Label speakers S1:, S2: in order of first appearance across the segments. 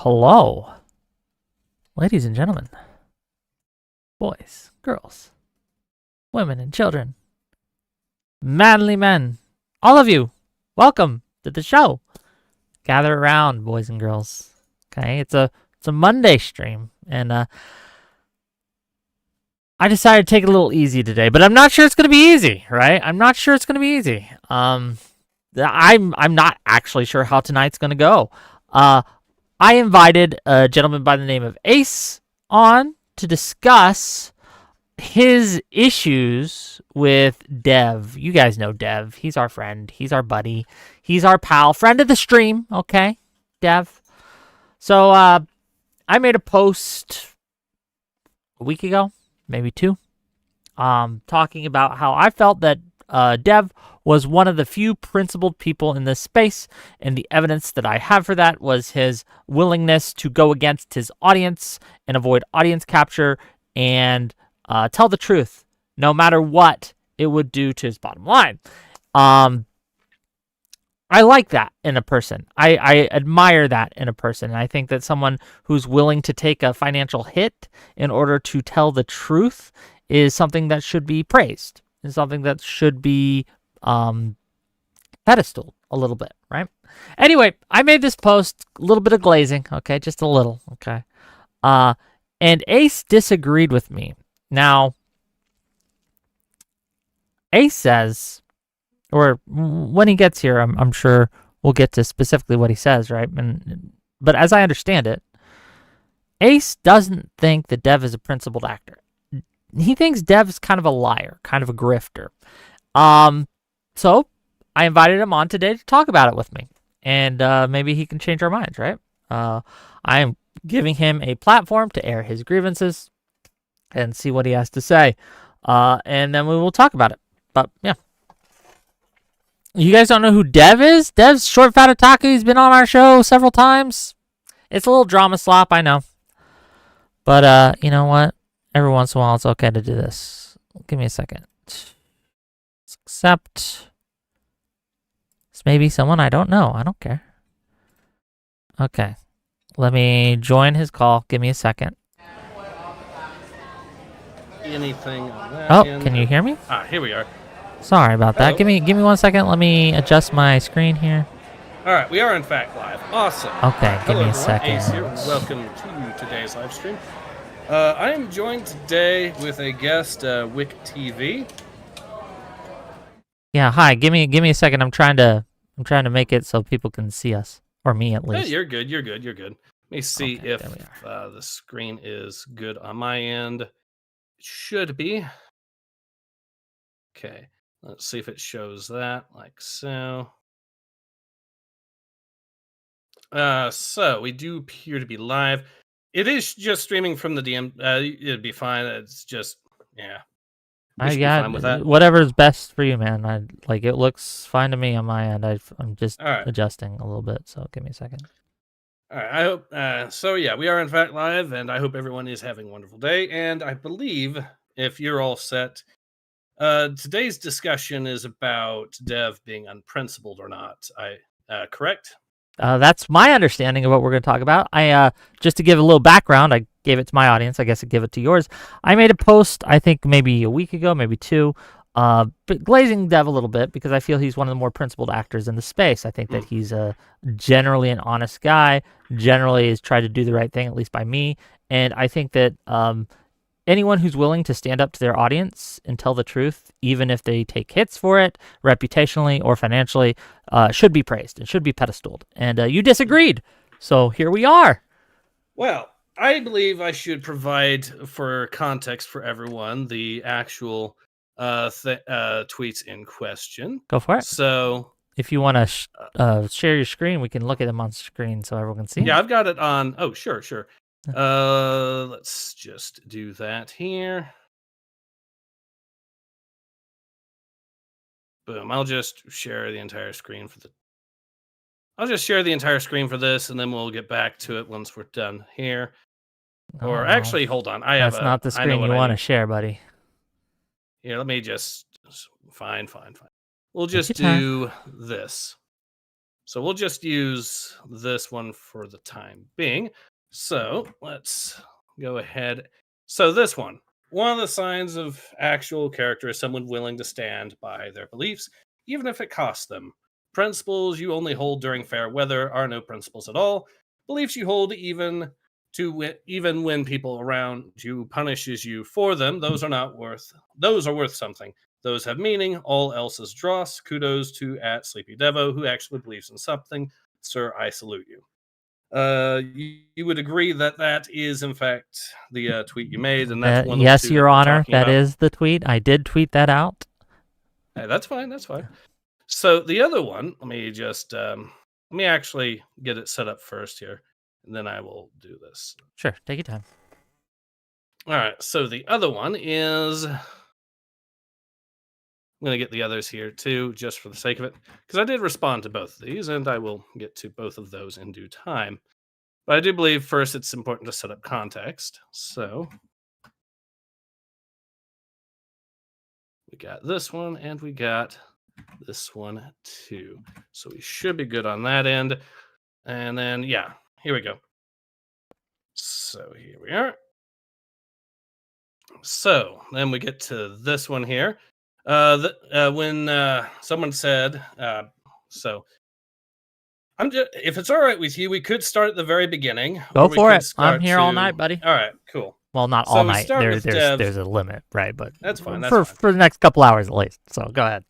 S1: Hello, ladies and gentlemen, boys, girls, women, and children, manly men, all of you, welcome to the show. Gather around, boys and girls. Okay, it's a Monday stream, and I decided to take it a little easy today, but I'm not sure it's gonna be easy, right? I'm not sure it's gonna be easy. I'm not actually sure how tonight's gonna go. I invited a gentleman by the name of Ace on to discuss his issues with Dev. You guys know Dev. He's our friend. He's our buddy. He's our pal. Friend of the stream, okay? Dev. So, I made a post a week ago, maybe two, talking about how I felt that Dev was one of the few principled people in this space, and the evidence that I have for that was his willingness to go against his audience and avoid audience capture and tell the truth, no matter what it would do to his bottom line. I like that in a person. I admire that in a person. And I think that someone who's willing to take a financial hit in order to tell the truth is something that should be praised. Is something that should be pedestaled a little bit, right? Anyway, I made this post, a little bit of glazing, okay, just a little, okay. And Ace disagreed with me. Now, Ace says, or when he gets here, I'm sure we'll get to specifically what he says, right? But as I understand it, Ace doesn't think that Dev is a principled actor. He thinks Dev is kind of a liar, kind of a grifter. So I invited him on today to talk about it with me, and maybe he can change our minds, right? I am giving him a platform to air his grievances and see what he has to say, and then we will talk about it. But yeah, you guys don't know who Dev is? Dev's short, fat otaku. He's been on our show several times. It's a little drama slop, I know, but you know what? Every once in a while, it's okay to do this. Give me a second. Let's accept. This may be someone I don't know. I don't care. Okay. Let me join his call. Give me a second.
S2: Anything on that
S1: Oh,
S2: end?
S1: can you hear me?
S2: Here we are.
S1: Sorry about that.
S2: Hello.
S1: Give me 1 second. Let me adjust my screen here.
S2: All right, we are in fact live. Awesome.
S1: Okay, give
S2: Hello,
S1: me a
S2: everyone.
S1: second.
S2: Ace here. Welcome to today's live stream. I am joined today with a guest, Whick TV.
S1: Yeah, hi. Give me a second. I'm trying to make it so people can see us, or me at least.
S2: You're good. Let me see
S1: Okay,
S2: if
S1: there we
S2: the screen is good on my end. It should be. Okay, let's see if it shows that, like so. So we do appear to be live. It is just streaming from the DM. It'd be fine. It's just, yeah. We should be fine with that.
S1: Whatever's best for you, man. It looks fine to me on my end. I'm just
S2: All right.
S1: adjusting a little bit, so give me a second.
S2: All right. I hope. So yeah, we are in fact live, and I hope everyone is having a wonderful day. And I believe if you're all set, today's discussion is about Dev being unprincipled or not. Correct?
S1: That's my understanding of what we're going to talk about. I just to give a little background, I gave it to my audience. I guess I give it to yours. I made a post, I think maybe a week ago, maybe two, but glazing Dev a little bit because I feel he's one of the more principled actors in the space. I think that he's generally an honest guy, generally has tried to do the right thing, at least by me. And I think that anyone who's willing to stand up to their audience and tell the truth, even if they take hits for it, reputationally or financially, should be praised and should be pedestaled. And you disagreed, so here we are.
S2: Well, I believe I should provide for context for everyone the actual tweets in question.
S1: Go for it.
S2: So,
S1: if you want to share your screen, we can look at them on screen so everyone can see.
S2: Yeah, I've got it on. Oh, sure. Let's just do that here. Boom. I'll just share the entire screen for this, and then we'll get back to it once we're done here. Or actually, hold on.
S1: That's not the screen you want to share, buddy.
S2: Here, let me just. Fine. We'll just do this. So we'll just use this one for the time being. So let's go ahead. So this one of the signs of actual character is someone willing to stand by their beliefs, even if it costs them. Principles you only hold during fair weather are no principles at all. Beliefs you hold even when people around you punishes you for them, those are worth something. Those have meaning, all else is dross. Kudos to at Sleepy Devo, who actually believes in something. Sir, I salute you. You would agree that that is, in fact, the tweet you made, and that's one of the
S1: Yes,
S2: two that
S1: Your
S2: we're
S1: Honor,
S2: talking
S1: that
S2: about.
S1: is the tweet. I did tweet that out.
S2: Hey, that's fine. That's fine. So the other one, let me actually get it set up first here, and then I will do this.
S1: Sure, take your time.
S2: All right. So the other one is I'm going to get the others here too, just for the sake of it, because I did respond to both of these, and I will get to both of those in due time. But I do believe first it's important to set up context. So we got this one, and we got this one too. So we should be good on that end. And then, yeah, here we go. So here we are. So then we get to this one here. When someone said, so if it's all right with you, we could start at the very beginning.
S1: Go
S2: or we
S1: for
S2: could
S1: it. I'm
S2: start
S1: here all night, buddy.
S2: All right, cool.
S1: Well, not all
S2: So we
S1: night.
S2: start with Dev.
S1: There's a limit, right? But
S2: That's fine. That's
S1: for
S2: fine.
S1: for the next couple hours at least. So go ahead.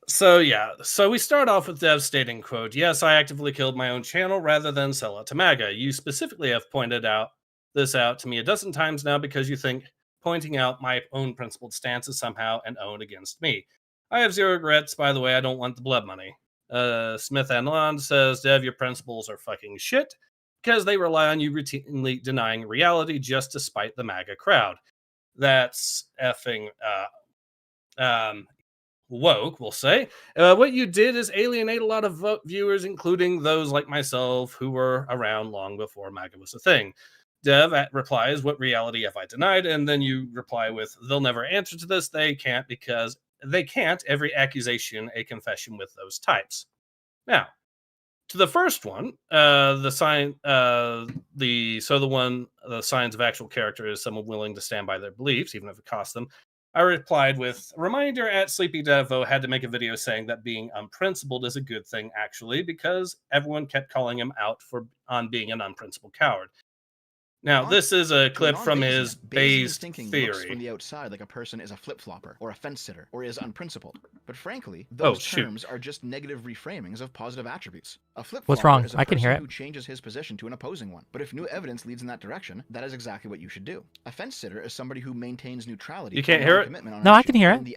S2: So yeah, so we start off with Dev stating, quote, "Yes, I actively killed my own channel rather than sell it to MAGA. You specifically have pointed out to me a dozen times now because you think pointing out my own principled stance is somehow an own against me. I have zero regrets, by the way. I don't want the blood money." Smith Anland says, "Dev, your principles are fucking shit because they rely on you routinely denying reality just to spite the MAGA crowd. That's effing woke, we'll say. What you did is alienate a lot of viewers, including those like myself who were around long before MAGA was a thing." Dev replies, "What reality have I denied?" And then you reply with, "They'll never answer to this. They can't because they can't. Every accusation, a confession with those types." Now, to the first one, the signs of actual character is someone willing to stand by their beliefs, even if it costs them. I replied with a reminder at Sleepy Devo had to make a video saying that being unprincipled is a good thing, actually, because everyone kept calling him out on being an unprincipled coward. Now, this is a clip from his based
S3: thinking
S2: theory.
S3: looks from the outside like a person is a flip-flopper or a fence-sitter or is unprincipled. But frankly, those terms are just negative reframings of positive attributes. A flip-flopper
S1: What's wrong?
S3: is a
S1: I can hear
S3: person
S1: it.
S3: who changes his position to an opposing one. But if new evidence leads in that direction, that is exactly what you should do. A fence-sitter is somebody who maintains neutrality.
S2: You can't hear it?
S1: No, I can hear it.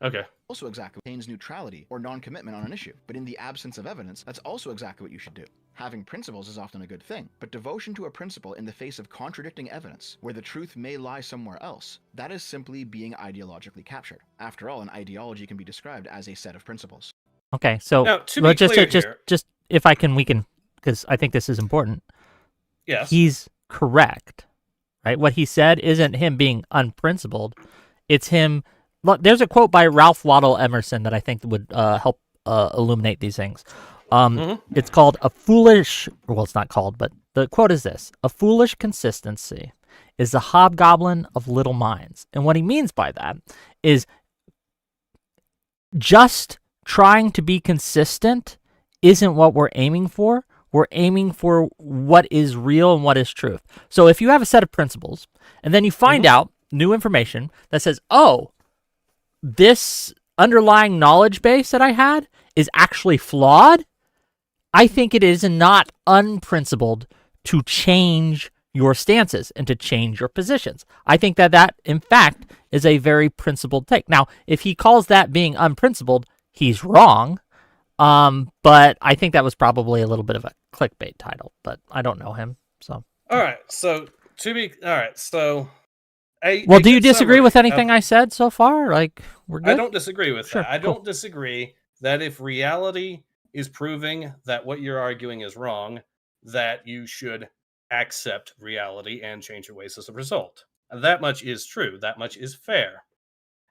S2: Okay.
S3: Also exactly maintains neutrality or non-commitment on an issue. But in the absence of evidence, that's also exactly what you should do. Having principles is often a good thing, but devotion to a principle in the face of contradicting evidence, where the truth may lie somewhere else, that is simply being ideologically captured. After all, an ideology can be described as a set of principles.
S1: Okay, so
S2: now, to be
S1: just if I can, we can, because I think this is important.
S2: Yes,
S1: he's correct, right? What he said isn't him being unprincipled; it's him. Look, there's a quote by Ralph Waldo Emerson that I think would help illuminate these things. It's called it's not called, but the quote is this: "A foolish consistency is the hobgoblin of little minds." And what he means by that is just trying to be consistent isn't what we're aiming for. We're aiming for what is real and what is truth. So if you have a set of principles and then you find out new information that says, oh, this underlying knowledge base that I had is actually flawed, I think it is not unprincipled to change your stances and to change your positions. I think that, in fact, is a very principled take. Now, if he calls that being unprincipled, he's wrong. But I think that was probably a little bit of a clickbait title, but I don't know him. So,
S2: all right. So, do you
S1: disagree with anything I said so far? Like, we're good?
S2: I don't disagree with that. I
S1: cool.
S2: don't disagree that if reality is proving that what you're arguing is wrong, that you should accept reality and change your ways as a result. That much is true. That much is fair.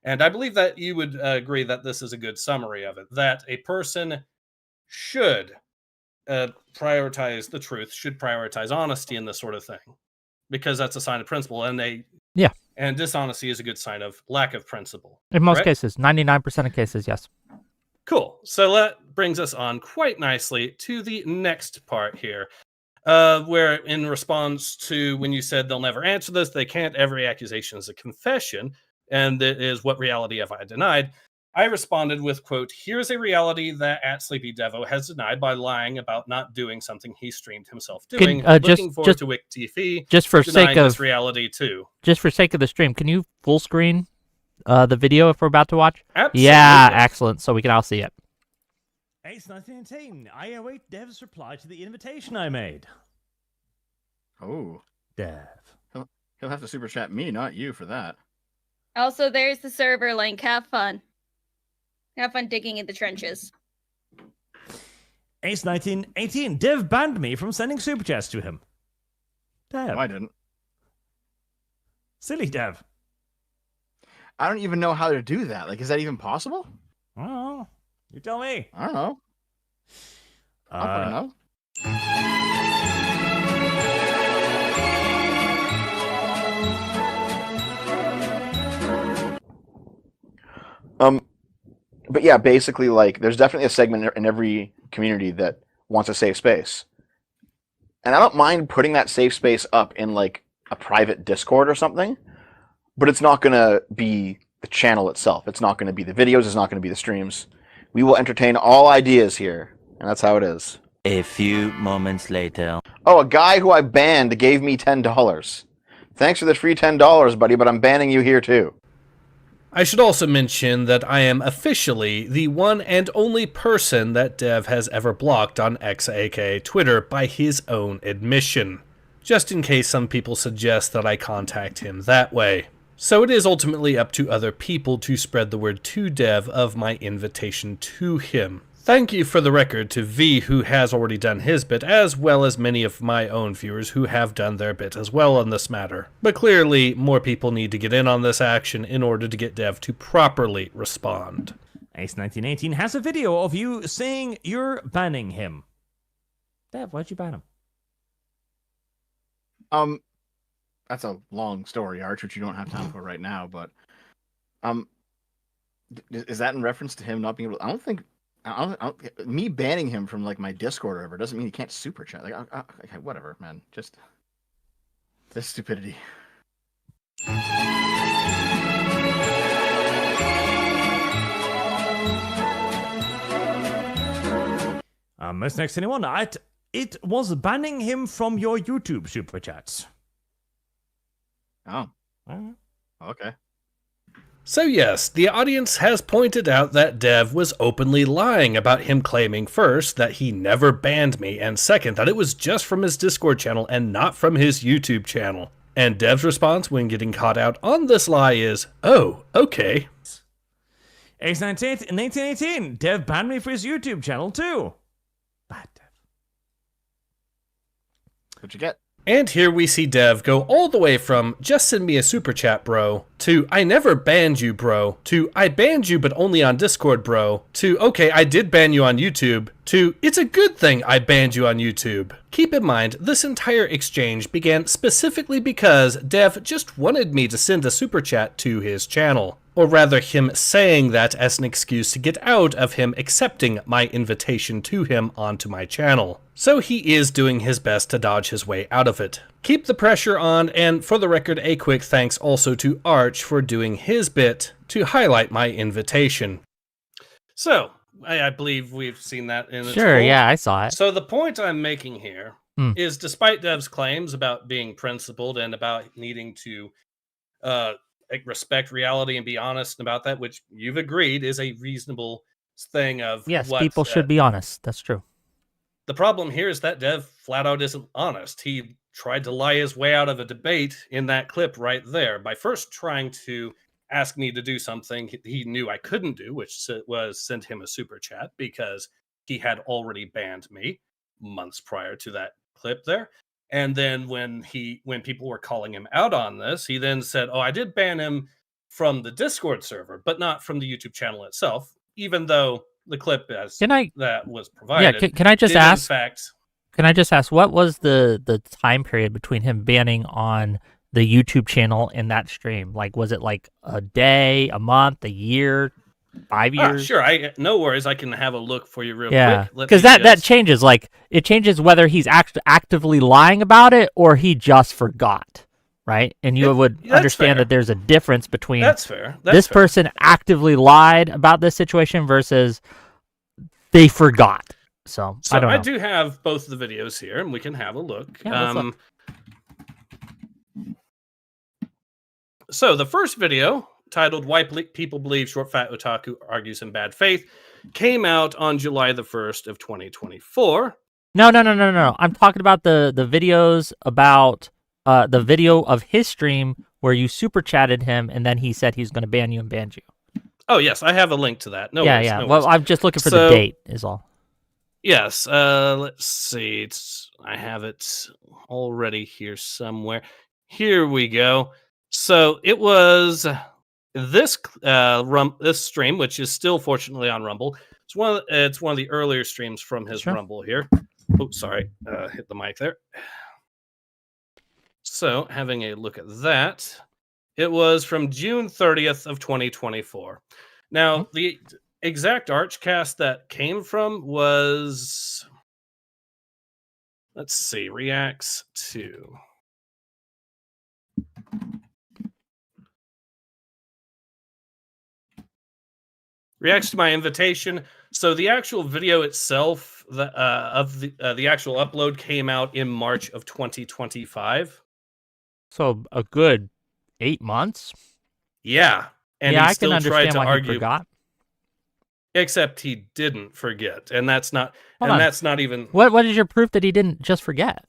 S2: And I believe that you would agree that this is a good summary of it, that a person should prioritize the truth, should prioritize honesty in this sort of thing, because that's a sign of principle, and and dishonesty is a good sign of lack of principle.
S1: In most
S2: correct?
S1: cases, 99% of cases, yes.
S2: Cool. So that brings us on quite nicely to the next part here, where in response to when you said they'll never answer this, they can't, every accusation is a confession, and it is what reality have I denied? I responded with, quote, here's a reality that at Sleepy Devo has denied by lying about not doing something he streamed himself doing. Looking forward to Whick TV,
S1: just for
S2: denying
S1: sake of
S2: this reality too.
S1: Just for sake of the stream, can you full screen the video if we're about to watch?
S2: Absolutely.
S1: Yeah, excellent. So we can all see it.
S4: Ace 1918. I await Dev's reply to the invitation I made.
S3: Oh,
S4: Dev.
S3: he'll have to super chat me, not you, for that.
S5: Also, there's the server link. Have fun. Have fun digging in the trenches.
S4: Ace 1918. Dev banned me from sending super chats to him. Dev.
S3: No, I didn't.
S4: Silly Dev.
S3: I don't even know how to do that. Like, is that even possible?
S4: Oh, you tell me.
S3: I don't know. I don't know. But yeah, basically, like, there's definitely a segment in every community that wants a safe space. And I don't mind putting that safe space up in, like, a private Discord or something, but it's not going to be the channel itself. It's not going to be the videos. It's not going to be the streams. We will entertain all ideas here, and that's how it is.
S6: A few moments later.
S3: Oh, a guy who I banned gave me $10. Thanks for the free $10, buddy, but I'm banning you here, too.
S2: I should also mention that I am officially the one and only person that Dev has ever blocked on X, aka Twitter, by his own admission, just in case some people suggest that I contact him that way. So it is ultimately up to other people to spread the word to Dev of my invitation to him. Thank you for the record to V, who has already done his bit, as well as many of my own viewers who have done their bit as well on this matter. But clearly, more people need to get in on this action in order to get Dev to properly respond.
S4: Ace 1918 has a video of you saying you're banning him. Dev, why'd you ban him?
S3: That's a long story, Arch, which you don't have time for right now, but is that in reference to him not being able to... I don't, me banning him from, like, my Discord or whatever doesn't mean he can't super chat. Like, okay, whatever, man. Just this stupidity.
S4: Most next anyone, it was banning him from your YouTube super chats.
S3: Oh, okay.
S2: So yes, the audience has pointed out that Dev was openly lying about him claiming first that he never banned me, and second that it was just from his Discord channel and not from his YouTube channel. And Dev's response when getting caught out on this lie is, oh, okay.
S4: Ace 1918, Dev banned me for his YouTube channel too. Bad Dev.
S3: What'd you get?
S2: And here we see Dev go all the way from, just send me a super chat, bro, to, I never banned you, bro, to, I banned you but only on Discord, bro, to, okay, I did ban you on YouTube, to, it's a good thing I banned you on YouTube. Keep in mind, this entire exchange began specifically because Dev just wanted me to send a super chat to his channel. Or rather, him saying that as an excuse to get out of him accepting my invitation to him onto my channel. So he is doing his best to dodge his way out of it. Keep the pressure on, and for the record, a quick thanks also to Arch for doing his bit to highlight my invitation. So, I believe we've seen that in its
S1: Sure,
S2: full.
S1: yeah, I saw it.
S2: So the point I'm making here is, despite Dev's claims about being principled and about needing to respect reality and be honest about that, which you've agreed is a reasonable thing of
S1: Yes,
S2: what,
S1: people should be honest. That's true.
S2: The problem here is that Dev flat out isn't honest. He tried to lie his way out of a debate in that clip right there by first trying to ask me to do something he knew I couldn't do, which was send him a super chat, because he had already banned me months prior to that clip there. And then when people were calling him out on this, he then said, oh, I did ban him from the Discord server, but not from the YouTube channel itself, even though the clip as
S1: Can I?
S2: that was
S1: Yeah.
S2: provided.
S1: Can I just
S2: did
S1: ask?
S2: In fact,
S1: Can I just ask what was the time period between him banning on the YouTube channel and that stream? Like, was it like a day, a month, a year, 5 years?
S2: sure. No worries. I can have a look for you real
S1: Yeah,
S2: quick. Let
S1: because
S2: me
S1: that
S2: just-
S1: changes. Like, it changes whether he's actively lying about it or he just forgot, right? And you would
S2: that's
S1: understand
S2: fair.
S1: that there's a difference between
S2: That's fair. That's
S1: this
S2: fair.
S1: person actively lied about this situation versus they forgot. So,
S2: So
S1: I don't know.
S2: do have both of the videos here, and we can have a look.
S1: Yeah, let's look.
S2: So the first video, titled "Why People Believe Short Fat Otaku Argues in Bad Faith," came out on July the 1st of 2024.
S1: No. I'm talking about the videos about the video of his stream where you super chatted him and then he said he's going to ban you and banned you.
S2: Oh yes, I have a link to that. No
S1: yeah,
S2: worries,
S1: yeah.
S2: no
S1: Well,
S2: worries.
S1: I'm just looking for
S2: So-
S1: the date is all.
S2: Yes, let's see. I have it already here somewhere. Here we go. So it was this this stream, which is still fortunately on Rumble. It's one of the earlier streams from his
S1: Sure.
S2: Rumble here. Oh, sorry, hit the mic there. So having a look at that, it was from June 30th of 2024. Now the exact Archcast that came from was, let's see, reacts to. Reacts to my invitation. So the actual video itself, the actual upload came out in March of 2025.
S1: So a good 8 months.
S2: Yeah, and
S1: yeah,
S2: he
S1: I can
S2: still tried
S1: understand
S2: to
S1: why he
S2: argue.
S1: forgot.
S2: Except he didn't forget, and that's not.
S1: Hold on.
S2: That's not even.
S1: What is your proof that he didn't just forget?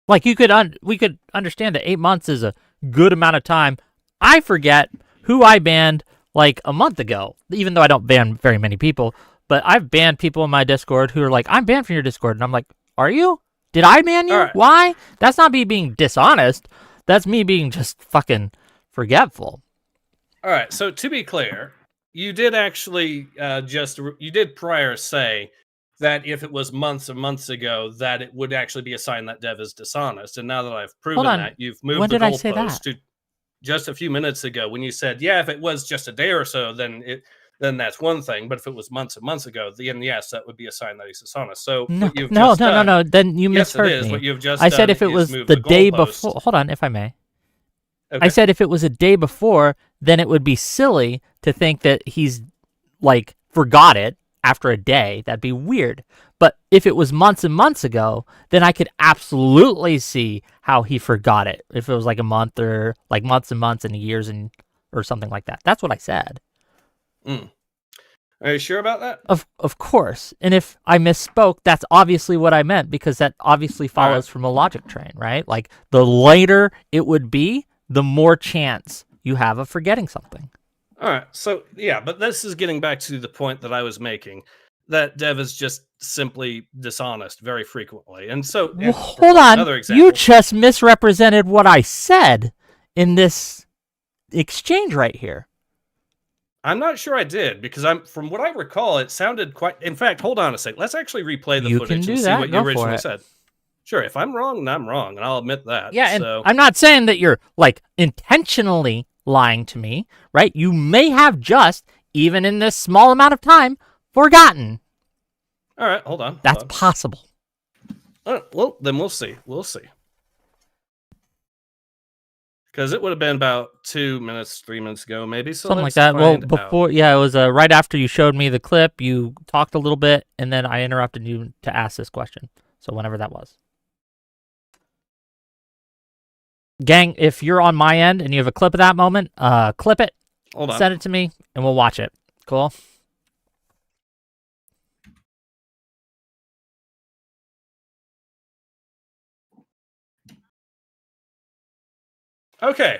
S1: Like we could understand that 8 months is a good amount of time. I forget who I banned like a month ago, even though I don't ban very many people. But I've banned people in my Discord who are like, "I'm banned from your Discord," and I'm like, "Are you? Did I ban you?
S2: All right.
S1: Why?" That's not me being dishonest. That's me being just fucking forgetful.
S2: All right. So to be clear, you did actually you did prior say that if it was months and months ago, that it would actually be a sign that Dev is dishonest. And now that I've proven
S1: on.
S2: that, you've moved
S1: When
S2: the
S1: did I say
S2: goalpost
S1: that?
S2: to just a few minutes ago when you said, yeah, if it was just a day or so, then that's one thing. But if it was months and months ago, then yes, that would be a sign that he's dishonest. So
S1: No,
S2: what you've
S1: no.
S2: just done,
S1: Then you
S2: yes, it
S1: misheard
S2: is.
S1: me.
S2: What you've just
S1: I said
S2: done
S1: if it
S2: is
S1: was
S2: move
S1: the day
S2: goalpost.
S1: before. Hold on, if I may.
S2: Okay.
S1: I said if it was a day before, then it would be silly to think that he's like forgot it after a day. That'd be weird. But if it was months and months ago, then I could absolutely see how he forgot it. If it was like a month or like months and months and years and or something like that. That's what I said.
S2: Are you sure about that?
S1: Of course. And if I misspoke, that's obviously what I meant because that obviously follows from a logic train, right? Like the later it would be, the more chance you have of forgetting something.
S2: All right. So, yeah, but this is getting back to the point that I was making that Dev is just simply dishonest very frequently. And so,
S1: Well, hold on.
S2: Another example.
S1: You just misrepresented what I said in this exchange right here.
S2: I'm not sure I did because from what I recall, it sounded quite. In fact, hold on a sec. Let's actually replay the
S1: You
S2: footage
S1: can do
S2: and see
S1: that.
S2: what
S1: Go
S2: you
S1: for
S2: originally
S1: it.
S2: said. Sure. If I'm wrong, then I'm wrong, and I'll admit that.
S1: Yeah, and
S2: so,
S1: I'm not saying that you're like intentionally lying to me, right? You may have just, even in this small amount of time, forgotten.
S2: all right. Hold on.
S1: That's possible.
S2: All right, well, then we'll see. We'll see. Because it would have been about 2 minutes, 3 minutes ago, maybe. So
S1: Something like
S2: let's
S1: that. Well,
S2: find out.
S1: before, yeah, it was right after you showed me the clip. You talked a little bit, and then I interrupted you to ask this question. So whenever that was. Gang, if you're on my end and you have a clip of that moment, clip it,
S2: Hold on.
S1: send it to me, and we'll watch it. Cool?
S2: Okay.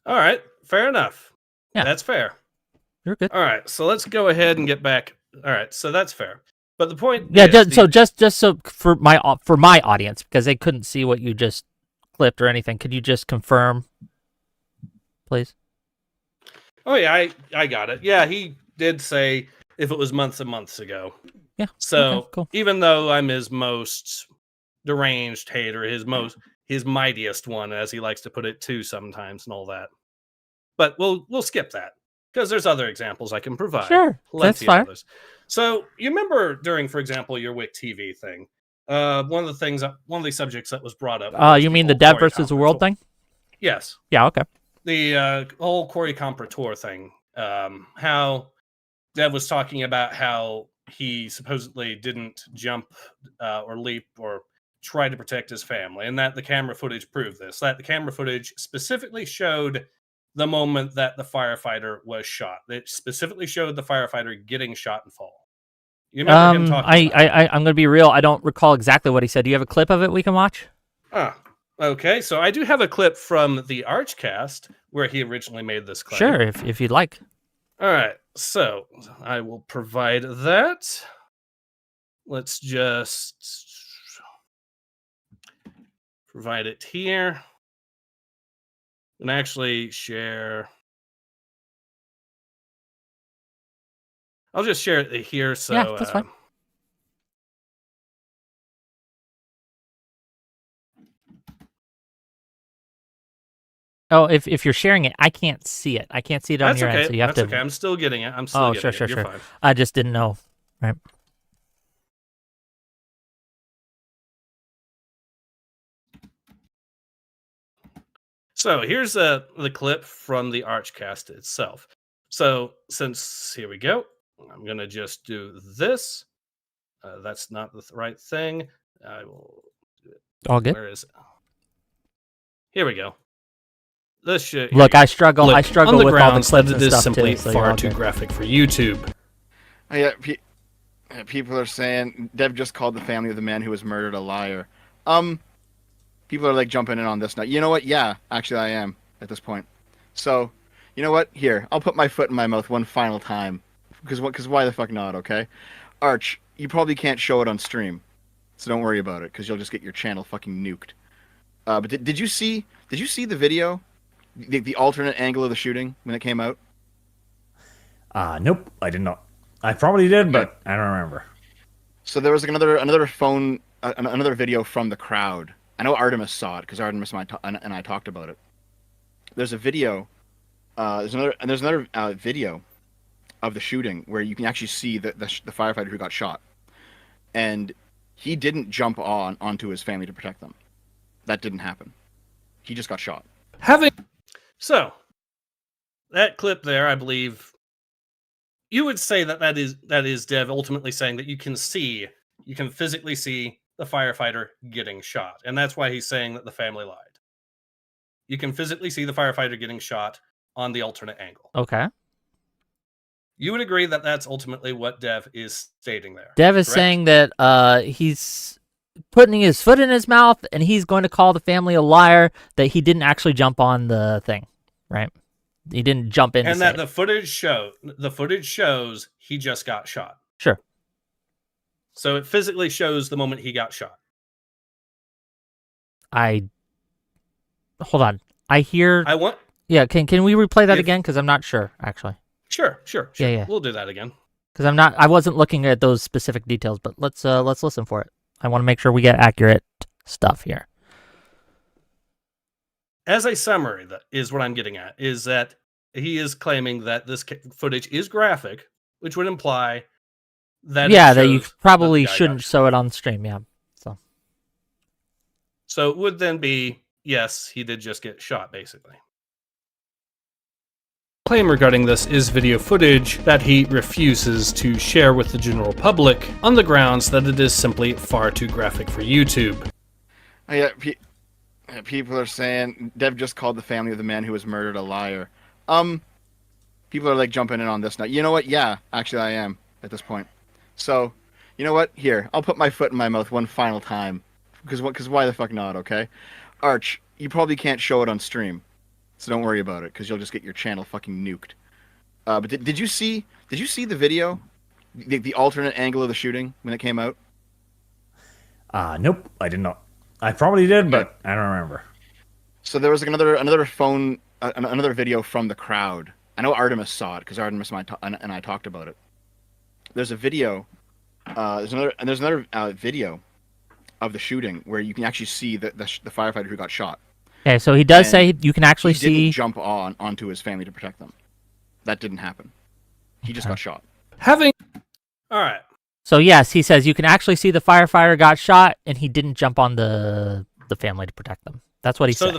S2: All right. Fair enough.
S1: Yeah.
S2: That's fair.
S1: You're good.
S2: All right. So let's go ahead and get back. All right. So that's fair. But the point
S1: Yeah,
S2: is
S1: just so for my audience, because they couldn't see what you just clipped or anything, could you just confirm, please?
S2: Oh yeah, I got it. Yeah, he did say if it was months and months ago.
S1: Yeah.
S2: So
S1: okay, cool.
S2: even though I'm his most deranged hater, his mightiest one, as he likes to put it too sometimes, and all that. But we'll skip that because there's other examples I can provide.
S1: Sure, that's
S2: Plenty of
S1: fine.
S2: others. So you remember during, for example, your Wick TV thing, one of the subjects that was brought up. was
S1: You mean the
S2: whole
S1: dev
S2: Corey
S1: versus the world
S2: Comparator.
S1: thing?
S2: Yes.
S1: Yeah, okay.
S2: The whole Corey Comparator thing. How Dev was talking about how he supposedly didn't jump or leap or try to protect his family, and that the camera footage proved this. That the camera footage specifically showed the moment that the firefighter was shot. It specifically showed the firefighter getting shot and fall. You remember him talking about that?
S1: I'm gonna be real. I don't recall exactly what he said. Do you have a clip of it we can watch?
S2: Okay. So I do have a clip from the Archcast where he originally made this claim.
S1: Sure, if you'd like.
S2: All right. So I will provide that. Let's just provide it here. And actually share. I'll just share it here. So
S1: Yeah, that's fine. Oh, if you're sharing it, I can't see it. I can't see it on
S2: that's
S1: your
S2: okay.
S1: end, so you have
S2: That's
S1: to.
S2: okay. I'm still getting it. I'm still getting
S1: sure,
S2: it. You're fine.
S1: I just didn't know. Right.
S2: So here's the clip from the Archcast itself. So here we go. I'm gonna just do this. That's not the right thing. I will.
S1: All good.
S2: Where is it? Here we go. This shit.
S1: Look, I struggle. I struggle with all the clips
S2: that
S1: and
S2: it is
S1: stuff
S2: simply
S1: too. So
S2: far too graphic for YouTube.
S3: Yeah, people are saying Dev just called the family of the man who was murdered a liar. People are like jumping in on this now. You know what? Yeah, actually, I am at this point. So, you know what? Here, I'll put my foot in my mouth one final time, because why the fuck not? Okay, Arch, you probably can't show it on stream, so don't worry about it, because you'll just get your channel fucking nuked. But did you see the video, the alternate angle of the shooting when it came out?
S4: Nope, I did not. I probably did, but I don't remember.
S3: So there was another video from the crowd. I know Artemis saw it because Artemis and I talked about it. There's a video. There's another video of the shooting where you can actually see the firefighter who got shot, and he didn't jump onto his family to protect them. That didn't happen. He just got shot.
S2: So that clip there, I believe, you would say that is Dev ultimately saying that you can physically see the firefighter getting shot, and that's why he's saying that the family lied. You can physically see the firefighter getting shot on the alternate angle.
S1: Okay.
S2: You would agree that that's ultimately what Dev is stating there.
S1: Dev is
S2: correct?
S1: saying that he's putting his foot in his mouth, and he's going to call the family a liar that he didn't actually jump on the thing, right? He didn't jump in.
S2: And that the footage shows he just got shot.
S1: Sure.
S2: So it physically shows the moment he got shot.
S1: Hold on. Yeah, can we replay that again? Because I'm not sure, actually.
S2: Sure.
S1: Yeah.
S2: We'll do that again.
S1: Because I wasn't looking at those specific details, but let's listen for it. I want to make sure we get accurate stuff here.
S2: As a summary, that is what I'm getting at, is that he is claiming that this footage is graphic, which would imply that
S1: that you probably shouldn't show it on stream. Yeah.
S2: So it would then be, yes, he did just get shot, basically. Claim regarding this is video footage that he refuses to share with the general public on the grounds that it is simply far too graphic for YouTube.
S3: Yeah, people are saying Dev just called the family of the man who was murdered a liar. People are like jumping in on this now. You know what? Yeah, actually, I am at this point. So, you know what? Here, I'll put my foot in my mouth one final time, because why the fuck not? Okay, Arch, you probably can't show it on stream, so don't worry about it, because you'll just get your channel fucking nuked. But did you see the video, the alternate angle of the shooting when it came out?
S4: Nope, I did not. I probably did, but I don't remember.
S3: So there was another video from the crowd. I know Artemis saw it because Artemis and I talked about it. There's a video. There's another video of the shooting where you can actually see the firefighter who got shot.
S1: Okay, so he does
S3: And
S1: say you can actually
S3: he didn't
S1: see.
S3: jump onto his family to protect them. That didn't happen. He just got shot.
S2: All right.
S1: So yes, he says you can actually see the firefighter got shot, and he didn't jump on the family to protect them. That's what he said.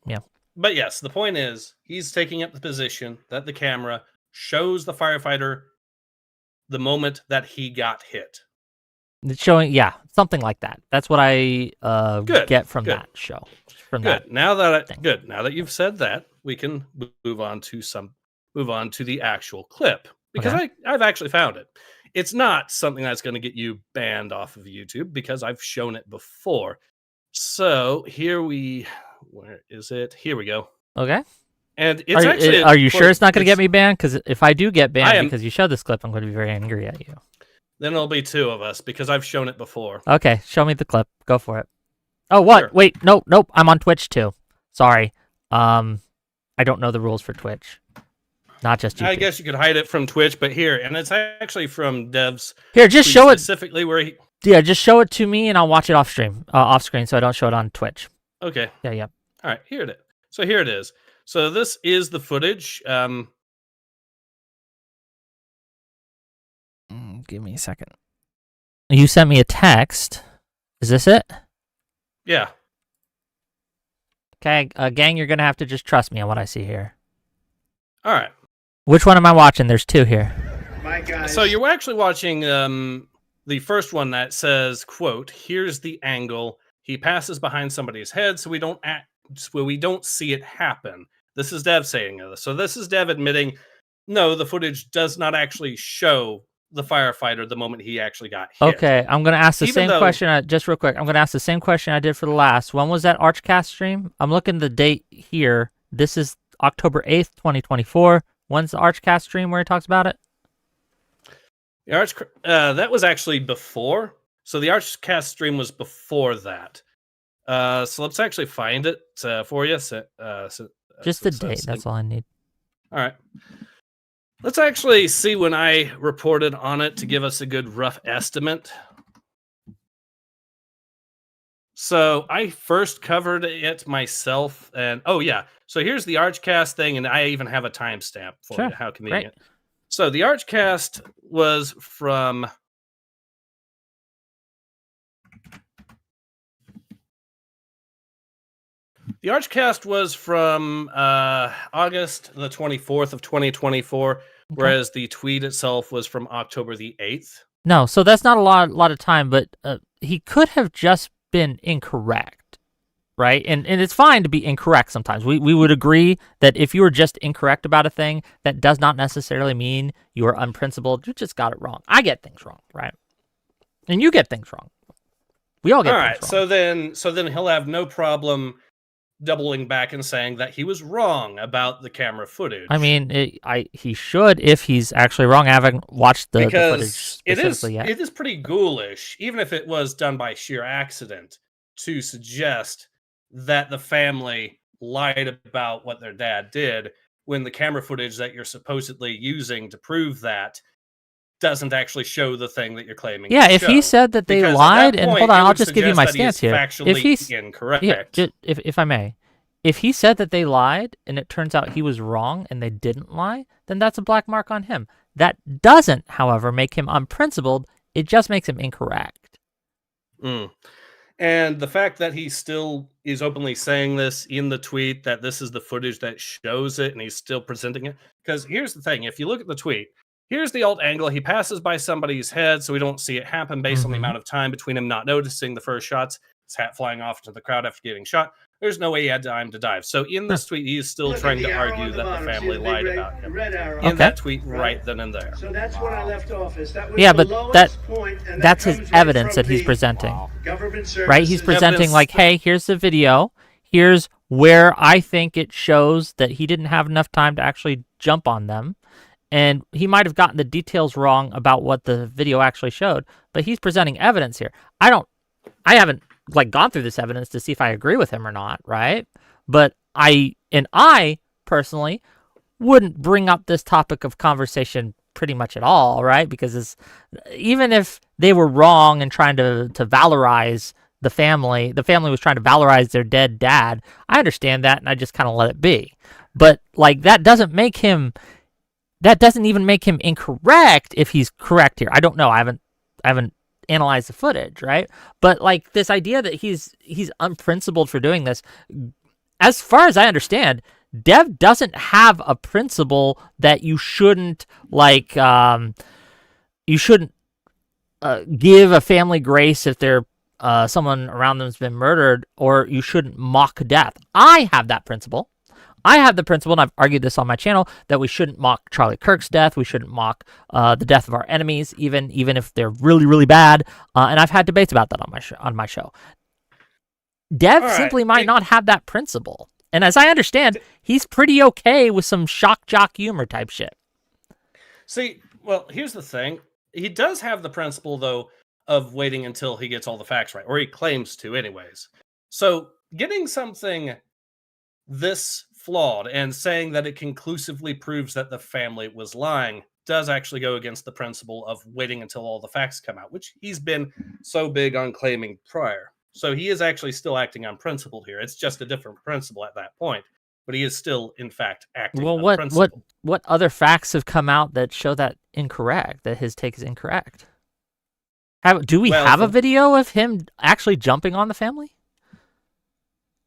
S1: Yeah.
S2: But yes, the point is he's taking up the position that the camera shows the firefighter the moment that he got hit.
S1: It's showing, yeah, something like that. That's what I get from that show. From that.
S2: Now that you've said that, we can move on to the actual clip because I've actually found it. It's not something that's going to get you banned off of YouTube because I've shown it before. So where is it? Here we go.
S1: Okay.
S2: And it's
S1: are you sure it's not going to get me banned? Because if I do get banned because you showed this clip, I'm going to be very angry at you.
S2: Then it'll be two of us because I've shown it before.
S1: Okay, show me the clip. Go for it. Oh, what?
S2: Sure.
S1: Wait, nope. I'm on Twitch too. Sorry. I don't know the rules for Twitch. Not just YouTube.
S2: I guess you could hide it from Twitch, but here, and it's actually from Dev's.
S1: Here, just show it
S2: specifically where he.
S1: Yeah, just show it to me, and I'll watch it off screen, so I don't show it on Twitch.
S2: Okay.
S1: Yeah.
S2: All right, here it is. So here it is. So this is the footage.
S1: Give me a second. You sent me a text. Is this it?
S2: Yeah.
S1: Okay, gang, you're gonna have to just trust me on what I see here.
S2: All right.
S1: Which one am I watching? There's two here.
S7: My guys.
S2: So you're actually watching the first one that says, "quote Here's the angle. He passes behind somebody's head, so we don't see it happen." This is Dev saying this. So this is Dev admitting, no, the footage does not actually show the firefighter the moment he actually got hit.
S1: Okay, I'm gonna ask the same question. Just real quick, I'm gonna ask the same question I did for the last. When was that Archcast stream? I'm looking at the date here. This is October 8th, 2024. When's the Archcast stream where he talks about it?
S2: That was actually before. So the Archcast stream was before that. So let's actually find it for you.
S1: Just the date. That's all I need.
S2: All right. Let's actually see when I reported on it to give us a good rough estimate. So I first covered it myself, and so here's the Archcast thing, and I even have a timestamp for you. How convenient! Great. So the Archcast was from August the 24th of 2024, whereas the tweet itself was from October the 8th.
S1: No, so that's not a lot of time, but he could have just been incorrect, right? And it's fine to be incorrect sometimes. We would agree that if you were just incorrect about a thing, that does not necessarily mean you are unprincipled. You just got it wrong. I get things wrong, right? And you get things wrong. We all get things wrong.
S2: So then he'll have no problem doubling back and saying that he was wrong about the camera footage.
S1: I mean, he should if he's actually wrong. I haven't watched the footage specifically yet.
S2: It is pretty ghoulish, even if it was done by sheer accident, to suggest that the family lied about what their dad did when the camera footage that you're supposedly using to prove that doesn't actually show the thing that you're claiming.
S1: Yeah, if he said that they lied, and hold on, I'll just give you my stance here.
S2: If he's incorrect,
S1: if I may, if he said that they lied and it turns out he was wrong and they didn't lie, then that's a black mark on him. That doesn't, however, make him unprincipled. It just makes him incorrect.
S2: And the fact that he still is openly saying this in the tweet, that this is the footage that shows it, and he's still presenting it. Because here's the thing: if you look at the tweet. Here's the alt angle. He passes by somebody's head, so we don't see it happen based on the amount of time between him not noticing the first shots, his hat flying off into the crowd after getting shot. There's no way he had time to dive. So in this tweet, he is still trying to argue that the family lied about him. In that tweet right then and there.
S7: So that's when I left office. That was
S1: yeah,
S7: the
S1: but
S7: lowest point, and
S1: that's
S7: that
S1: his
S7: comes right
S1: evidence
S7: from
S1: that he's
S7: the
S1: presenting.
S7: government
S1: Right? He's
S7: services.
S1: presenting like, hey, here's the video. Here's where I think it shows that he didn't have enough time to actually jump on them. And he might have gotten the details wrong about what the video actually showed, but he's presenting evidence here. I haven't gone through this evidence to see if I agree with him or not, right? But I personally wouldn't bring up this topic of conversation pretty much at all, right? Because even if they were wrong and trying to valorize the family was trying to valorize their dead dad. I understand that, and I just kind of let it be. But like that doesn't even make him incorrect if he's correct here. I don't know. I haven't analyzed the footage, right? But like this idea that he's unprincipled for doing this, as far as I understand, Dev doesn't have a principle that you shouldn't give a family grace if they're someone around them's been murdered, or you shouldn't mock death. I have that principle. I have the principle, and I've argued this on my channel, that we shouldn't mock Charlie Kirk's death. We shouldn't mock the death of our enemies, even if they're really, really bad. And I've had debates about that on my show. Dev simply might not have that principle. And as I understand, he's pretty okay with some shock jock humor type shit.
S2: See, well, here's the thing. He does have the principle, though, of waiting until he gets all the facts right, or he claims to anyways. So getting something this flawed and saying that it conclusively proves that the family was lying does actually go against the principle of waiting until all the facts come out, which he's been so big on claiming prior. So he is actually still acting on principle here. It's just a different principle at that point, but he is still, in fact, acting on principle.
S1: What other facts have come out that show that incorrect, that his take is incorrect? Do we have a video of him actually jumping on the family?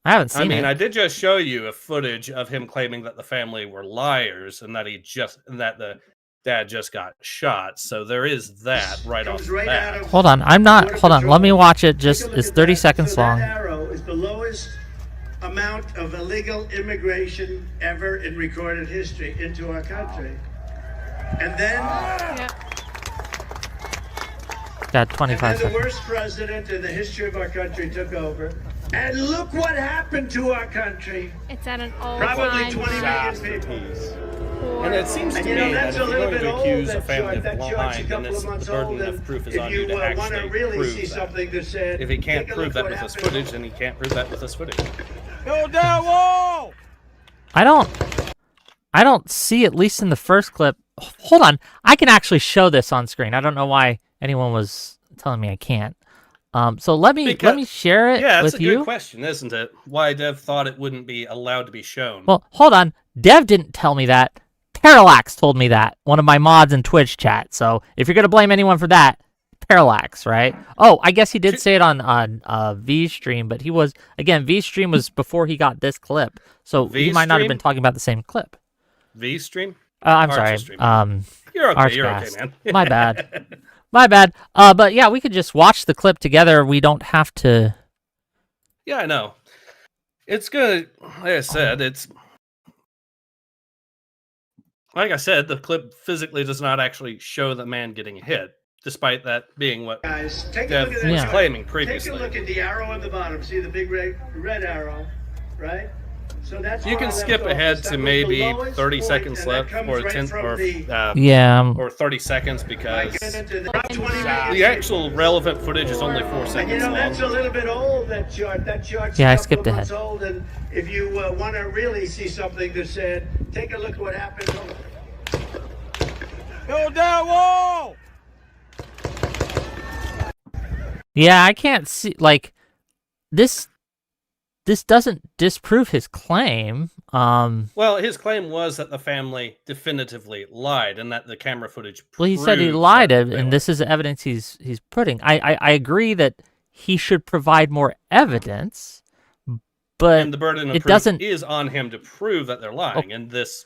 S1: I haven't seen it.
S2: I did just show you a footage of him claiming that the family were liars and that the dad just got shot. So there is that right off the bat.
S1: Hold on, let me watch it. It's 30 seconds long.
S7: That arrow is the lowest amount of illegal immigration ever in recorded history into our country. And then
S1: Got 25
S7: and then
S1: seconds.
S7: the worst president in the history of our country took over. And look what happened to our country.
S8: It's at an
S7: Probably
S8: all-time
S7: 20 million people.
S2: And it seems to
S7: And
S2: me that
S7: that's
S2: if
S7: a
S2: you're
S7: little
S2: going
S7: bit
S2: to
S7: old,
S2: accuse a
S7: that
S2: family
S7: short,
S2: of
S7: that short's a
S2: lying, then
S7: couple
S2: it's
S7: of months
S2: the burden
S7: old,
S2: of
S7: and
S2: proof is
S7: if
S2: on
S7: you
S2: you to
S7: want to
S2: actually
S7: really
S2: prove
S7: see
S2: that.
S7: something that said,
S2: If he can't
S7: take a
S2: prove
S7: look
S2: that
S7: what
S2: with this
S7: happened.
S2: footage, then he can't prove that with this footage.
S4: Build that wall!
S1: I don't see, at least in the first clip. Hold on, I can actually show this on screen. I don't know why anyone was telling me I can't. So let me share it
S2: Yeah, that's
S1: with
S2: a
S1: you.
S2: good question, isn't it? Why Dev thought it wouldn't be allowed to be shown.
S1: Well, hold on. Dev didn't tell me that. Parallax told me that. One of my mods in Twitch chat. So if you're gonna blame anyone for that, Parallax, right? Oh, I guess he did say it on V stream, but V stream was before he got this clip, so he might not have been talking about the same clip.
S2: V stream?
S1: I'm
S2: Arch
S1: sorry.
S2: stream. You're okay. You're okay,
S1: Archcast.
S2: man.
S1: My bad. My bad. But yeah, we could just watch the clip together. We don't have to.
S2: Yeah, I know. It's good. Like I said, the clip physically does not actually show the man getting hit, despite that being what
S7: Guys, take a
S2: Dev
S7: look at that
S2: was
S7: chart.
S2: claiming
S7: Take
S2: previously.
S7: a look at the arrow on the bottom. See the big red arrow, right? So that's
S2: You
S7: where
S2: can
S7: I left
S2: skip
S7: off.
S2: ahead
S7: That
S2: to
S7: was the
S2: maybe
S7: lowest
S2: 30
S7: point,
S2: seconds
S7: and that
S2: left,
S7: comes
S2: or
S7: right
S2: 10,
S7: from
S2: or
S7: the-
S1: Yeah.
S2: or 30 seconds, because
S7: Right into the 20 million
S2: the actual relevant footage is only 4
S7: And
S2: seconds
S7: that's a
S2: long.
S7: little bit old, that chart. That chart's
S1: Yeah, I
S7: a couple
S1: skipped
S7: of months
S1: ahead.
S7: old, and if you want to really see something that said, take a look what happened.
S4: Build that wall!
S1: Yeah, I can't see this. This doesn't disprove his claim.
S2: Well, his claim was that the family definitively lied, and that the camera footage.
S1: Well, he said he
S2: proves
S1: lied,
S2: that they
S1: and
S2: lied.
S1: this is evidence he's putting. I agree that he should provide more evidence, but
S2: And the burden of
S1: it
S2: proof
S1: doesn't.
S2: is on him to prove that they're lying, and this.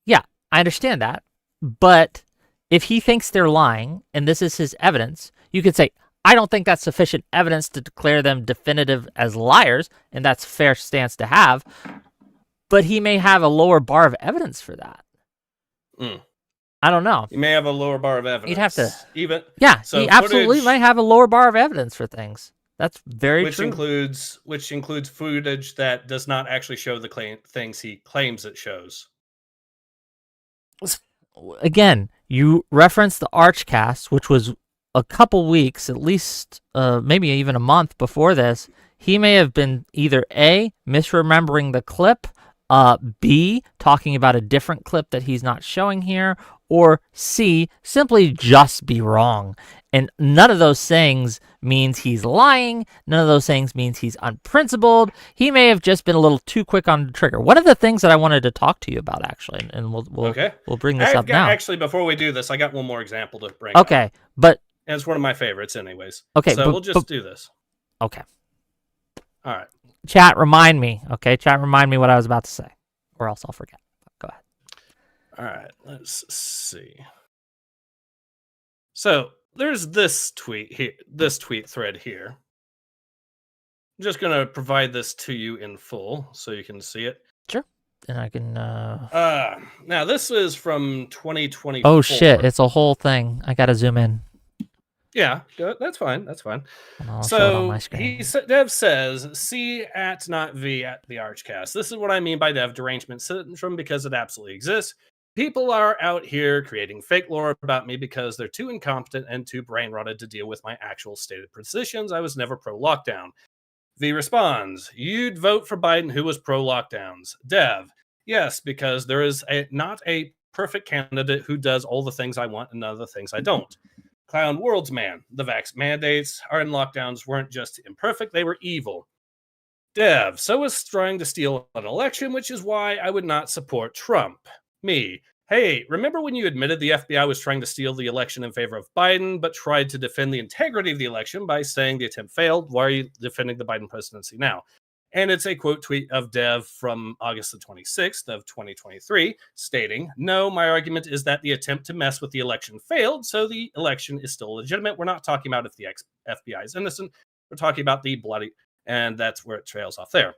S1: Yeah, I understand that, but if he thinks they're lying and this is his evidence, you could say, I don't think that's sufficient evidence to declare them definitive as liars, and that's a fair stance to have, but he may have a lower bar of evidence for that.
S2: Mm.
S1: I don't know.
S2: You may have a lower bar of evidence.
S1: He'd have to.
S2: even
S1: Yeah,
S2: So
S1: he absolutely
S2: footage-
S1: might have a lower bar of evidence for things. That's very
S2: which
S1: true.
S2: includes footage that does not actually show the things he claims it shows.
S1: Again, you referenced the Archcast, which was a couple weeks, at least maybe even a month before this. He may have been either A, misremembering the clip, B, talking about a different clip that he's not showing here, or C, simply just be wrong. And none of those things means he's lying. None of those things means he's unprincipled. He may have just been a little too quick on the trigger. One of the things that I wanted to talk to you about, actually, and we'll bring this up now.
S2: Actually, before we do this, I got one more example to bring up.
S1: Okay, but...
S2: And it's one of my favorites anyways.
S1: Okay,
S2: so we'll just do this.
S1: Okay.
S2: All right.
S1: Chat, remind me. Okay, chat, remind me what I was about to say, or else I'll forget. Go ahead.
S2: All right, let's see. So there's this tweet here, this tweet thread here. I'm just gonna provide this to you in full so you can see it.
S1: Sure. And I can.
S2: Now this is from 2024.
S1: Oh shit! It's a whole thing. I gotta zoom in.
S2: Yeah, that's fine. That's fine.
S1: I'll show it on my screen.
S2: Dev says, C at not V at the Archcast. This is what I mean by Dev derangement syndrome because it absolutely exists. People are out here creating fake lore about me because they're too incompetent and too brain rotted to deal with my actual stated positions. I was never pro-lockdown. V responds, you'd vote for Biden who was pro-lockdowns. Dev, yes, because there is not a perfect candidate who does all the things I want and none of the things I don't. Clown World's man, the vax mandates and lockdowns weren't just imperfect, they were evil. Dev, so was trying to steal an election, which is why I would not support Trump. Me, hey, remember when you admitted the FBI was trying to steal the election in favor of Biden, but tried to defend the integrity of the election by saying the attempt failed? Why are you defending the Biden presidency now? And it's a quote tweet of Dev from August the 26th of 2023 stating, no, my argument is that the attempt to mess with the election failed, so the election is still legitimate. We're not talking about if the FBI is innocent. We're talking about the bloody, and that's where it trails off there.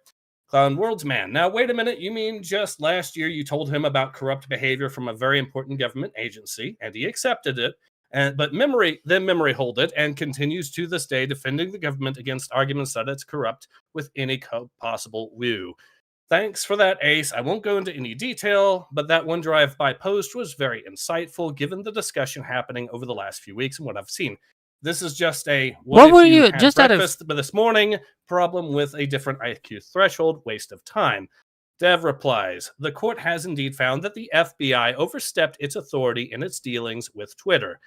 S2: Clown World's man. Now, wait a minute. You mean just last year you told him about corrupt behavior from a very important government agency, and he accepted it. But memory hold it and continues to this day defending the government against arguments that it's corrupt with any possible woo. Thanks for that, Ace. I won't go into any detail, but that one drive-by post was very insightful given the discussion happening over the last few weeks and what I've seen. This is just a
S1: what were you just out of
S2: but this morning problem with a different IQ threshold, waste of time. Dev replies, the court has indeed found that the FBI overstepped its authority in its dealings with Twitter.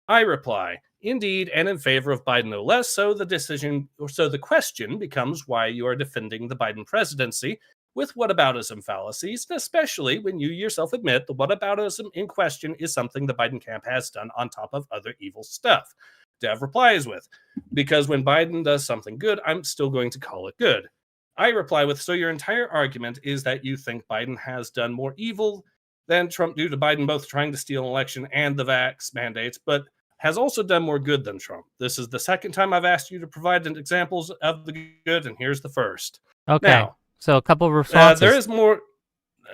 S2: I reply, indeed, and in favor of Biden no less, so the question becomes why you are defending the Biden presidency with whataboutism fallacies, especially when you yourself admit the whataboutism in question is something the Biden camp has done on top of other evil stuff. Dev replies with, because when Biden does something good, I'm still going to call it good. I reply with, so your entire argument is that you think Biden has done more evil than Trump due to Biden both trying to steal an election and the vax mandates, but has also done more good than Trump. This is the second time I've asked you to provide examples of the good, and here's the first.
S1: Okay,
S2: now,
S1: so a couple of responses.
S2: There is more.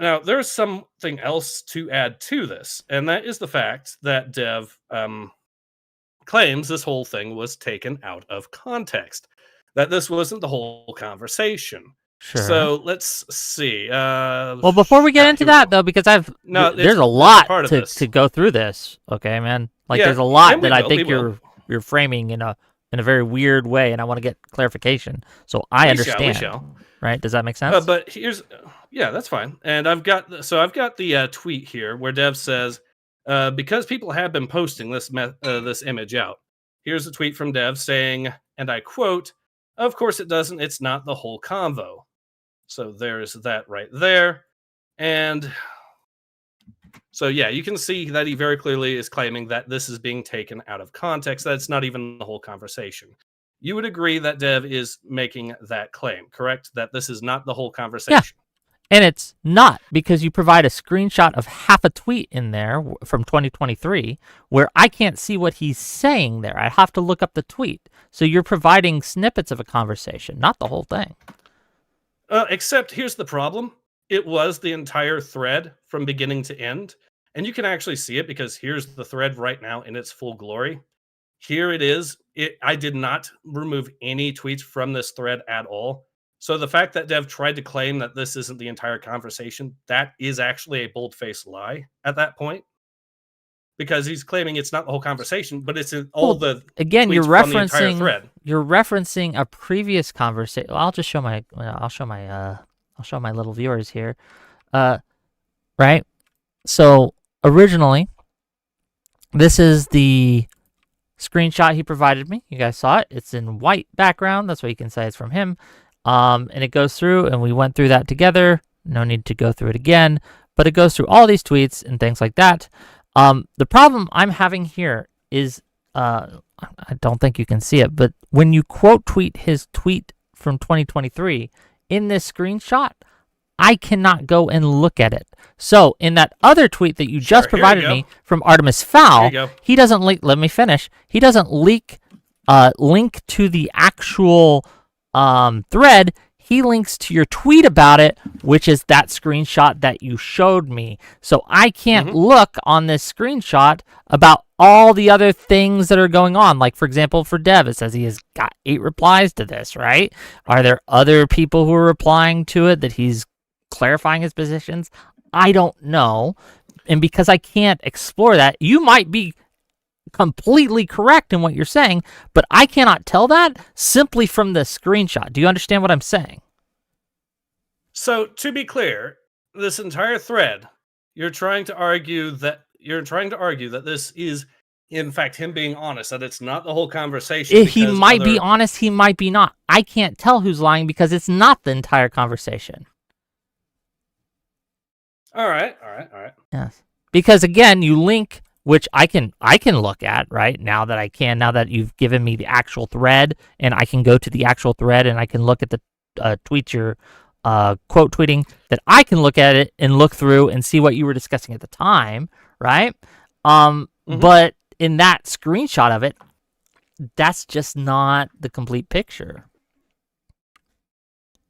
S2: Now, there's something else to add to this, and that is the fact that Dev claims this whole thing was taken out of context, that this wasn't the whole conversation.
S1: Sure.
S2: So let's see.
S1: Well, before we get into that, though, because there's a lot to go through this. Okay, man. Like, there's a lot that I think you're framing in a very weird way, and I want to get clarification. So I understand.
S2: We shall.
S1: Right? Does that make sense?
S2: But that's fine. And I've got the tweet here where Dev says, because people have been posting this image out. Here's a tweet from Dev saying, and I quote, "Of course it doesn't. It's not the whole convo." So there's that right there. And so, yeah, you can see that he very clearly is claiming that this is being taken out of context. That's not even the whole conversation. You would agree that Dev is making that claim, correct? That this is not the whole conversation.
S1: Yeah. And it's not, because you provide a screenshot of half a tweet in there from 2023 where I can't see what he's saying there. I have to look up the tweet. So you're providing snippets of a conversation, not the whole thing.
S2: Except here's the problem. It was the entire thread from beginning to end. And you can actually see it because here's the thread right now in its full glory. Here it is. I did not remove any tweets from this thread at all. So the fact that Dev tried to claim that this isn't the entire conversation, that is actually a bold-faced lie at that point. Because he's claiming it's not the whole conversation, but it's in all the
S1: again.
S2: Tweets
S1: You're
S2: from the entire
S1: referencing
S2: thread.
S1: You're referencing a previous conversation. I'll show my I'll show my little viewers here. Right? So originally, this is the screenshot he provided me. You guys saw it. It's in white background. That's what you can say it's from him. And it goes through, and we went through that together. No need to go through it again. But it goes through all these tweets and things like that. The problem I'm having here is, I don't think you can see it, but when you quote tweet his tweet from 2023 in this screenshot, I cannot go and look at it. So in that other tweet that you just provided me from Artemis Fowl, he doesn't link. Let me finish. He doesn't link to the actual thread. He links to your tweet about it, which is that screenshot that you showed me. So I can't look on this screenshot about all the other things that are going on. Like, for example, for Dev, it says he has got 8 replies to this, right? Are there other people who are replying to it that he's clarifying his positions? I don't know. And because I can't explore that, you might be completely correct in what you're saying, but I cannot tell that simply from the screenshot. Do you understand what I'm saying?
S2: So, to be clear, this entire thread, you're trying to argue that this is in fact him being honest, that it's not the whole conversation.
S1: He might be honest, he might be not. I can't tell who's lying because it's not the entire conversation.
S2: All right.
S1: Yes. Because again, you link, which I can look at right now that you've given me the actual thread, and I can go to the actual thread and I can look at the tweets you're quote tweeting, that I can look at it and look through and see what you were discussing at the time, right? But in that screenshot of it, that's just not the complete picture.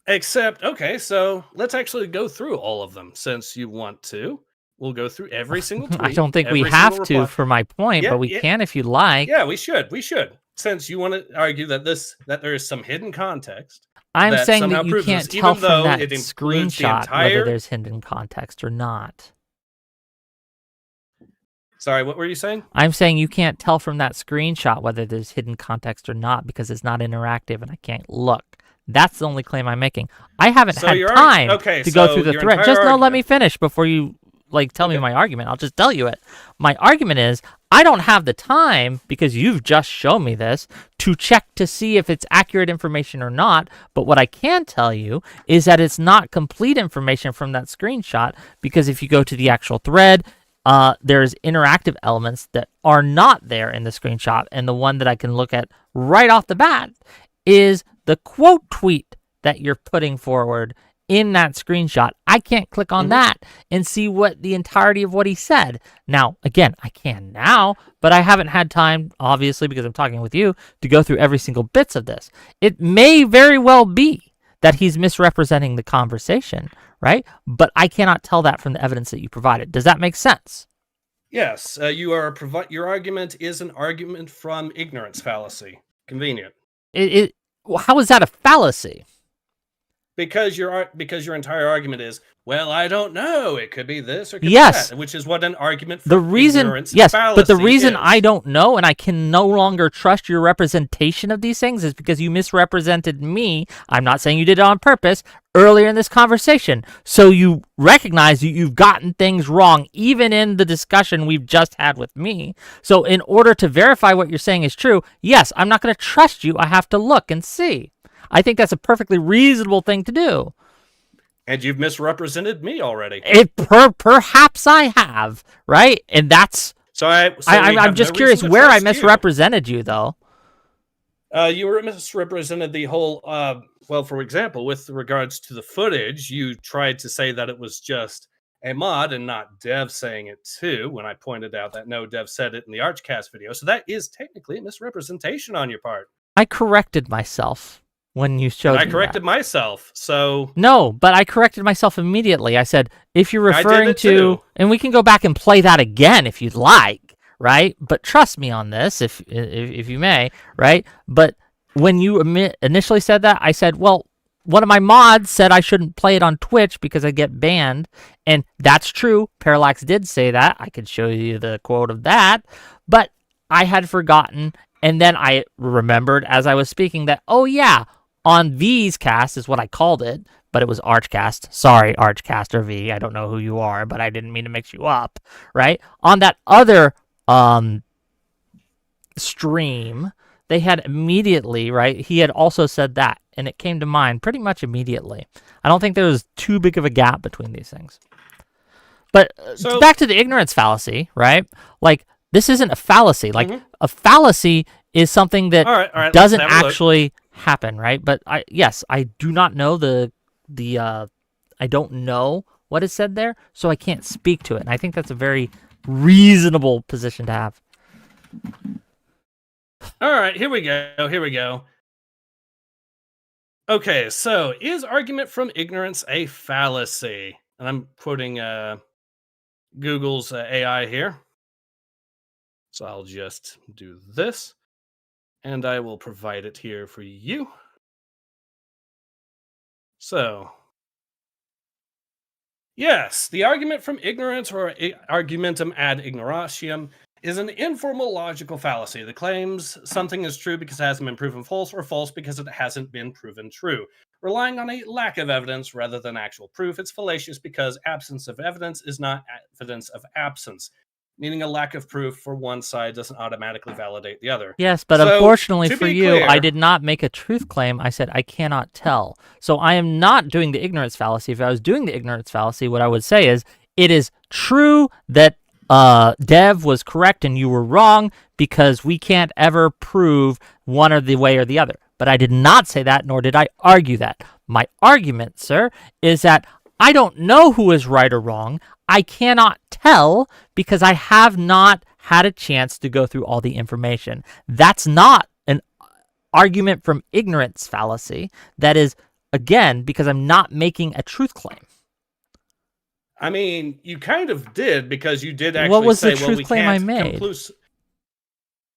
S2: Except, okay, so let's actually go through all of them since you want to. We'll go through every single tweet.
S1: I don't think we have to for my point, but we can if you like.
S2: Yeah, we should. Since you want to argue that there is some hidden context.
S1: I'm saying that you can't tell from that screenshot whether there's hidden context or not.
S2: Sorry, what were you saying?
S1: I'm saying you can't tell from that screenshot whether there's hidden context or not because it's not interactive and I can't look. That's the only claim I'm making. I haven't had time to go through the thread. Just let me finish before you tell me my argument. I'll just tell you it. My argument is I don't have the time, because you've just shown me this, to check to see if it's accurate information or not. But what I can tell you is that it's not complete information from that screenshot, because if you go to the actual thread, there's interactive elements that are not there in the screenshot. And the one that I can look at right off the bat is the quote tweet that you're putting forward in that screenshot. I can't click on that and see what the entirety of what he said. Now, again, I can now, but I haven't had time, obviously, because I'm talking with you, to go through every single bits of this. It may very well be that he's misrepresenting the conversation, right? But I cannot tell that from the evidence that you provided. Does that make sense?
S2: Yes, your argument is an argument from ignorance fallacy. Convenient.
S1: How is that a fallacy?
S2: Because your entire argument is, well, I don't know. It could be this or it could be that, which is what an argument for ignorance fallacy
S1: but the reason
S2: is.
S1: I don't know and I can no longer trust your representation of these things is because you misrepresented me. I'm not saying you did it on purpose earlier in this conversation. So you recognize you've gotten things wrong, even in the discussion we've just had with me. So in order to verify what you're saying is true, yes, I'm not going to trust you. I have to look and see. I think that's a perfectly reasonable thing to do.
S2: And you've misrepresented me already.
S1: Perhaps I have, right? And that's... I'm just curious where I misrepresented you, though.
S2: You were misrepresented the whole... for example, with regards to the footage, you tried to say that it was just a mod and not Dev saying it too, when I pointed out that no, Dev said it in the Archcast video. So that is technically a misrepresentation on your part.
S1: I corrected myself. When you showed me
S2: I corrected myself, so...
S1: No, but I corrected myself immediately. I said, if you're referring to... And we can go back and play that again if you'd like, right? But trust me on this, if you may, right? But when you initially said that, I said, well, one of my mods said I shouldn't play it on Twitch because I get banned. And that's true. Parallax did say that. I could show you the quote of that. But I had forgotten. And then I remembered as I was speaking that, oh, yeah, on V's cast is what I called it, but it was Archcast. Sorry, Archcaster V. I don't know who you are, but I didn't mean to mix you up, right? On that other stream, they had immediately, right? He had also said that, and it came to mind pretty much immediately. I don't think there was too big of a gap between these things. But
S2: So-
S1: back to the ignorance fallacy, right? Like, this isn't a fallacy. Like, a fallacy is something that
S2: All right, let's
S1: doesn't
S2: have a look.
S1: actually happen, right? But I do not know I don't know what is said there, so I can't speak to it. And I think that's a very reasonable position to have.
S2: All right, here we go. Okay, so is argument from ignorance a fallacy? And I'm quoting Google's AI here. So I'll just do this, and I will provide it here for you. So, yes, the argument from ignorance, or argumentum ad ignorantiam, is an informal logical fallacy that claims something is true because it hasn't been proven false, or false because it hasn't been proven true. Relying on a lack of evidence rather than actual proof, it's fallacious because absence of evidence is not evidence of absence, meaning a lack of proof for one side doesn't automatically validate the other.
S1: Yes, but
S2: So,
S1: unfortunately
S2: to
S1: for
S2: be
S1: you, I
S2: clear-
S1: did not make a truth claim. I said I cannot tell. So I am not doing the ignorance fallacy. If I was doing the ignorance fallacy, what I would say is it is true that Dev was correct and you were wrong because we can't ever prove one or the way or the other. But I did not say that, nor did I argue that. My argument, sir, is that I don't know who is right or wrong. I cannot tell because I have not had a chance to go through all the information. That's not an argument from ignorance fallacy. That is, again, because I'm not making a truth claim.
S2: I mean, you kind of did, because you did actually
S1: What was
S2: say,
S1: the
S2: well,
S1: truth
S2: we
S1: claim
S2: can't
S1: I made?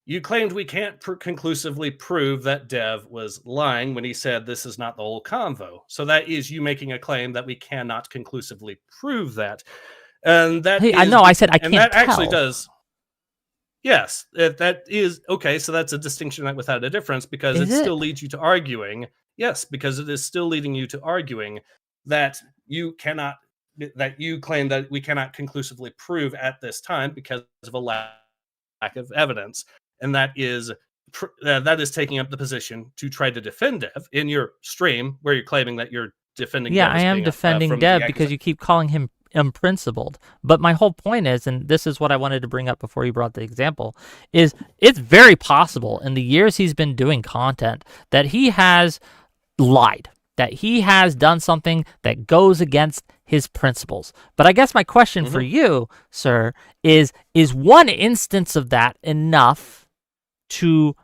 S2: You claimed we can't conclusively prove that Dev was lying when he said this is not the whole convo. So that is you making a claim that we cannot conclusively prove that. And that
S1: Hey, I
S2: is
S1: know. I said I
S2: and
S1: can't
S2: that actually
S1: tell.
S2: does. Yes, that is okay. So that's a distinction that without a difference, because
S1: Is
S2: it
S1: it?
S2: still leads you to arguing. Yes, because it is still leading you to arguing that you claim that we cannot conclusively prove at this time because of a lack of evidence, and that is taking up the position to try to defend Dev in your stream, where you're claiming that you're defending.
S1: Yeah,
S2: Dev
S1: I
S2: as
S1: am
S2: being
S1: defending
S2: from
S1: Dev
S2: the
S1: because you keep calling him unprincipled. But my whole point is, and this is what I wanted to bring up before you brought the example, is it's very possible in the years he's been doing content that he has lied, that he has done something that goes against his principles. But I guess my question for you, sir, is one instance of that enough to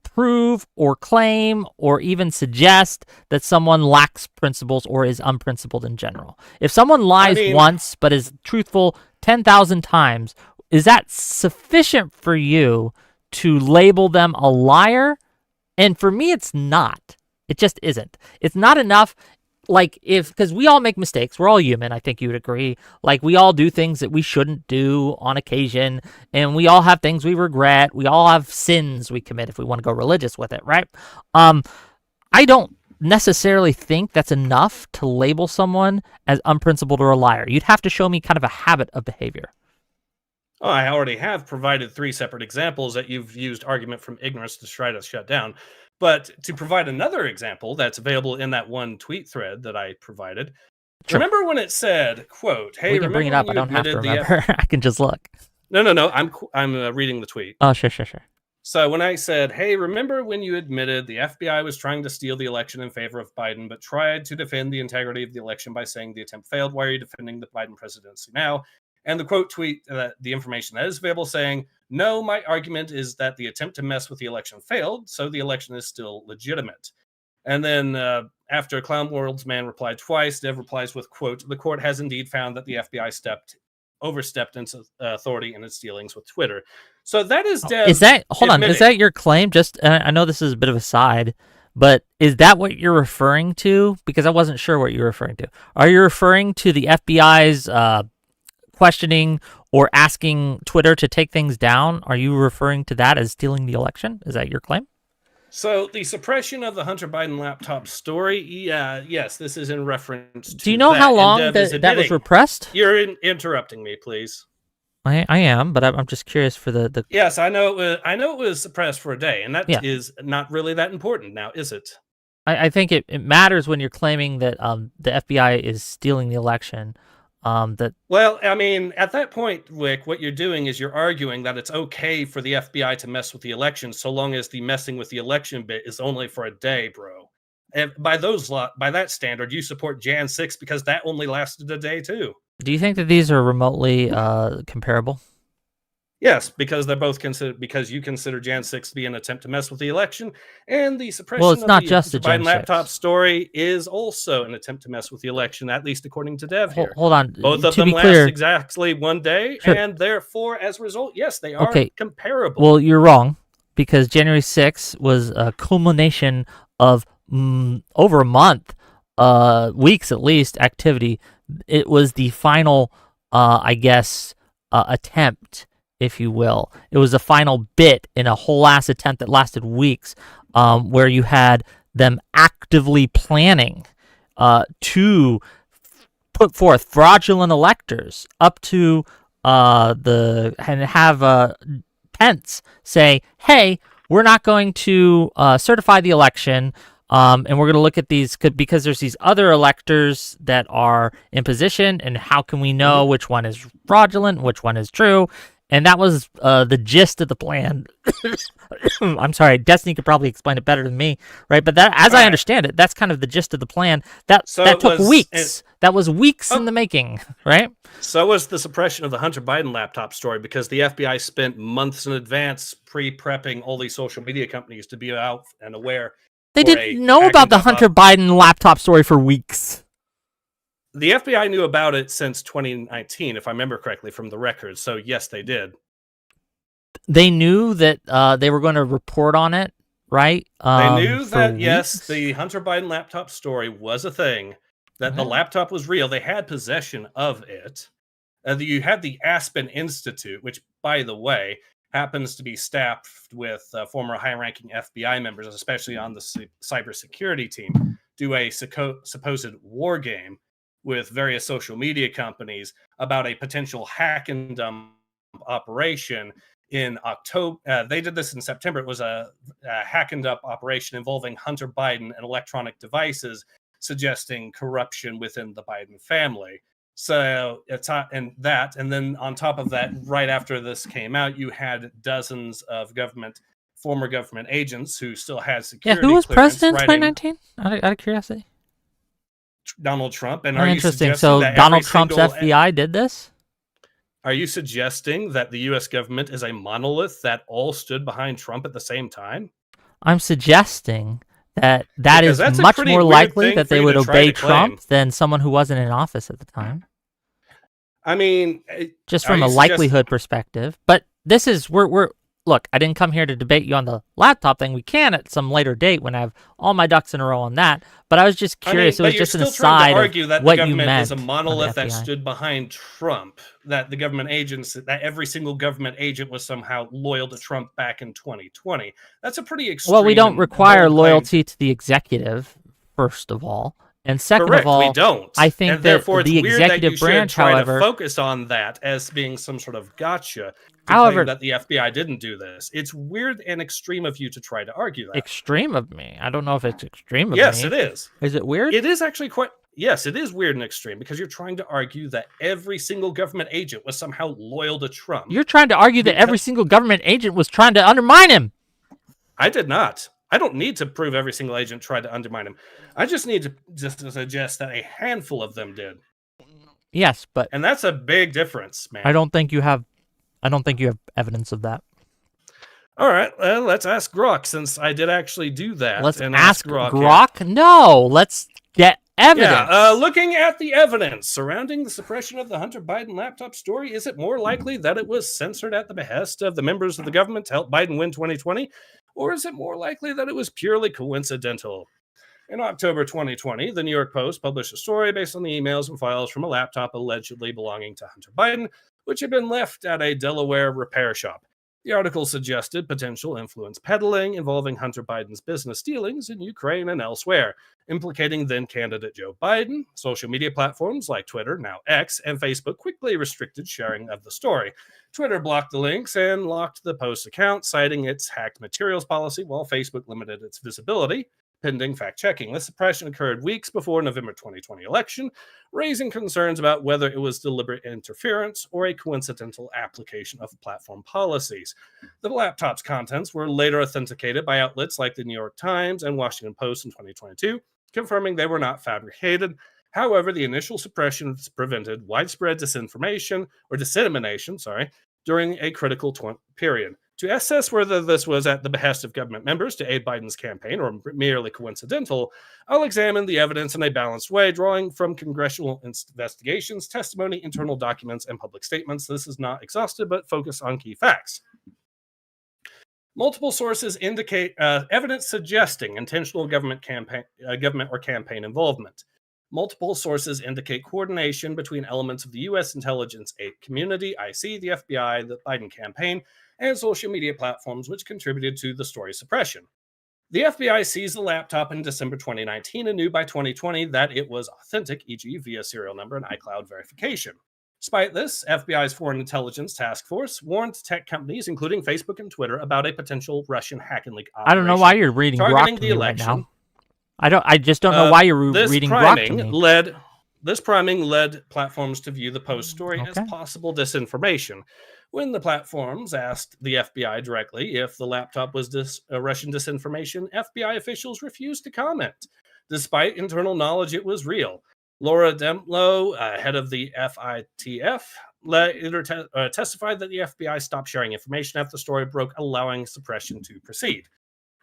S1: prove or claim or even suggest that someone lacks principles or is unprincipled in general? If someone lies once but is truthful 10,000 times, is that sufficient for you to label them a liar? And for me, it's not. It just isn't. It's not enough. Like, because we all make mistakes. We're all human. I think you would agree. Like, we all do things that we shouldn't do on occasion, and we all have things we regret. We all have sins we commit, if we want to go religious with it, right? I don't necessarily think that's enough to label someone as unprincipled or a liar. You'd have to show me kind of a habit of behavior.
S2: Oh, I already have provided 3 separate examples that you've used argument from ignorance to try to shut down. But to provide another example that's available in that one tweet thread that I provided,
S1: Sure.
S2: remember when it said, quote, hey,
S1: We can bring it up. I don't have to remember. I can just look.
S2: No. I'm reading the tweet.
S1: Oh, sure.
S2: So when I said, hey, remember when you admitted the FBI was trying to steal the election in favor of Biden, but tried to defend the integrity of the election by saying the attempt failed? Why are you defending the Biden presidency now? And the quote tweet, the information that is available, saying, no, my argument is that the attempt to mess with the election failed, so the election is still legitimate. And then after Clown World's man replied twice, Dev replies with, quote, the court has indeed found that the FBI overstepped its authority in its dealings with Twitter. So that is Dev.
S1: Is that your claim? Just I know this is a bit of a side, but is that what you're referring to? Because I wasn't sure what you're referring to. Are you referring to the FBI's questioning or asking Twitter to take things down? Are you referring to that as stealing the election? Is that your claim?
S2: So the suppression of the Hunter Biden laptop story, yes, this is in reference to
S1: Do you know
S2: that.
S1: how
S2: And
S1: long
S2: Dev is
S1: that was
S2: admitting-
S1: repressed?
S2: You're interrupting me, please.
S1: I am, but I'm just curious for the.
S2: Yes, I know it was suppressed for a day, and that is
S1: Yeah.
S2: not really that important now, is it?
S1: I think it matters when you're claiming that the FBI is stealing the election.
S2: Well, I mean, at that point, Wick, what you're doing is you're arguing that it's okay for the FBI to mess with the election so long as the messing with the election bit is only for a day, bro. And by that standard, you support Jan 6 because that only lasted a day too.
S1: Do you think that these are remotely comparable?
S2: Yes, because they're both because you consider Jan 6 to be an attempt to mess with the election, and the suppression
S1: Well, it's
S2: of
S1: not
S2: the
S1: just the
S2: Biden
S1: Jan
S2: laptop
S1: 6.
S2: story is also an attempt to mess with the election, at least according to Dev here.
S1: Hold on.
S2: Both of
S1: to
S2: them
S1: be
S2: last
S1: clear,
S2: exactly one day,
S1: Sure.
S2: and therefore, as a result, yes, they are
S1: Okay.
S2: comparable.
S1: Well, you're wrong, because January 6th was a culmination of over a month, weeks at least, activity. It was the final, attempt, if you will. It was the final bit in a whole ass attempt that lasted weeks, where you had them actively planning to put forth fraudulent electors up to and have Pence say, hey, we're not going to certify the election, and we're going to look at these because there's these other electors that are in position, and how can we know which one is fraudulent, which one is true? And that was the gist of the plan. I'm sorry, Destiny could probably explain it better than me, right? But that, as I understand it, that's kind of the gist of the plan. That took weeks. That was weeks in the making, right?
S2: So was the suppression of the Hunter Biden laptop story, because the FBI spent months in advance pre-prepping all these social media companies to be out and aware.
S1: They didn't know about the Hunter Biden laptop story for weeks.
S2: The FBI knew about it since 2019, if I remember correctly from the records. So yes, they did.
S1: They knew that they were going to report on it, right?
S2: They knew that,
S1: weeks?
S2: yes, the Hunter Biden laptop story was a thing, that the laptop was real. They had possession of it. You had the Aspen Institute, which, by the way, happens to be staffed with former high-ranking FBI members, especially on the cybersecurity team, do a supposed war game with various social media companies about a potential hack and dump operation in October. They did this in September. It was a hack and dump operation involving Hunter Biden and electronic devices, suggesting corruption within the Biden family. So it's and then on top of that, right after this came out, you had dozens of former government agents who still had security.
S1: Yeah, who was
S2: clearance
S1: president in 2019? Out of curiosity.
S2: Donald Trump. And
S1: Very
S2: are
S1: interesting.
S2: You
S1: So
S2: that
S1: Donald Trump's FBI did this?
S2: Are you suggesting that the U.S. government is a monolith that all stood behind Trump at the same time?
S1: I'm suggesting that
S2: Because
S1: is
S2: that's a
S1: much
S2: pretty
S1: more
S2: weird
S1: likely
S2: thing
S1: that
S2: for
S1: they
S2: you
S1: would
S2: to try
S1: obey
S2: to claim.
S1: Trump than someone who wasn't in office at the time.
S2: I mean,
S1: Just
S2: are
S1: from
S2: you
S1: a likelihood perspective. But this is we're look, I didn't come here to debate you on the laptop thing. We can at some later date when I have all my ducks in a row on that. But I was just curious.
S2: I mean,
S1: it was just an
S2: you're still trying
S1: aside
S2: to argue
S1: of
S2: that
S1: what
S2: the
S1: you
S2: government
S1: meant
S2: is a
S1: on the
S2: monolith that
S1: FBI.
S2: stood behind Trump. That the government agents, that every single government agent was somehow loyal to Trump back in 2020. That's a pretty extreme.
S1: Well, we don't
S2: and
S1: require
S2: bold claim.
S1: loyalty to the executive, first of all. And second
S2: Correct,
S1: of all,
S2: we don't.
S1: I think
S2: and
S1: that
S2: therefore
S1: the
S2: it's weird that
S1: executive
S2: you
S1: branch,
S2: should try
S1: however,
S2: to focus on that as being some sort of gotcha. To
S1: However-
S2: claim that the FBI didn't do this. It's weird and extreme of you to try to argue that.
S1: extreme of me. I don't know if it's extreme of
S2: Yes,
S1: me.
S2: it is.
S1: Is it weird?
S2: It is actually quite. Yes, it is weird and extreme because you're trying to argue that every single government agent was somehow loyal to Trump.
S1: You're trying to argue that every single government agent was trying to undermine him.
S2: I did not. I don't need to prove every single agent tried to undermine him. I just need to suggest that a handful of them did.
S1: Yes, but
S2: And that's a big difference, man.
S1: I don't think you have evidence of that.
S2: All right, let's ask Grok, since I did actually do that.
S1: Let's
S2: and
S1: ask
S2: Grok.
S1: Grok. No, let's get evidence.
S2: Yeah, looking at the evidence surrounding the suppression of the Hunter Biden laptop story, is it more likely that it was censored at the behest of the members of the government to help Biden win 2020? Or is it more likely that it was purely coincidental? In October 2020, the New York Post published a story based on the emails and files from a laptop allegedly belonging to Hunter Biden, which had been left at a Delaware repair shop. The article suggested potential influence peddling involving Hunter Biden's business dealings in Ukraine and elsewhere, implicating then-candidate Joe Biden. Social media platforms like Twitter, now X, and Facebook quickly restricted sharing of the story. Twitter blocked the links and locked the post's account, citing its hacked materials policy, while Facebook limited its visibility, pending fact-checking. This suppression occurred weeks before November 2020 election, raising concerns about whether it was deliberate interference or a coincidental application of platform policies. The laptop's contents were later authenticated by outlets like the New York Times and Washington Post in 2022, confirming they were not fabricated. However, the initial suppression prevented widespread disinformation or dissemination, during a critical period. To assess whether this was at the behest of government members to aid Biden's campaign or merely coincidental, I'll examine the evidence in a balanced way, drawing from congressional investigations, testimony, internal documents, and public statements. This is not exhaustive, but focused on key facts. Multiple sources indicate evidence suggesting intentional government or campaign involvement. Multiple sources indicate coordination between elements of the U.S. intelligence community, IC, the FBI, the Biden campaign, and social media platforms, which contributed to the story's suppression. The FBI seized the laptop in December 2019 and knew by 2020 that it was authentic, e.g. via serial number and iCloud verification. Despite this, FBI's Foreign Intelligence Task Force warned tech companies, including Facebook and Twitter, about a potential Russian hack and leak operation.
S1: I don't know why you're reading Grok to me right now. I just don't know why you're reading Grok to me.
S2: This priming led platforms to view the Post story as possible disinformation. When the platforms asked the FBI directly if the laptop was Russian disinformation, FBI officials refused to comment, despite internal knowledge it was real. Laura Demlow, head of the FITF, later testified that the FBI stopped sharing information after the story broke, allowing suppression to proceed.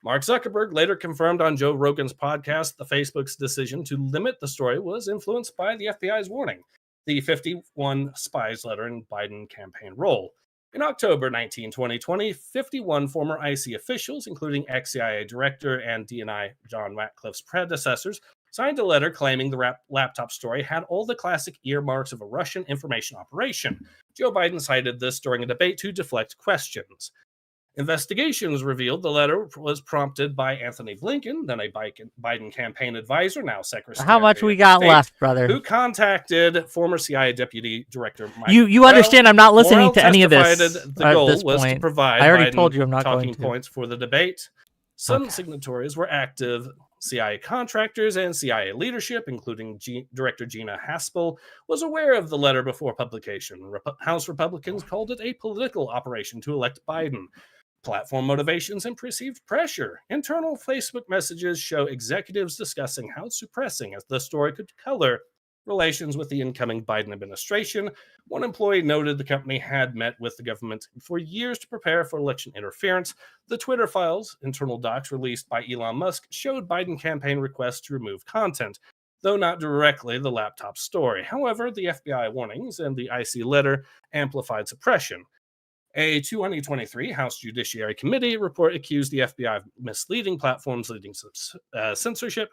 S2: Mark Zuckerberg later confirmed on Joe Rogan's podcast that Facebook's decision to limit the story was influenced by the FBI's warning, the 51 spies letter in Biden campaign role. In October 19, 2020, 51 former IC officials, including ex-CIA director and DNI John Ratcliffe's predecessors, signed a letter claiming the laptop story had all the classic earmarks of a Russian information operation. Joe Biden cited this during a debate to deflect questions. Investigations revealed the letter was prompted by Anthony Blinken, then a Biden campaign advisor, now Secretary.
S1: How much we got left, brother?
S2: Who contacted former CIA Deputy Director Mike
S1: You understand I'm not listening
S2: Morrell
S1: to any of this
S2: testified the goal was to provide
S1: I already
S2: Biden
S1: told you I'm not
S2: talking
S1: going to.
S2: points for the debate. Some signatories were active CIA contractors and CIA leadership, including Director Gina Haspel, was aware of the letter before publication. House Republicans called it a political operation to elect Biden. Platform motivations and perceived pressure. Internal Facebook messages show executives discussing how suppressing the story could color relations with the incoming Biden administration. One employee noted the company had met with the government for years to prepare for election interference. The Twitter files, internal docs released by Elon Musk, showed Biden campaign requests to remove content, though not directly the laptop story. However, the FBI warnings and the IC letter amplified suppression. A 2023 House Judiciary Committee report accused the FBI of misleading platforms, leading to censorship,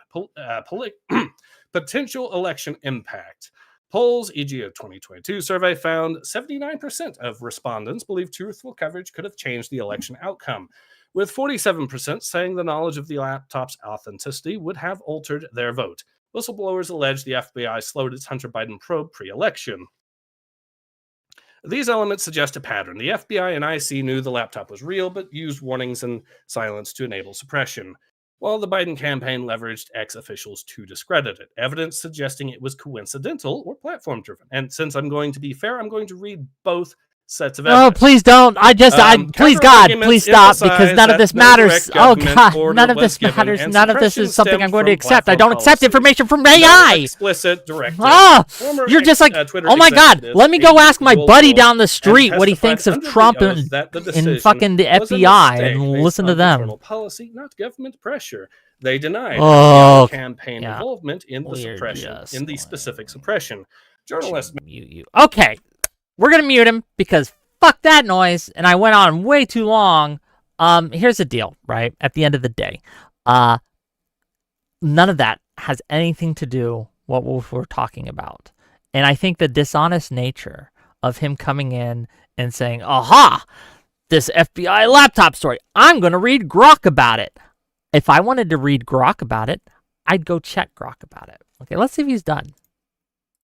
S2: potential election impact. Polls, e.g. a 2022 survey, found 79% of respondents believe truthful coverage could have changed the election outcome, with 47% saying the knowledge of the laptop's authenticity would have altered their vote. Whistleblowers allege the FBI slowed its Hunter Biden probe pre-election. These elements suggest a pattern. The FBI and IC knew the laptop was real, but used warnings and silence to enable suppression, while the Biden campaign leveraged ex-officials to discredit it, evidence suggesting it was coincidental or platform-driven. And since I'm going to be fair, I'm going to read both sets of evidence.
S1: Oh, please don't. Please, God, please stop, because none of this matters. Oh, God, none of this matters. None of this is something I'm going to accept. I don't accept information from AI.
S2: Explicit directive.
S1: You're just like, oh my God, let me go ask my buddy down the street what he thinks of Trump and fucking the FBI and listen to them.
S2: Policy, not government pressure. They denied campaign involvement in the suppression, in the specific suppression. Journalists.
S1: Okay. We're going to mute him because fuck that noise, and I went on way too long. Here's the deal, right? At the end of the day, none of that has anything to do with what we're talking about. And I think the dishonest nature of him coming in and saying, aha, this FBI laptop story. I'm going to read Grok about it. If I wanted to read Grok about it, I'd go check Grok about it. Okay, let's see if he's done.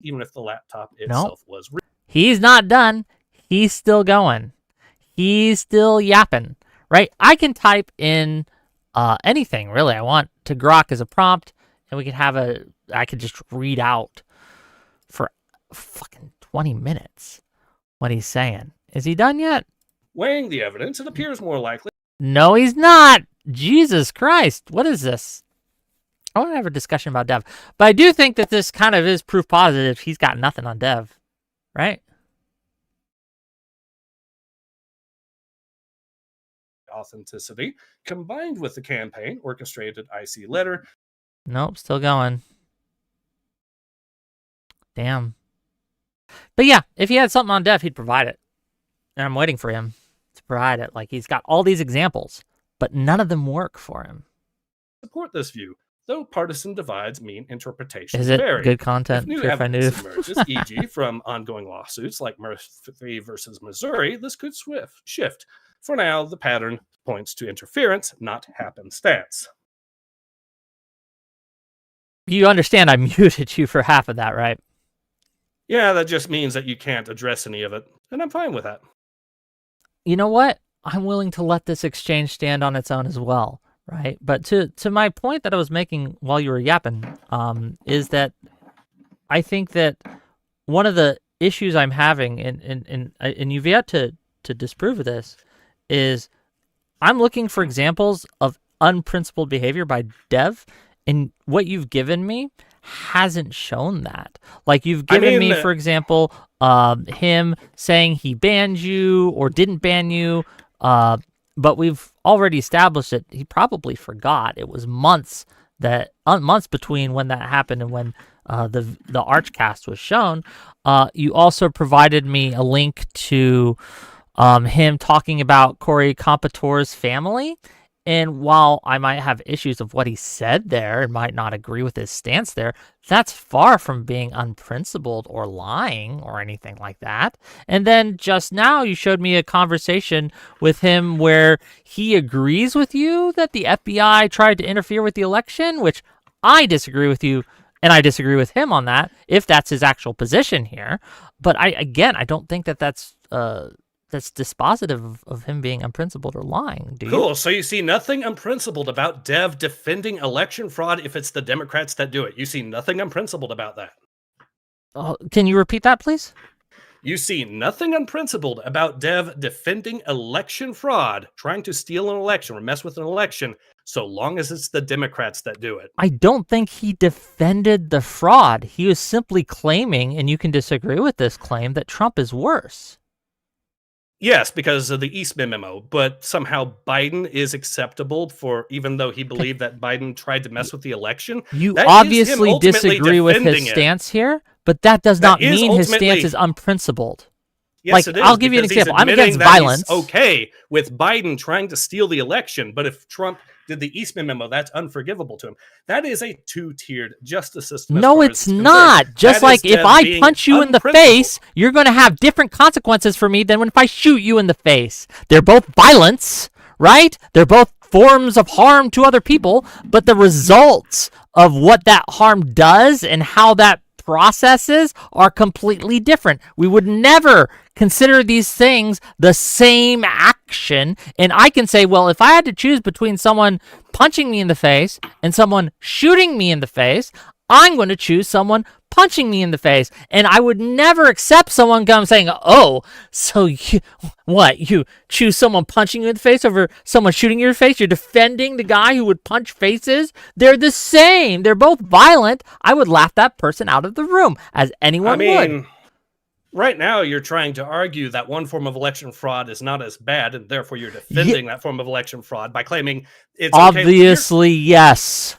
S2: Even if the laptop itself was real.
S1: He's not done. He's still going. He's still yapping, right? I can type in anything, really, I want to Grok as a prompt, and we could have I could just read out for fucking 20 minutes what he's saying. Is he done yet?
S2: Weighing the evidence, it appears more likely.
S1: No, he's not. Jesus Christ. What is this? I want to have a discussion about Dev. But I do think that this kind of is proof positive he's got nothing on Dev, right?
S2: Authenticity, combined with the campaign orchestrated IC letter.
S1: Nope, still going. Damn. But yeah, if he had something on Dev, he'd provide it. And I'm waiting for him to provide it. Like, he's got all these examples, but none of them work for him.
S2: Support this view, though partisan divides mean interpretations
S1: Is it
S2: vary.
S1: good content?
S2: If new
S1: If I knew.
S2: evidence emerges, e.g. from ongoing lawsuits like Murphy versus Missouri, this could shift. For now, the pattern points to interference, not happenstance.
S1: You understand I muted you for half of that, right?
S2: Yeah, that just means that you can't address any of it, and I'm fine with that.
S1: You know what? I'm willing to let this exchange stand on its own as well, right? But to my point that I was making while you were yapping, is that I think that one of the issues I'm having, and you've yet to disprove this, is I'm looking for examples of unprincipled behavior by Dev, and what you've given me hasn't shown that. Like, you've given me, for example, him saying he banned you or didn't ban you, but we've already established that he probably forgot. It was months between when that happened and when the Archcast was shown. You also provided me a link to him talking about Corey Compatore's family. And while I might have issues of what he said there and might not agree with his stance there, that's far from being unprincipled or lying or anything like that. And then just now you showed me a conversation with him where he agrees with you that the FBI tried to interfere with the election, which I disagree with you, and I disagree with him on that, if that's his actual position here. But I don't think that that's dispositive of him being unprincipled or lying. Do you?
S2: Cool. So you see nothing unprincipled about Dev defending election fraud if it's the Democrats that do it. You see nothing unprincipled about that.
S1: Can you repeat that, please?
S2: You see nothing unprincipled about Dev defending election fraud, trying to steal an election or mess with an election, so long as it's the Democrats that do it.
S1: I don't think he defended the fraud. He was simply claiming, and you can disagree with this claim, that Trump is worse.
S2: Yes, because of the Eastman memo, but somehow Biden is acceptable for, even though he believed that Biden tried to mess with the election.
S1: You obviously disagree with his stance here, but that does not mean his stance is unprincipled.
S2: Yes, it is.
S1: I'll give you an example. I'm against violence.
S2: Okay, with Biden trying to steal the election, but if Trump did the Eastman memo, that's unforgivable to him. That is a two-tiered justice system.
S1: No, it's not. Just like if I punch you in the face, you're going to have different consequences for me than if I shoot you in the face. They're both violence, right? They're both forms of harm to other people, but the results of what that harm does and how that processes are completely different. We would never consider these things the same action. And I can say, well, if I had to choose between someone punching me in the face and someone shooting me in the face, I'm going to choose someone punching me in the face. And I would never accept someone saying, oh, so you choose someone punching you in the face over someone shooting you in the face? You're defending the guy who would punch faces? They're the same. They're both violent. I would laugh that person out of the room, as anyone would.
S2: Right now, you're trying to argue that one form of election fraud is not as bad, and therefore you're defending that form of election fraud by claiming it's
S1: obviously okay. Yes.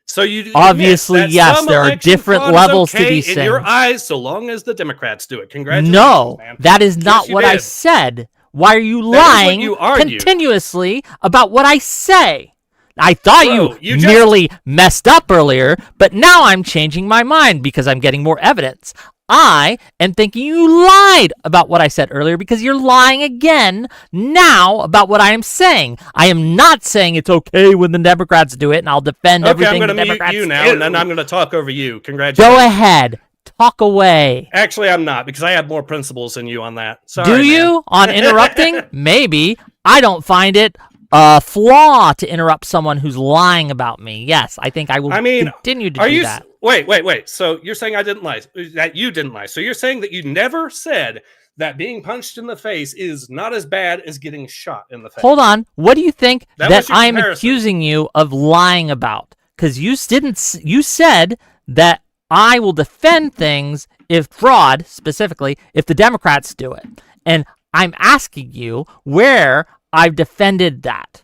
S2: So you
S1: obviously yes, there are different levels to these things.
S2: In your eyes, so long as the Democrats do it. Congratulations,
S1: no,
S2: man.
S1: That is not what I said. Why are you lying continuously about what I say? I thought you merely messed up earlier, but now I'm changing my mind because I'm getting more evidence. I am thinking you lied about what I said earlier because you're lying again now about what I am saying. I am not saying it's okay when the Democrats do it, and I'll defend everything the Democrats do.
S2: Okay, I'm going to mute you now, and then I'm going to talk over you. Congratulations.
S1: Go ahead. Talk away.
S2: Actually, I'm not, because I have more principles than you on that. Sorry,
S1: do you?
S2: Man.
S1: On interrupting? Maybe. I don't find it a flaw to interrupt someone who's lying about me. Yes, I think I will continue to do that.
S2: Wait. So you're saying I didn't lie, that you didn't lie. So you're saying that you never said that being punched in the face is not as bad as getting shot in the face.
S1: Hold on. What do you think that I'm
S2: comparison.
S1: accusing you of lying about? Because you said that I will defend things if fraud, specifically, if the Democrats do it. And I'm asking you where I've defended that.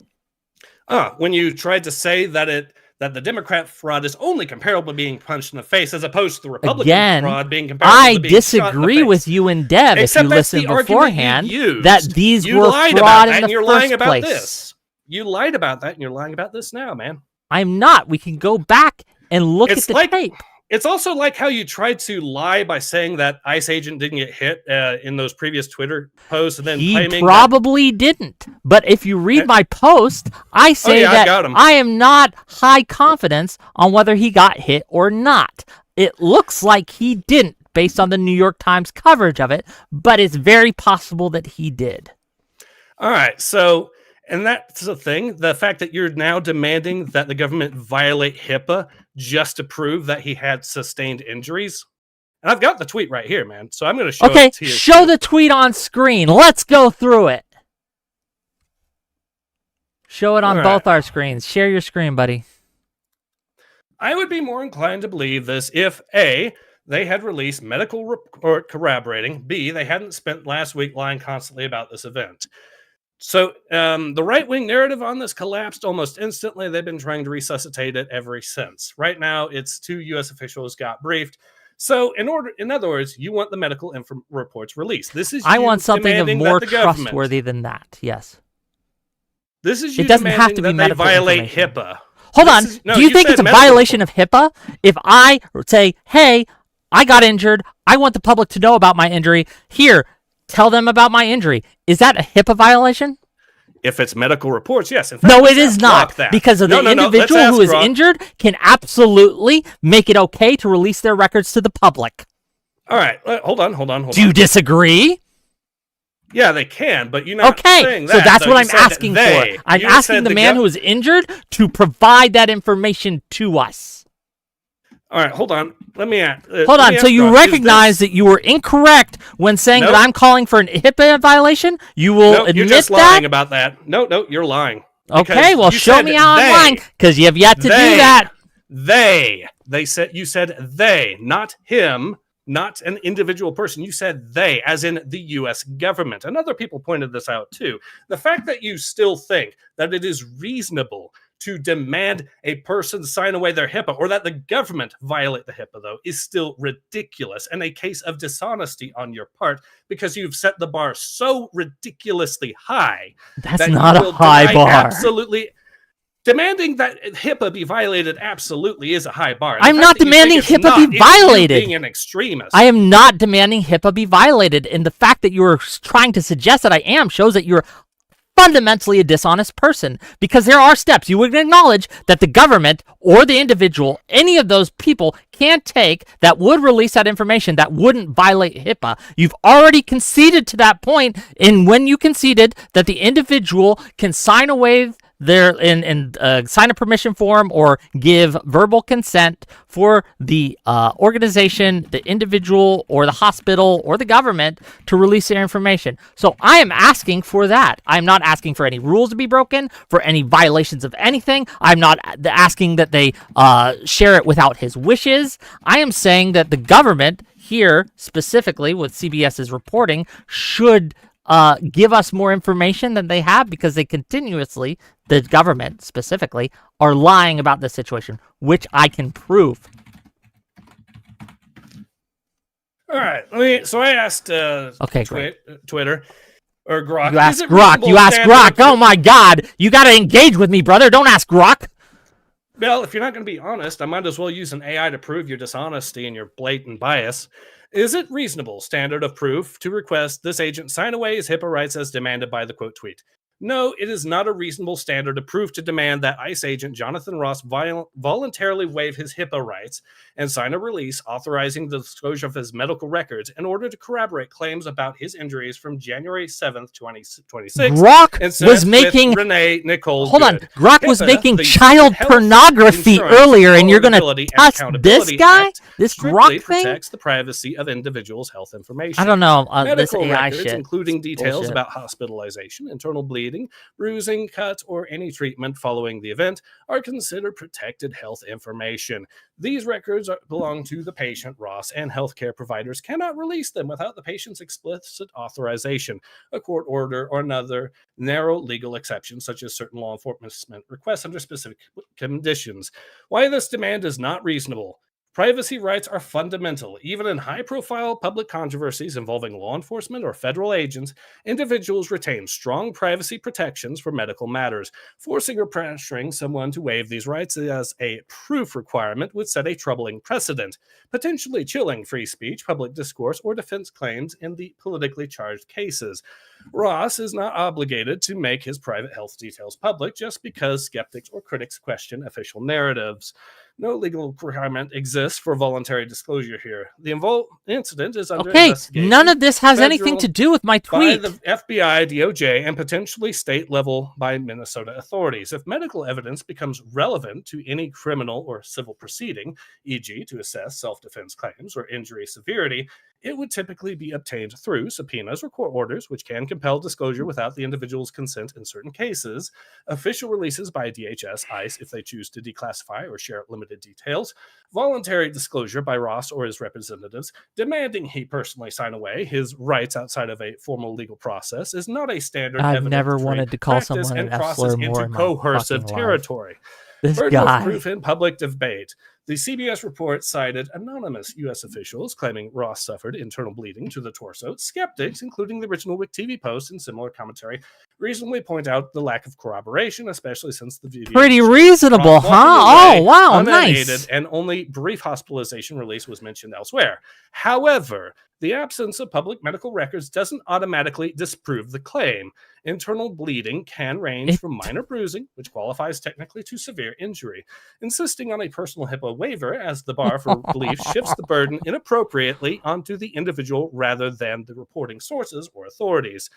S2: When you tried to say that the Democrat fraud is only comparable to being punched in the face as opposed to the Republican fraud being comparable to being shot in the face.
S1: I disagree with you and Dev if you listened beforehand that these were fraud in the first place.
S2: You lied about that and you're lying about this now, man.
S1: I'm not. We can go back and look at the tape.
S2: It's also like how you tried to lie by saying that ICE agent didn't get hit in those previous Twitter posts, and then
S1: he probably didn't. But if you read my post, I say that I am not high confidence on whether he got hit or not. It looks like he didn't, based on the New York Times coverage of it, but it's very possible that he did.
S2: All right, so. And that's the thing, the fact that you're now demanding that the government violate HIPAA just to prove that he had sustained injuries. And I've got the tweet right here, man. So I'm going to show it to you.
S1: Okay, show the tweet on screen. Let's go through it. Show it on both our screens. Share your screen, buddy.
S2: I would be more inclined to believe this if A, they had released medical report corroborating, B, they hadn't spent last week lying constantly about this event. So the right-wing narrative on this collapsed almost instantly. They've been trying to resuscitate it ever since. Right now, it's 2 U.S. officials got briefed. So in other words, you want the medical reports released. This is
S1: I want something more trustworthy than that. Yes.
S2: This is you
S1: it doesn't have to be medical
S2: violate HIPAA.
S1: Hold on. Do you think it's a violation of HIPAA if I say, "Hey, I got injured. I want the public to know about my injury. Here, tell them about my injury." Is that a HIPAA violation?
S2: If it's medical reports, yes. In fact,
S1: no, it is not. Because of the individual who is injured can absolutely make it okay to release their records to the public.
S2: All right. Hold on.
S1: Do you disagree?
S2: Yeah, they can, but you're not saying that.
S1: So that's what I'm asking for. I'm asking the man who is injured to provide that information to us.
S2: All right, hold on. Let me ask.
S1: Hold on. So you recognize that you were incorrect when saying that I'm calling for an HIPAA violation? You will admit
S2: you're just lying about that. No, you're lying.
S1: Okay, well, show me how I'm lying, because you have yet to do that.
S2: They said, you said they, not him, not an individual person. You said they, as in the U.S. government. And other people pointed this out, too. The fact that you still think that it is reasonable to demand a person sign away their HIPAA, or that the government violate the HIPAA, though, is still ridiculous and a case of dishonesty on your part, because you've set the bar so ridiculously high.
S1: That's not a high bar.
S2: Absolutely. Demanding that HIPAA be violated absolutely is a high bar.
S1: I'm not demanding HIPAA be violated.
S2: Being an extremist.
S1: I am not demanding HIPAA be violated. And the fact that you're trying to suggest that I am shows that you're fundamentally a dishonest person, because there are steps you would acknowledge that the government or the individual, any of those people, can take that would release that information that wouldn't violate HIPAA. You've already conceded to that point, and when you conceded that the individual can sign away their sign a permission form or give verbal consent for the organization, the individual, or the hospital, or the government to release their information. So I am asking for that. I'm not asking for any rules to be broken, for any violations of anything. I'm not asking that they share it without his wishes. I am saying that the government here, specifically with CBS's reporting, should give us more information than they have, because they continuously, the government specifically, are lying about this situation, which I can prove.
S2: All right. So I asked Twitter or Grok.
S1: You asked Grok. Oh my God. You got to engage with me, brother. Don't ask Grok.
S2: Well, if you're not going to be honest, I might as well use an AI to prove your dishonesty and your blatant bias. Is it reasonable standard of proof to request this agent sign away his HIPAA rights as demanded by the quote tweet? No, it is not a reasonable standard of proof to demand that ICE agent Jonathan Ross voluntarily waive his HIPAA rights and sign a release authorizing the disclosure of his medical records in order to corroborate claims about his injuries from January 7th, 2026.
S1: Grok was making
S2: Renee Nicole.
S1: Hold on,
S2: Good.
S1: Grok was
S2: HIPAA,
S1: making
S2: the
S1: child
S2: Health
S1: pornography
S2: Insurance
S1: earlier, and you're going to
S2: Vulnerability and
S1: trust this
S2: Accountability
S1: guy,
S2: Act
S1: this
S2: strictly
S1: Grok thing?
S2: protects the privacy of individuals' health information.
S1: I don't know. This
S2: Medical
S1: AI
S2: records,
S1: shit,
S2: including details
S1: bullshit.
S2: about hospitalization, internal bleeding, bruising, cuts, or any treatment following the event, are considered protected health information. These records belong to the patient, Ross, and healthcare providers cannot release them without the patient's explicit authorization, a court order, or another narrow legal exception, such as certain law enforcement requests under specific conditions. Why this demand is not reasonable. Privacy rights are fundamental. Even in high-profile public controversies involving law enforcement or federal agents, individuals retain strong privacy protections for medical matters. Forcing or pressuring someone to waive these rights as a proof requirement would set a troubling precedent, potentially chilling free speech, public discourse, or defense claims in the politically charged cases. Ross is not obligated to make his private health details public just because skeptics or critics question official narratives. No legal requirement exists for voluntary disclosure here. The incident is under investigation.
S1: None of this has anything to do with my tweet.
S2: By the FBI, DOJ, and potentially state level by Minnesota authorities. If medical evidence becomes relevant to any criminal or civil proceeding, e.g. to assess self-defense claims or injury severity, it would typically be obtained through subpoenas or court orders, which can compel disclosure without the individual's consent in certain cases, official releases by DHS, ICE, if they choose to declassify or share limited details, voluntary disclosure by Ross or his representatives, demanding he personally sign away his rights outside of a formal legal process is not a standard.
S1: I've never wanted to call someone an F-slur more in my
S2: coercive
S1: fucking
S2: territory.
S1: life. This
S2: Burden of
S1: guy.
S2: proof in public debate. The CBS report cited anonymous U.S. officials claiming Ross suffered internal bleeding to the torso. Skeptics, including the original Whick TV post and similar commentary, reasonably point out the lack of corroboration, especially since the video
S1: Pretty reasonable, huh? Oh, wow,
S2: unaided,
S1: nice.
S2: and only brief hospitalization release was mentioned elsewhere. However, the absence of public medical records doesn't automatically disprove the claim. Internal bleeding can range from minor bruising, which qualifies technically, to severe injury. Insisting on a personal HIPAA waiver as the bar for belief shifts the burden inappropriately onto the individual rather than the reporting sources or authorities.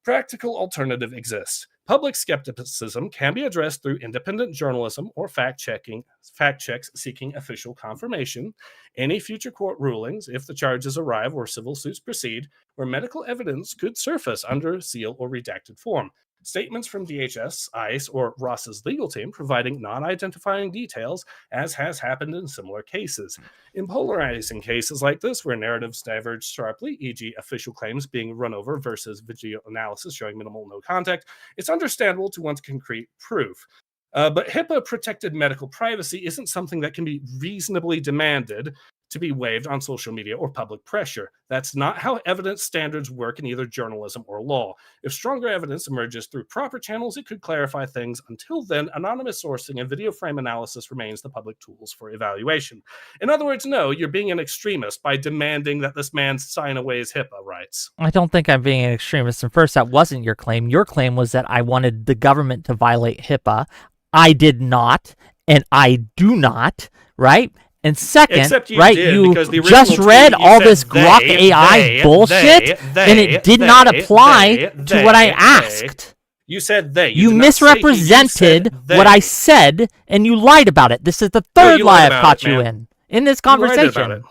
S2: Practical alternative exists. Public skepticism can be addressed through independent journalism or fact checks seeking official confirmation. Any future court rulings, if the charges arrive or civil suits proceed, where medical evidence could surface under seal or redacted form. Statements from DHS, ICE, or Ross's legal team providing non-identifying details, as has happened in similar cases. In polarizing cases like this, where narratives diverge sharply, e.g. official claims being run over versus video analysis showing minimal no contact, it's understandable to want concrete proof. But HIPAA-protected medical privacy isn't something that can be reasonably demanded to be waived on social media or public pressure. That's not how evidence standards work in either journalism or law. If stronger evidence emerges through proper channels, it could clarify things. Until then, anonymous sourcing and video frame analysis remains the public tools for evaluation. In other words, no, you're being an extremist by demanding that this man sign away his HIPAA rights.
S1: I don't think I'm being an extremist. And first, that wasn't your claim. Your claim was that I wanted the government to violate HIPAA. I did not, and I do not, right? And second, right, you just read all this Grok AI bullshit, and it did not apply to what I asked.
S2: You said they.
S1: You misrepresented what I said, and you lied about it. This is the third lie I've caught you in this conversation.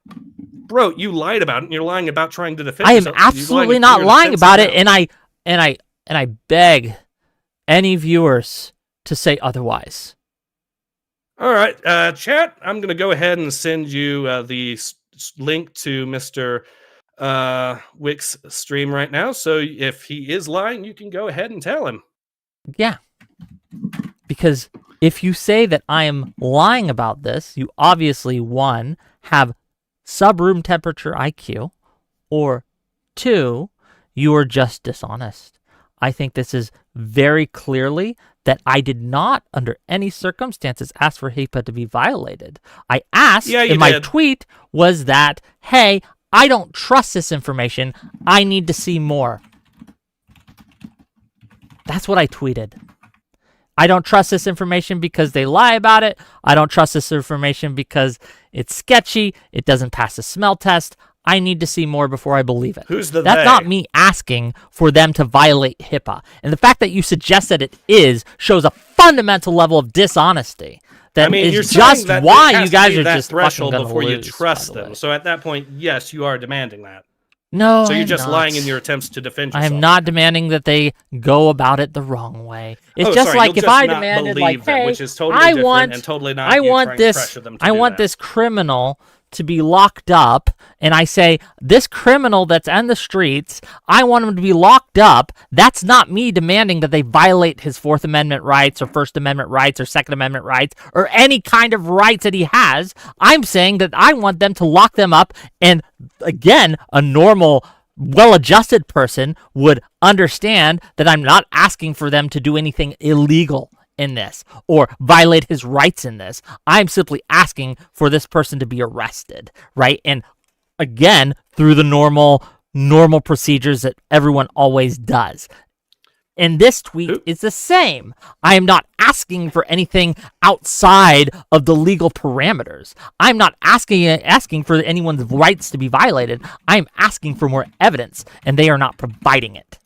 S2: Bro, you lied about it, and you're lying about trying to defend
S1: I am
S2: yourself.
S1: absolutely not lying about it, and I beg any viewers to say otherwise.
S2: All right, chat, I'm going to go ahead and send you the link to Mr. Whick's stream right now. So if he is lying, you can go ahead and tell him.
S1: Yeah. Because if you say that I am lying about this, you obviously, one, have sub-room temperature IQ, or two, you are just dishonest. I think this is very clearly that I did not, under any circumstances, ask for HIPAA to be violated. I asked in my tweet was that, hey, I don't trust this information. I need to see more. That's what I tweeted. I don't trust this information because they lie about it. I don't trust this information because it's sketchy. It doesn't pass the smell test. I need to see more before I believe it.
S2: Who's the
S1: That's
S2: they?
S1: not me asking for them to violate HIPAA. And the fact that you suggest that it is shows a fundamental level of dishonesty. That
S2: you're
S1: is just
S2: that
S1: why
S2: it has
S1: you
S2: to
S1: guys
S2: be
S1: are
S2: that
S1: just
S2: threshold
S1: fucking
S2: before you
S1: lose,
S2: trust
S1: by the
S2: them.
S1: way.
S2: So at that point, yes, you are demanding that.
S1: No,
S2: So you're
S1: I'm
S2: just
S1: not.
S2: lying in your attempts to defend yourself.
S1: I am not demanding that they go about it the wrong way. It's
S2: Oh,
S1: just
S2: sorry,
S1: like
S2: you'll
S1: if
S2: just
S1: I
S2: not
S1: demanded,
S2: believe
S1: like,
S2: them,
S1: hey,
S2: which is totally
S1: I
S2: different
S1: want,
S2: and totally not
S1: I
S2: you
S1: want
S2: trying to
S1: this,
S2: pressure them to
S1: I
S2: do
S1: want
S2: that.
S1: this criminal to be locked up, and I say, this criminal that's on the streets, I want him to be locked up. That's not me demanding that they violate his Fourth Amendment rights or First Amendment rights or Second Amendment rights or any kind of rights that he has. I'm saying that I want them to lock them up, and again, a normal, well-adjusted person would understand that I'm not asking for them to do anything illegal in this or violate his rights in this. I'm simply asking for this person to be arrested, right? And again, through the normal procedures that everyone always does. And this tweet is the same. I am not asking for anything outside of the legal parameters. I'm not asking for anyone's rights to be violated. I'm asking for more evidence, and they are not providing it.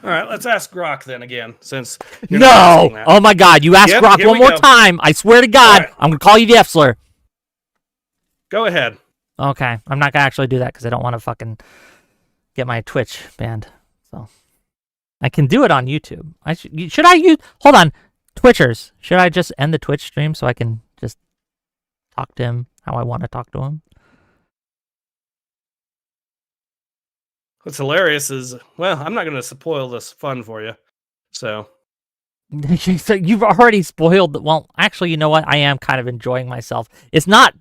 S2: All right, let's ask Grok then again, since
S1: No! Oh my God! You asked Grok one more time. I swear to God, right. I'm gonna call you the F-slur.
S2: Go ahead.
S1: Okay, I'm not gonna actually do that because I don't want to fucking get my Twitch banned. So I can do it on YouTube. Should I use? Hold on, Twitchers. Should I just end the Twitch stream so I can just talk to him how I want to talk to him?
S2: What's hilarious is, well, I'm not going to spoil this fun for you. So
S1: you've already spoiled. Well, actually, you know what? I am kind of enjoying myself. It's not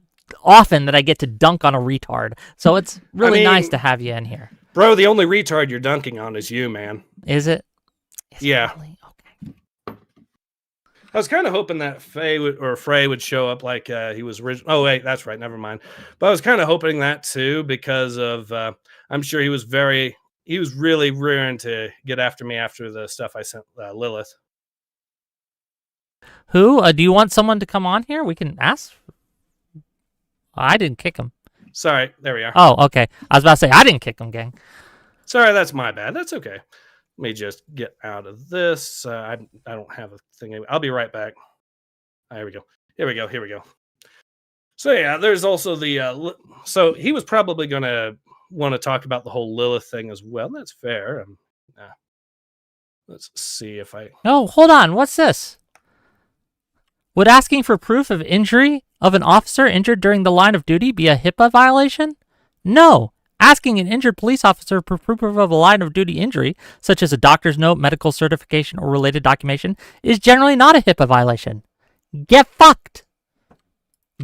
S1: often that I get to dunk on a retard, so it's really nice to have you in here.
S2: Bro, the only retard you're dunking on is you, man.
S1: Is it?
S2: Yeah.
S1: Really? Okay.
S2: I was kind of hoping that Frey would show up like he was original. Oh, wait, that's right. Never mind. But I was kind of hoping that too because of I'm sure he was really rearing to get after me after the stuff I sent Lilith.
S1: Who? Do you want someone to come on here? We can ask. I didn't kick him.
S2: Sorry, there we are.
S1: Oh, okay. I was about to say, I didn't kick him, gang.
S2: Sorry, that's my bad. That's okay. Let me just get out of this. I don't have a thing. I'll be right back. Here we go. Here we go. So yeah, there's also the. So he was probably going to want to talk about the whole Lilith thing as well. That's fair. Let's see if I.
S1: Oh, hold on. What's this? Would asking for proof of injury of an officer injured during the line of duty be a HIPAA violation? No. Asking an injured police officer for proof of a line of duty injury, such as a doctor's note, medical certification, or related documentation, is generally not a HIPAA violation. Get fucked.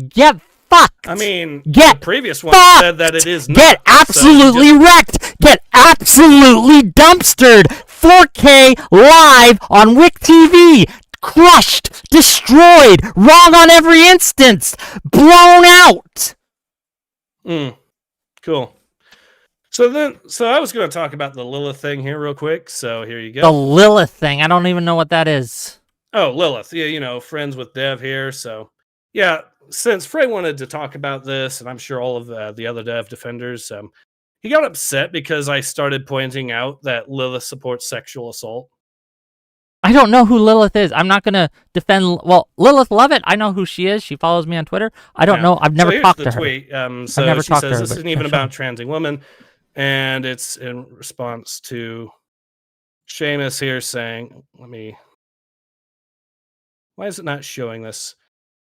S1: Get fucked.
S2: I mean,
S1: the
S2: previous one said that it is not.
S1: Get absolutely wrecked. Get absolutely dumpstered. 4K live on Whick TV. Crushed. Destroyed. Wrong on every instance. Blown out.
S2: Cool. So I was going to talk about the Lilith thing here real quick. So here you go.
S1: The Lilith thing. I don't even know what that is.
S2: Oh, Lilith. Yeah, friends with Dev here. So yeah, since Frey wanted to talk about this, and I'm sure all of the other Dev defenders, he got upset because I started pointing out that Lilith supports sexual assault.
S1: I don't know who Lilith is. I'm not going to defend. Well, Lilith Lovett, I know who she is. She follows me on Twitter. I don't know. I've never talked to her.
S2: Tweet.
S1: I've never
S2: she
S1: talked
S2: says
S1: to her,
S2: this isn't even about transing women. And it's in response to Seamus here saying, why is it not showing this?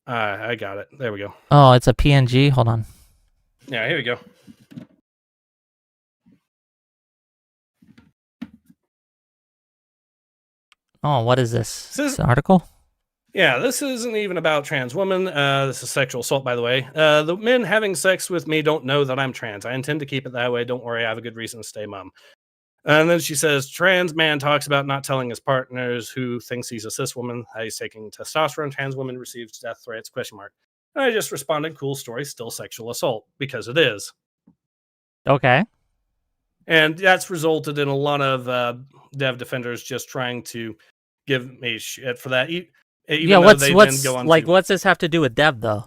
S2: I got it. There we go.
S1: Oh, it's a PNG. Hold on.
S2: Yeah, here we go.
S1: Oh, what is this? This is an article?
S2: Yeah, this isn't even about trans women. This is sexual assault, by the way. The men having sex with me don't know that I'm trans. I intend to keep it that way. Don't worry, I have a good reason to stay mum. And then she says, trans man talks about not telling his partners who thinks he's a cis woman, how he's taking testosterone. Trans woman receives death threats, question mark. And I just responded, cool story, still sexual assault, because it is.
S1: Okay.
S2: And that's resulted in a lot of dev defenders just trying to give me shit for that. Even
S1: Yeah,
S2: though
S1: what's
S2: they
S1: what's
S2: then go on
S1: like
S2: to,
S1: what's this have to do with Dev though?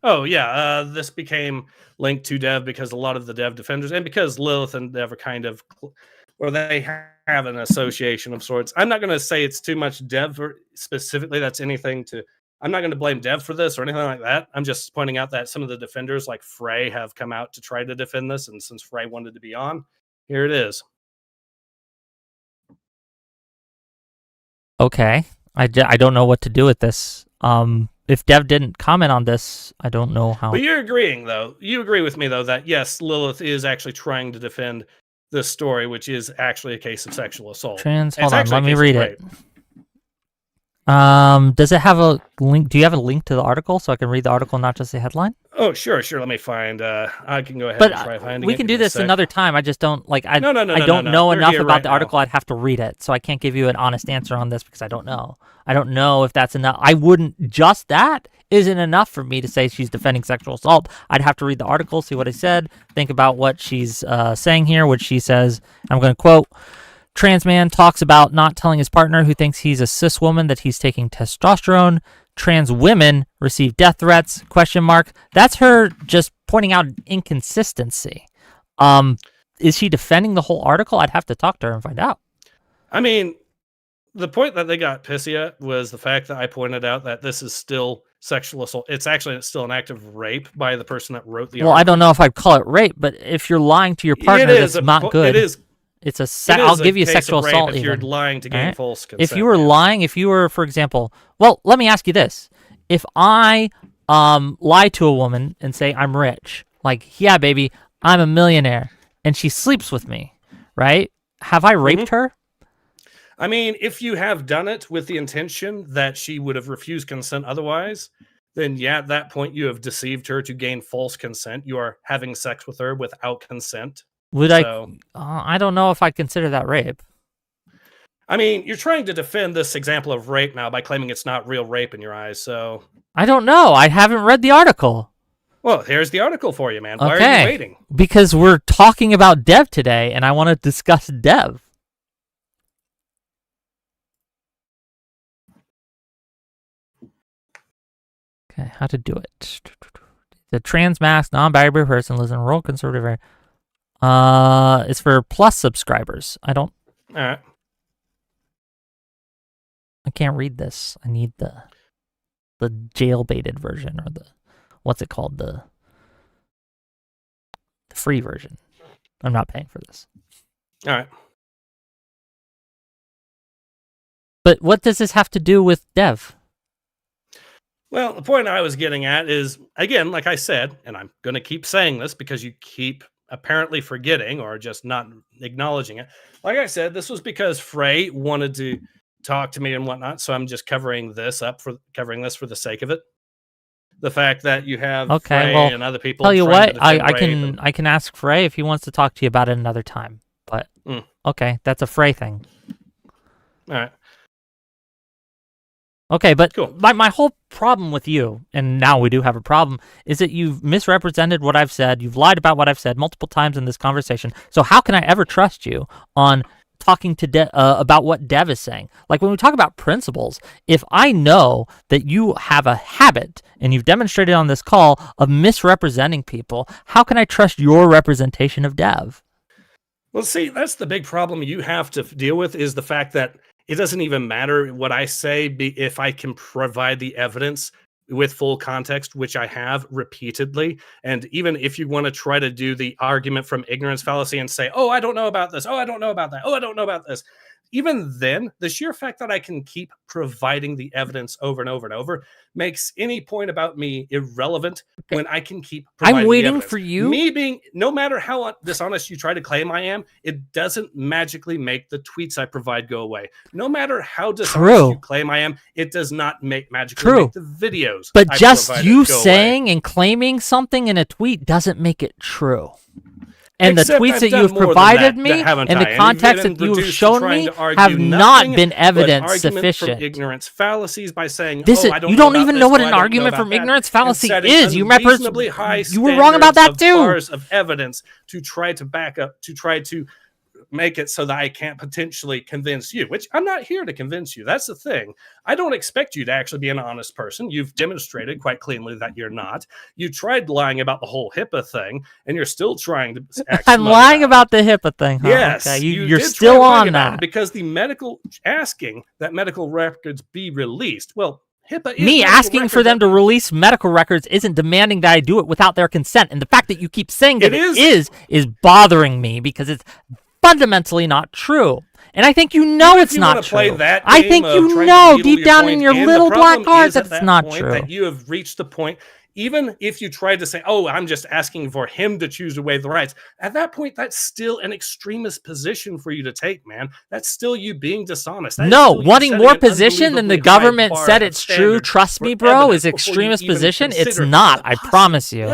S2: oh yeah, this became linked to Dev because a lot of the Dev defenders, and because Lilith and Dev are kind of, or they have an association of sorts. I'm not going to say it's too much Dev specifically. That's anything to. I'm not going to blame Dev for this or anything like that. I'm just pointing out that some of the defenders, like Frey, have come out to try to defend this, and since Frey wanted to be on, here it is.
S1: Okay. I don't know what to do with this. If Dev didn't comment on this, I don't know how.
S2: But you're agreeing, though. You agree with me, though, that yes, Lilith is actually trying to defend this story, which is actually a case of sexual assault.
S1: Trans,
S2: And
S1: hold
S2: it's
S1: on,
S2: actually
S1: let
S2: a
S1: me
S2: case of
S1: read
S2: rape.
S1: it. Does it have a link? Do you have a link to the article so I can read the article, not just the headline?
S2: Oh, sure. Let me find. I can go ahead
S1: But
S2: and try finding
S1: we
S2: it.
S1: can
S2: Give
S1: do
S2: me a
S1: this
S2: sec.
S1: another time. I just don't like. I
S2: No,
S1: I don't know
S2: We're
S1: enough
S2: here
S1: about
S2: right
S1: the
S2: now.
S1: article. I'd have to read it, so I can't give you an honest answer on this because I don't know. I don't know if that's enough. I wouldn't. Just that isn't enough for me to say she's defending sexual assault. I'd have to read the article, see what I said, think about what she's saying here, which she says. I'm going to quote. Trans man talks about not telling his partner who thinks he's a cis woman that he's taking testosterone. Trans women receive death threats, question mark. That's her just pointing out inconsistency. Is she defending the whole article? I'd have to talk to her and find out.
S2: I mean, the point that they got pissy at was the fact that I pointed out that this is still sexual assault. It's actually still an act of rape by the person that wrote the article.
S1: Well, I don't know if I'd call it rape, but if you're lying to your partner, that's not good.
S2: It is.
S1: It's a.
S2: It
S1: I'll
S2: is
S1: give you
S2: case
S1: sexual
S2: of rape
S1: assault.
S2: if you're
S1: even.
S2: lying to gain
S1: Alright?
S2: false consent.
S1: If you were
S2: yeah.
S1: lying, if you were, for example, well, let me ask you this: if I lie to a woman and say I'm rich, like, yeah, baby, I'm a millionaire, and she sleeps with me, right? Have I raped her?
S2: I mean, if you have done it with the intention that she would have refused consent otherwise, then yeah, at that point you have deceived her to gain false consent. You are having sex with her without consent.
S1: Would
S2: So,
S1: I don't know if I consider that rape.
S2: I mean, you're trying to defend this example of rape now by claiming it's not real rape in your eyes. So,
S1: I don't know. I haven't read the article.
S2: well, here's the article for you, man. Why are
S1: Okay.
S2: you waiting?
S1: Because we're talking about Dev today, and I want to discuss Dev. Okay, how to do it. The trans masked non-binary person lives in a rural conservative area. It's for plus subscribers. I
S2: All right.
S1: can't read this. I need the jail-baited version, or the, what's it called? The free version. I'm not paying for this.
S2: All right.
S1: But what does this have to do with Dev?
S2: Well, the point I was getting at is, again, like I said, and I'm going to keep saying this because you keep apparently forgetting or just not acknowledging it. Like I said, this was because Frey wanted to talk to me and whatnot, so I'm just covering this for the sake of it. The fact that you have Frey and other people.
S1: Tell you
S2: trying
S1: what,
S2: to defend
S1: I can ask Frey if he wants to talk to you about it another time. But okay, that's a Frey thing.
S2: All right.
S1: Okay, but
S2: Cool.
S1: my whole problem with you, and now we do have a problem, is that you've misrepresented what I've said. You've lied about what I've said multiple times in this conversation. So how can I ever trust you on talking to about what Dev is saying? Like, when we talk about principles, if I know that you have a habit, and you've demonstrated on this call, of misrepresenting people, how can I trust your representation of Dev?
S2: Well, see, that's the big problem you have to deal with, is the fact that it doesn't even matter what I say if I can provide the evidence with full context, which I have repeatedly. And even if you want to try to do the argument from ignorance fallacy and say, oh, I don't know about this. Oh, I don't know about that. Oh, I don't know about this. even then, the sheer fact that I can keep providing the evidence over and over and over makes any point about me irrelevant when I can keep providing
S1: I'm
S2: the
S1: waiting
S2: evidence.
S1: for you.
S2: Me being, no matter how dishonest you try to claim I am, it doesn't magically make the tweets I provide go away. No matter how dishonest you claim I am, it does not magically make the videos.
S1: But
S2: I
S1: just
S2: provide
S1: you
S2: go
S1: saying
S2: away.
S1: and claiming something in a tweet doesn't make it true. And
S2: Except
S1: the tweets
S2: I've
S1: that you
S2: done
S1: have
S2: more than
S1: provided
S2: that,
S1: me
S2: haven't
S1: and
S2: I?
S1: the
S2: And
S1: context
S2: you've
S1: that
S2: been
S1: you have
S2: reduced to
S1: shown
S2: trying
S1: me
S2: to argue
S1: have not
S2: nothing
S1: been
S2: but
S1: evidence
S2: argument
S1: sufficient.
S2: From ignorance fallacies by saying,
S1: This is,
S2: I don't
S1: you
S2: know
S1: don't
S2: about
S1: even
S2: this,
S1: know what
S2: I
S1: an
S2: don't know
S1: argument
S2: about
S1: from
S2: that,
S1: ignorance
S2: and
S1: fallacy
S2: setting
S1: is. You
S2: unreasonably high
S1: you were wrong about that
S2: standards
S1: too.
S2: of bars of evidence to try to back up, to try to make it so that I can't potentially convince you, which I'm not here to convince you. That's the thing. I don't expect you to actually be an honest person. You've demonstrated quite cleanly that you're not. You tried lying about the whole HIPAA thing, and you're still trying to act
S1: I'm
S2: smug
S1: lying
S2: about
S1: the HIPAA thing, huh?
S2: Yes,
S1: Okay.
S2: you
S1: You're
S2: did
S1: still
S2: try
S1: on
S2: about it
S1: that.
S2: because the medical asking that medical records be released. Well, HIPAA is
S1: Me
S2: medical
S1: asking for
S2: records
S1: them
S2: that
S1: to release medical records isn't demanding that I do it without their consent. And the fact that you keep saying that it is bothering me because it's fundamentally not true. And I think you know it's not true. I think you know deep down in your little black heart that it's not true.
S2: That you have reached the point, even if you tried to say, I'm just asking for him to choose to waive the rights. At that point, that's still an extremist position for you to take, man. That's still you being dishonest.
S1: No, wanting more position than the government said it's true, trust me, bro, is extremist position. It's not, I promise you.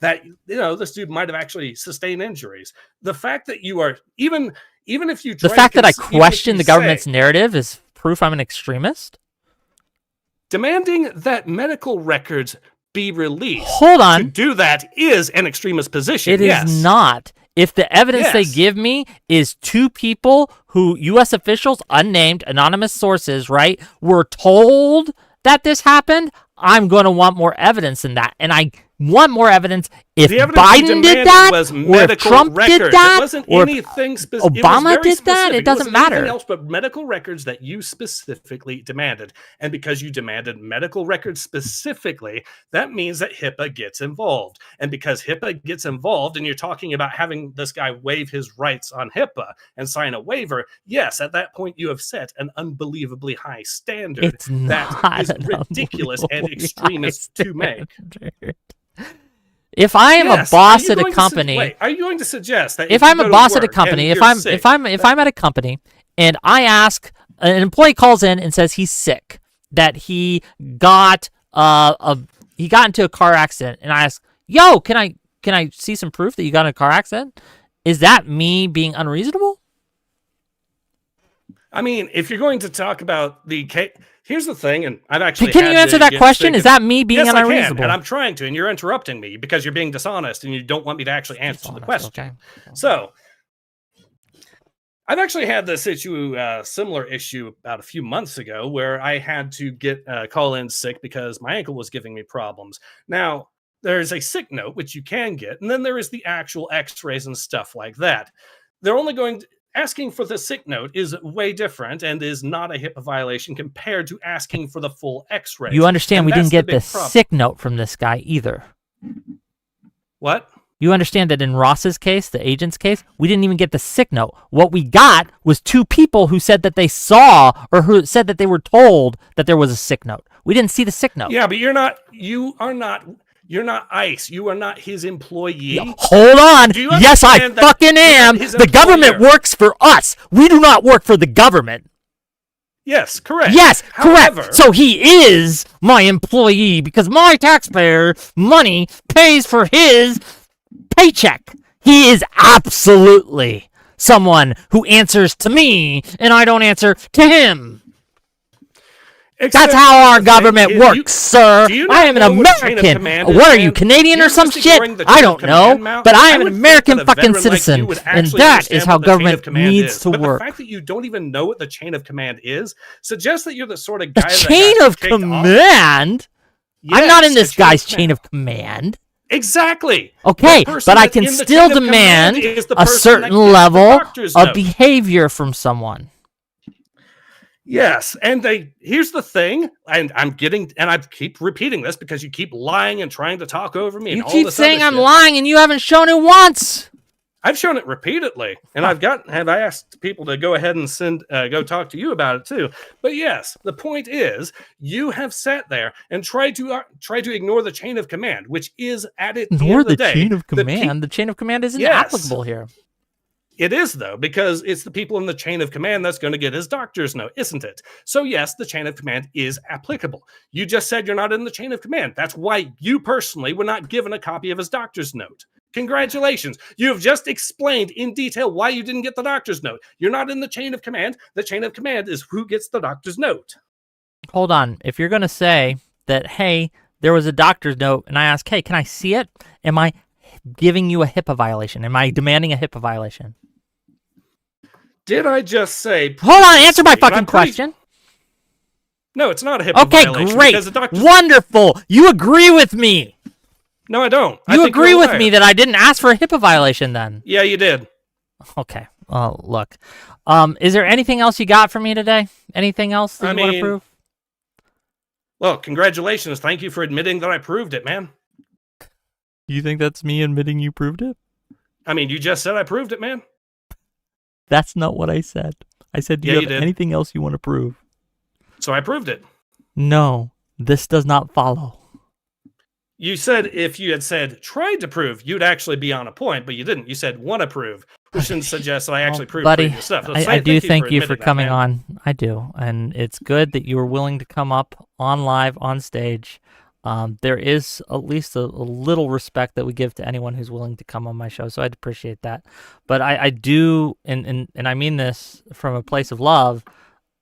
S2: That, this dude might have actually sustained injuries. The fact that you are, even if you try
S1: the fact that I question the government's narrative is proof I'm an extremist?
S2: Demanding that medical records be released.
S1: Hold on.
S2: To do that is an extremist position.
S1: It is not. If the evidence they give me is two people who, U.S. officials, unnamed, anonymous sources, right, were told that this happened, I'm going to want more evidence than that. And I want more evidence if Biden did that, or if Trump did that, or if Obama did that. It doesn't matter.
S2: Anything else but medical records that you specifically demanded. And because you demanded medical records specifically, that means that HIPAA gets involved. And because HIPAA gets involved, and you're talking about having this guy waive his rights on HIPAA and sign a waiver, yes, at that point you have set an unbelievably high standard that is ridiculous and extremist to make.
S1: If I am a boss at a company,
S2: are you going to suggest that
S1: if I'm a boss at a company, if I'm at a company and I ask, an employee calls in and says he's sick, that he got into a car accident, and I ask, "Yo, can I see some proof that you got in a car accident?" Is that me being unreasonable?
S2: I mean, if you're going to talk about the case, here's the thing, and I've actually
S1: can you answer that question? Is that me being unreasonable?
S2: I can, and I'm trying to, and you're interrupting me because you're being dishonest, and you don't want me to actually answer the question. Okay. So, I've actually had this similar issue about a few months ago, where I had to call in sick because my ankle was giving me problems. Now, there's a sick note which you can get, and then there is the actual X-rays and stuff like that. They're only asking for the sick note is way different and is not a HIPAA violation compared to asking for the full X-ray.
S1: You understand we didn't get the sick note from this guy either.
S2: What?
S1: You understand that in Ross's case, the agent's case, we didn't even get the sick note. What we got was two people who said that they saw or who said that they were told that there was a sick note. We didn't see the sick note.
S2: Yeah, but you're not ICE. You are not his employee.
S1: Hold on. Yes, I fucking am. The government works for us. We do not work for the government.
S2: Yes, correct.
S1: Yes, correct. So he is my employee because my taxpayer money pays for his paycheck. He is absolutely someone who answers to me and I don't answer to him. That's how our government works, sir. I am an American. What are you, Canadian or some shit? I don't know. But I am an American fucking citizen. And that is how government needs to work.
S2: The fact that you don't even know what the chain of command is suggests that you're the sort of guy
S1: that chain of command? I'm not in this guy's chain of command.
S2: Exactly.
S1: Okay, but I can still demand a certain level of behavior from someone.
S2: Yes, and here's the thing, and I keep repeating this because you keep lying and trying to talk over me.
S1: You keep saying I'm lying and you haven't shown it once.
S2: I've shown it repeatedly, and I asked people to go ahead and go talk to you about it too. But yes, the point is, you have sat there and tried to ignore the chain of command, which is at it.
S1: Ignore the
S2: day,
S1: chain of command. The chain of command isn't applicable here.
S2: It is, though, because it's the people in the chain of command that's going to get his doctor's note, isn't it? So yes, the chain of command is applicable. You just said you're not in the chain of command. That's why you personally were not given a copy of his doctor's note. Congratulations. You have just explained in detail why you didn't get the doctor's note. You're not in the chain of command. The chain of command is who gets the doctor's note.
S1: Hold on. If you're going to say that, hey, there was a doctor's note, and I ask, hey, can I see it? Am I giving you a HIPAA violation? Am I demanding a HIPAA violation?
S2: Did I just say...
S1: Hold on, answer my fucking question.
S2: No, it's not a HIPAA violation.
S1: Okay, great. Wonderful. You agree with me.
S2: No, I don't.
S1: You agree with me that I didn't ask for a HIPAA violation then?
S2: Yeah, you did.
S1: Okay. Well, look. Is there anything else you got for me today? Anything else that you want to prove?
S2: Well, congratulations. Thank you for admitting that I proved it, man.
S1: You think that's me admitting you proved it?
S2: I mean, you just said I proved it, man.
S1: That's not what I said. I said, do you have anything else you want to prove?
S2: So I proved it.
S1: No, this does not follow.
S2: You said if you had said tried to prove, you'd actually be on a point, but you didn't. You said want to prove, which suggests that I actually proved previous stuff. So
S1: I do thank you for coming on. I do. And it's good that you were willing to come up on live, on stage. There is at least a little respect that we give to anyone who's willing to come on my show, so I'd appreciate that. But I do, and I mean this from a place of love,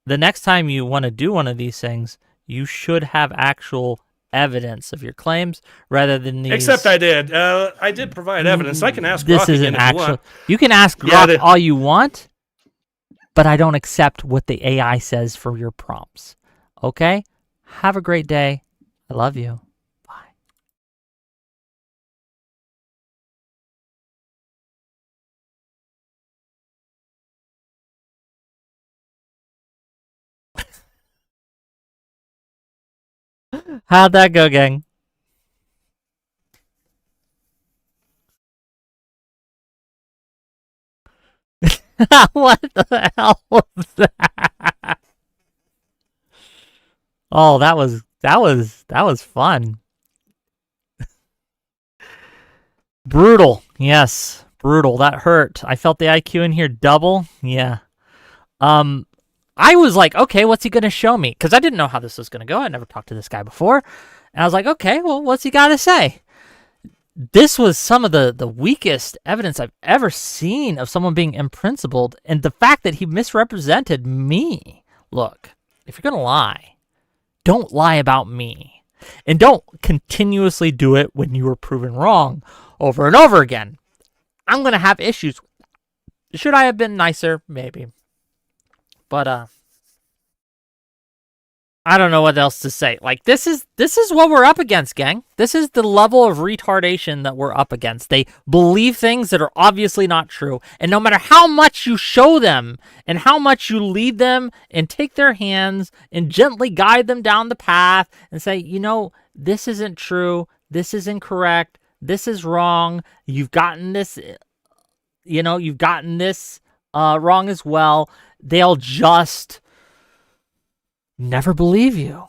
S1: the next time you want to do one of these things, you should have actual evidence of your claims rather than these.
S2: Except I did. I did provide evidence. I can ask Grok again if you want.
S1: You can ask Grok all you want, but I don't accept what the AI says for your prompts. Okay? Have a great day. I love you. Bye. How'd that go, gang? What the hell was that? Oh, that was fun. Brutal. Yes, brutal. That hurt. I felt the IQ in here double. Yeah. I was like, okay, what's he going to show me? Because I didn't know how this was going to go. I never talked to this guy before. And I was like, okay, well, what's he got to say? This was some of the weakest evidence I've ever seen of someone being unprincipled. And the fact that he misrepresented me. Look, if you're going to lie, don't lie about me. And don't continuously do it when you were proven wrong over and over again. I'm going to have issues. Should I have been nicer? Maybe. But I don't know what else to say. Like, this is what we're up against, gang. This is the level of retardation that we're up against. They believe things that are obviously not true. And no matter how much you show them and how much you lead them and take their hands and gently guide them down the path and say, you know, this isn't true. This is incorrect. This is wrong. You've gotten this, wrong as well. They'll just never believe you.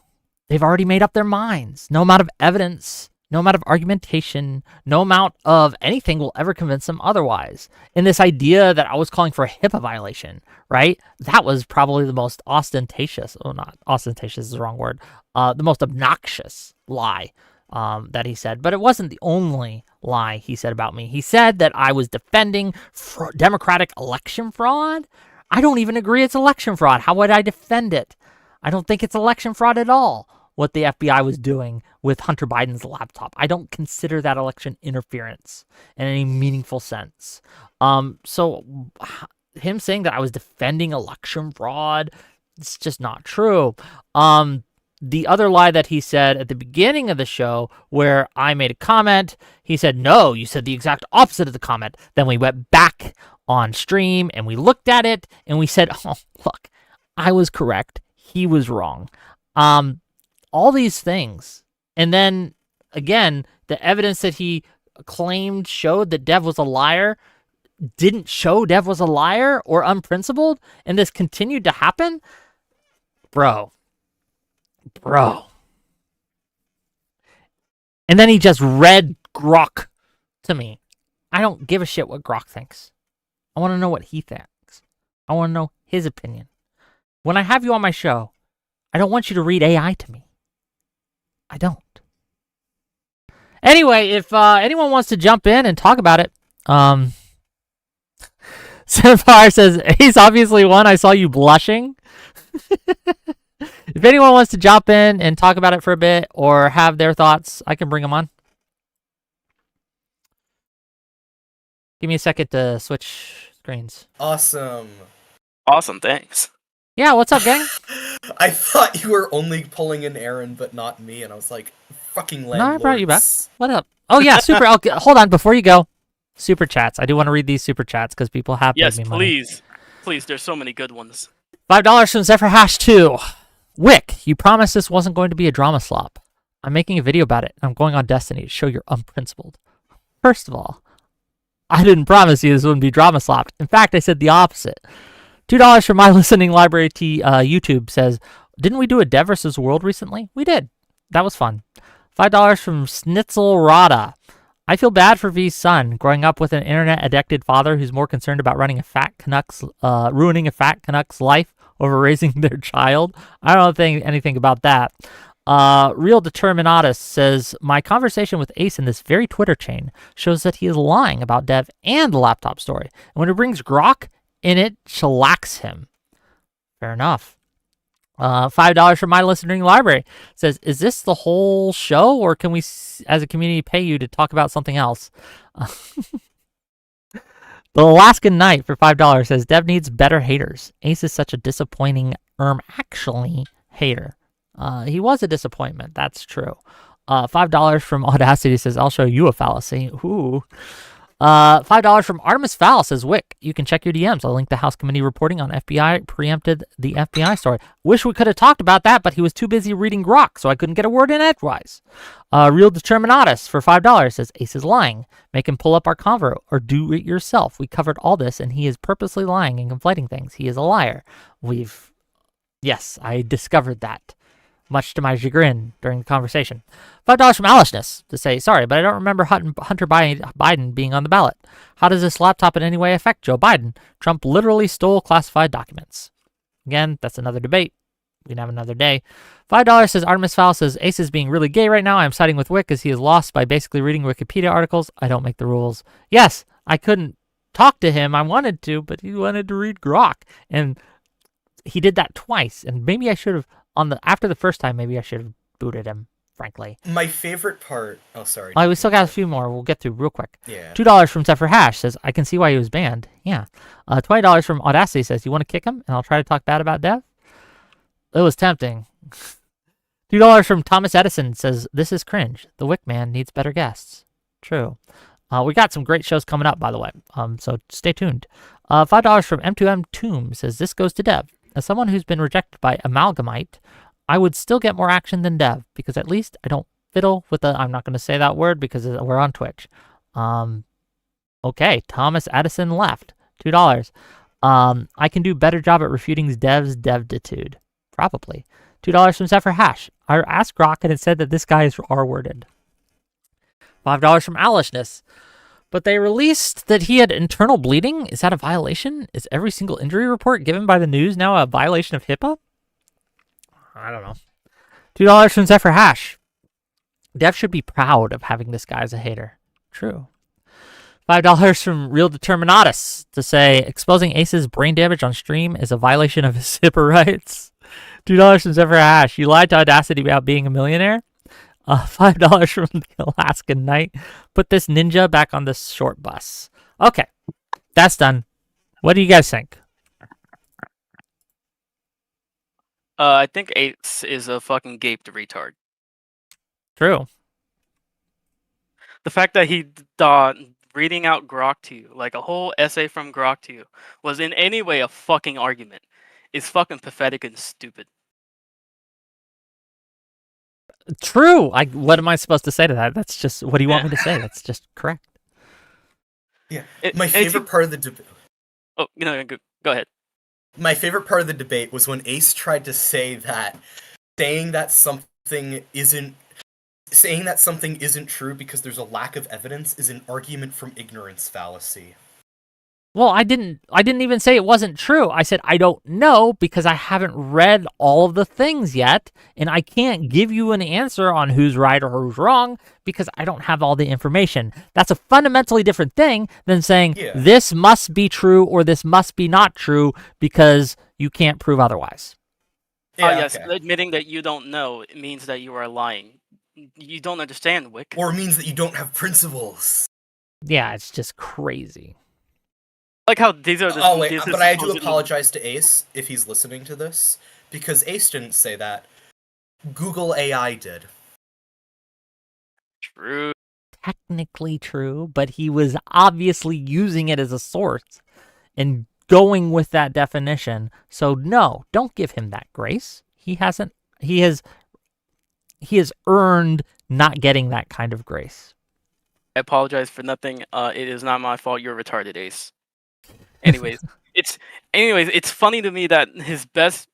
S1: They've already made up their minds. No amount of evidence, no amount of argumentation, no amount of anything will ever convince them otherwise. And this idea that I was calling for a HIPAA violation, right? That was probably the most ostentatious, not ostentatious is the wrong word, the most obnoxious lie that he said. But it wasn't the only lie he said about me. He said that I was defending Democratic election fraud. I don't even agree it's election fraud. How would I defend it? I don't think it's election fraud at all, what the FBI was doing with Hunter Biden's laptop. I don't consider that election interference in any meaningful sense. So him saying that I was defending election fraud, it's just not true. The other lie that he said at the beginning of the show where I made a comment, he said, no, you said the exact opposite of the comment. Then we went back on stream and we looked at it and we said, oh, look, I was correct. He was wrong. All these things. And then, again, the evidence that he claimed showed that Dev was a liar, didn't show Dev was a liar or unprincipled, and this continued to happen, bro. And then he just read Grok to me. I don't give a shit what Grok thinks. I want to know what he thinks. I want to know his opinion. When I have you on my show, I don't want you to read AI to me. I don't. Anyway, if anyone wants to jump in and talk about it, Sapphire says, Ace obviously won. I saw you blushing. If anyone wants to jump in and talk about it for a bit or have their thoughts, I can bring them on. Give me a second to switch screens.
S8: Awesome.
S9: Awesome, thanks.
S1: Yeah, what's up, gang?
S8: I thought you were only pulling in Aaron, but not me, and I was like, fucking landlords.
S1: No, I brought you back. What up? Oh, yeah, super. Hold on, before you go. Super chats. I do want to read these super chats because people have paid me money.
S9: Yes, please. There's so many good ones.
S1: $5 from Zephyr Hash 2. Wick, you promised this wasn't going to be a drama slop. I'm making a video about it. I'm going on Destiny to show you're unprincipled. First of all, I didn't promise you this wouldn't be drama slopped. In fact, I said the opposite. $2 from my listening library to YouTube says, didn't we do a Dev vs. World recently? We did. That was fun. $5 from Snitzel Rada. I feel bad for V's son, growing up with an internet-addicted father who's more concerned about ruining a fat Canuck's life over raising their child. I don't think anything about that. Real Determinatus says, my conversation with Ace in this very Twitter chain shows that he is lying about Dev and the laptop story. And when it brings Grok in, it shellacks him. Fair enough. $5 from my listening library says, is this the whole show, or can we, as a community, pay you to talk about something else? The Alaskan Knight for $5 says, Dev needs better haters. Ace is such a disappointing, actually, hater. He was a disappointment. That's true. $5 from Audacity says, I'll show you a fallacy. Ooh. $5 from Artemis Fowl says, Wick, you can check your DMs. I'll link the House Committee reporting on FBI preempted the FBI story. Wish we could have talked about that, but he was too busy reading Grok, so I couldn't get a word in edgewise. Real Determinatus for $5 says, Ace is lying. Make him pull up our convo or do it yourself. We covered all this, and he is purposely lying and conflating things. He is a liar. Yes, I discovered that, much to my chagrin during the conversation. $5 from Alishness to say, sorry, but I don't remember Hunter Biden being on the ballot. How does this laptop in any way affect Joe Biden? Trump literally stole classified documents. Again, that's another debate. We can have another day. $5 says, Artemis Fowl says, Ace is being really gay right now. I'm siding with Wick as he is lost by basically reading Wikipedia articles. I don't make the rules. Yes, I couldn't talk to him. I wanted to, but he wanted to read Grok. And he did that twice. And maybe I should have, after the first time, maybe I should have booted him, frankly.
S8: My favorite part... Oh, sorry.
S1: We still got a few more we'll get through real quick.
S8: Yeah.
S1: $2 from Zephyr Hash says, I can see why he was banned. Yeah. $20 from Audacity says, you want to kick him? And I'll try to talk bad about Dev? It was tempting. $2 from Thomas Edison says, this is cringe. The Wick man needs better guests. True. We got some great shows coming up, by the way. So stay tuned. $5 from M2M Tomb says, this goes to Dev. As someone who's been rejected by Amalgamite, I would still get more action than Dev, because at least I don't fiddle with I'm not going to say that word because we're on Twitch. Okay, Thomas Edison left. $2. I can do better job at refuting Dev's devtitude. Probably. $2 from Zephyr Hash. I asked Grok and it said that this guy is R-worded. $5 from Alishness. But they released that he had internal bleeding. Is that a violation? Is every single injury report given by the news now a violation of HIPAA? I don't know. $2 from Zephyr Hash. Dev should be proud of having this guy as a hater. True. $5 from Real Determinatus to say, exposing Ace's brain damage on stream is a violation of his HIPAA rights. $2 from Zephyr Hash. You lied to Audacity about being a millionaire. $5 from the Alaskan Knight. Put this ninja back on the short bus. Okay, that's done. What do you guys think?
S9: I think Ace is a fucking gaped retard.
S1: True.
S9: The fact that he reading out Grok to you, like a whole essay from Grok to you, was in any way a fucking argument is fucking pathetic and stupid.
S1: True. What am I supposed to say to that? That's just, what do you want me to say? That's just correct.
S8: Yeah.
S9: It-
S8: My
S9: and it's-
S8: favorite part of the debate.
S9: Oh, go ahead.
S8: My favorite part of the debate was when Ace tried to say that saying that something isn't true because there's a lack of evidence is an argument from ignorance fallacy.
S1: Well, I didn't even say it wasn't true. I said I don't know because I haven't read all of the things yet, and I can't give you an answer on who's right or who's wrong because I don't have all the information. That's a fundamentally different thing than saying this must be true or this must be not true because you can't prove otherwise.
S8: Yeah,
S9: Yes,
S8: okay.
S9: admitting that you don't know it means that you are lying. You don't understand, Wick.
S8: Or means that you don't have principles.
S1: Yeah, it's just crazy.
S9: Like how these are the.
S8: Oh wait,
S9: this is
S8: but I do
S9: supposedly-
S8: apologize to Ace if he's listening to this, because Ace didn't say that. Google AI did.
S9: True.
S1: Technically true, but he was obviously using it as a source and going with that definition. So no, don't give him that grace. He has earned not getting that kind of grace.
S9: I apologize for nothing. It is not my fault. You're retarded, Ace. Anyways, it's funny to me that his best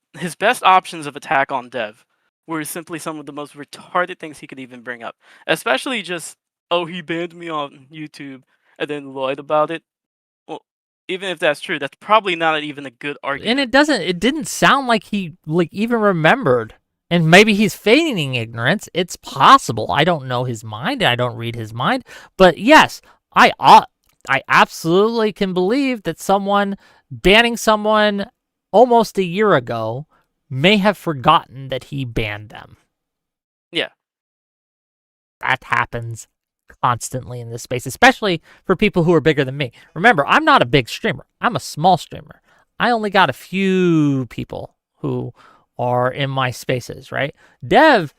S9: options of attack on Dev were simply some of the most retarded things he could even bring up. Especially just, oh, he banned me on YouTube and then lied about it. Well, even if that's true, that's probably not even a good argument.
S1: And it didn't sound like he even remembered. And maybe he's feigning ignorance. It's possible. I don't know his mind. I don't read his mind. But yes, I absolutely can believe that someone banning someone almost a year ago may have forgotten that he banned them.
S9: Yeah.
S1: That happens constantly in this space, especially for people who are bigger than me. Remember, I'm not a big streamer. I'm a small streamer. I only got a few people who are in my spaces, right? Dev's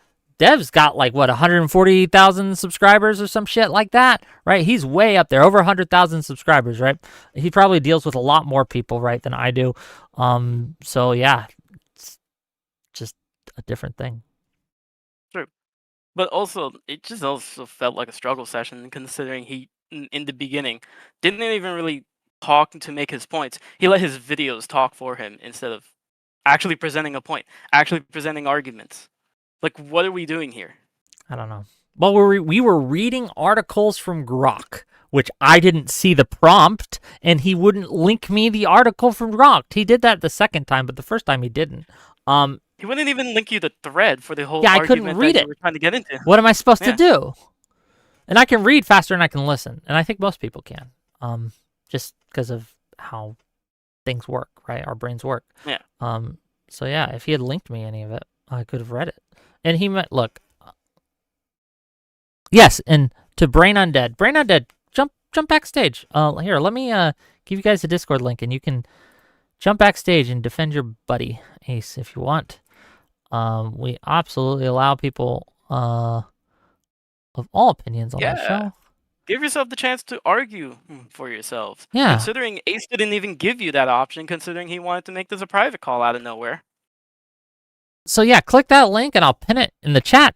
S1: got like, what, 140,000 subscribers or some shit like that, right? He's way up there, over 100,000 subscribers, right? He probably deals with a lot more people, right, than I do. So yeah, it's just a different thing.
S9: True. But also, it just also felt like a struggle session, considering he, in the beginning, didn't even really talk to make his points. He let his videos talk for him instead of actually presenting a point, actually presenting arguments. Like, what are we doing here?
S1: I don't know. Well, we were reading articles from Grok, which I didn't see the prompt, and he wouldn't link me the article from Grok. He did that the second time, but the first time he didn't.
S9: He wouldn't even link you the thread for the whole
S1: Yeah, I
S9: argument
S1: couldn't read
S9: that
S1: it.
S9: you were trying to get into.
S1: What am I supposed to
S9: Yeah.
S1: do? And I can read faster than I can listen, and I think most people can, just because of how things work, right? Our brains work.
S9: Yeah.
S1: So yeah, if he had linked me any of it, I could have read it. And he might look. Yes, and to Brain Undead, jump backstage. Here, let me give you guys a Discord link, and you can jump backstage and defend your buddy Ace if you want. We absolutely allow people of all opinions on the show.
S9: Give yourself the chance to argue for yourself.
S1: Yeah.
S9: Considering Ace didn't even give you that option, considering he wanted to make this a private call out of nowhere.
S1: So yeah, click that link and I'll pin it in the chat.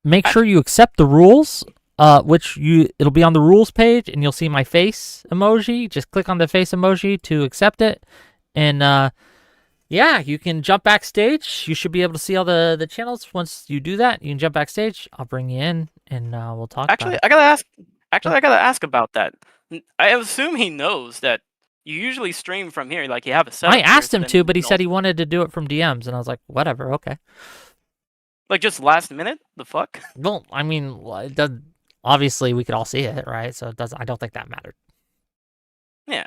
S1: Make sure you accept the rules, it'll be on the rules page and you'll see my face emoji. Just click on the face emoji to accept it. And yeah, you can jump backstage. You should be able to see all the channels. Once you do that, you can jump backstage. I'll bring you in and we'll talk
S9: Actually,
S1: about it.
S9: I gotta ask about that. I assume he knows that you usually stream from here, like you have a setup.
S1: I asked
S9: here,
S1: him
S9: so
S1: to,
S9: then
S1: but he
S9: you
S1: said
S9: can
S1: he wanted to do it from DMs, and I was like, whatever, okay.
S9: Like just last minute? The fuck?
S1: Well, I mean, it does, obviously we could all see it, right? So it doesn't. I don't think that mattered.
S9: Yeah.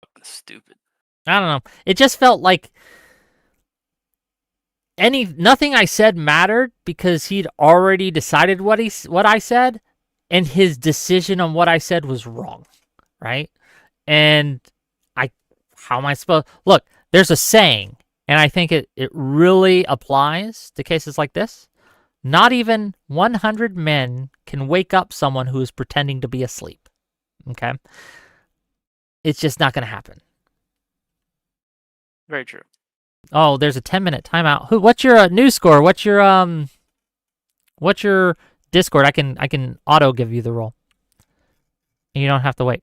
S9: Fucking stupid.
S1: I don't know. It just felt like nothing I said mattered because he'd already decided what I said, and his decision on what I said was wrong, right? And how am I supposed? Look, there's a saying, and I think it really applies to cases like this. Not even 100 men can wake up someone who is pretending to be asleep. Okay? It's just not going to happen.
S9: Very true.
S1: Oh, there's a 10-minute timeout. What's your news score? What's your Discord, I can auto give you the role. And you don't have to wait.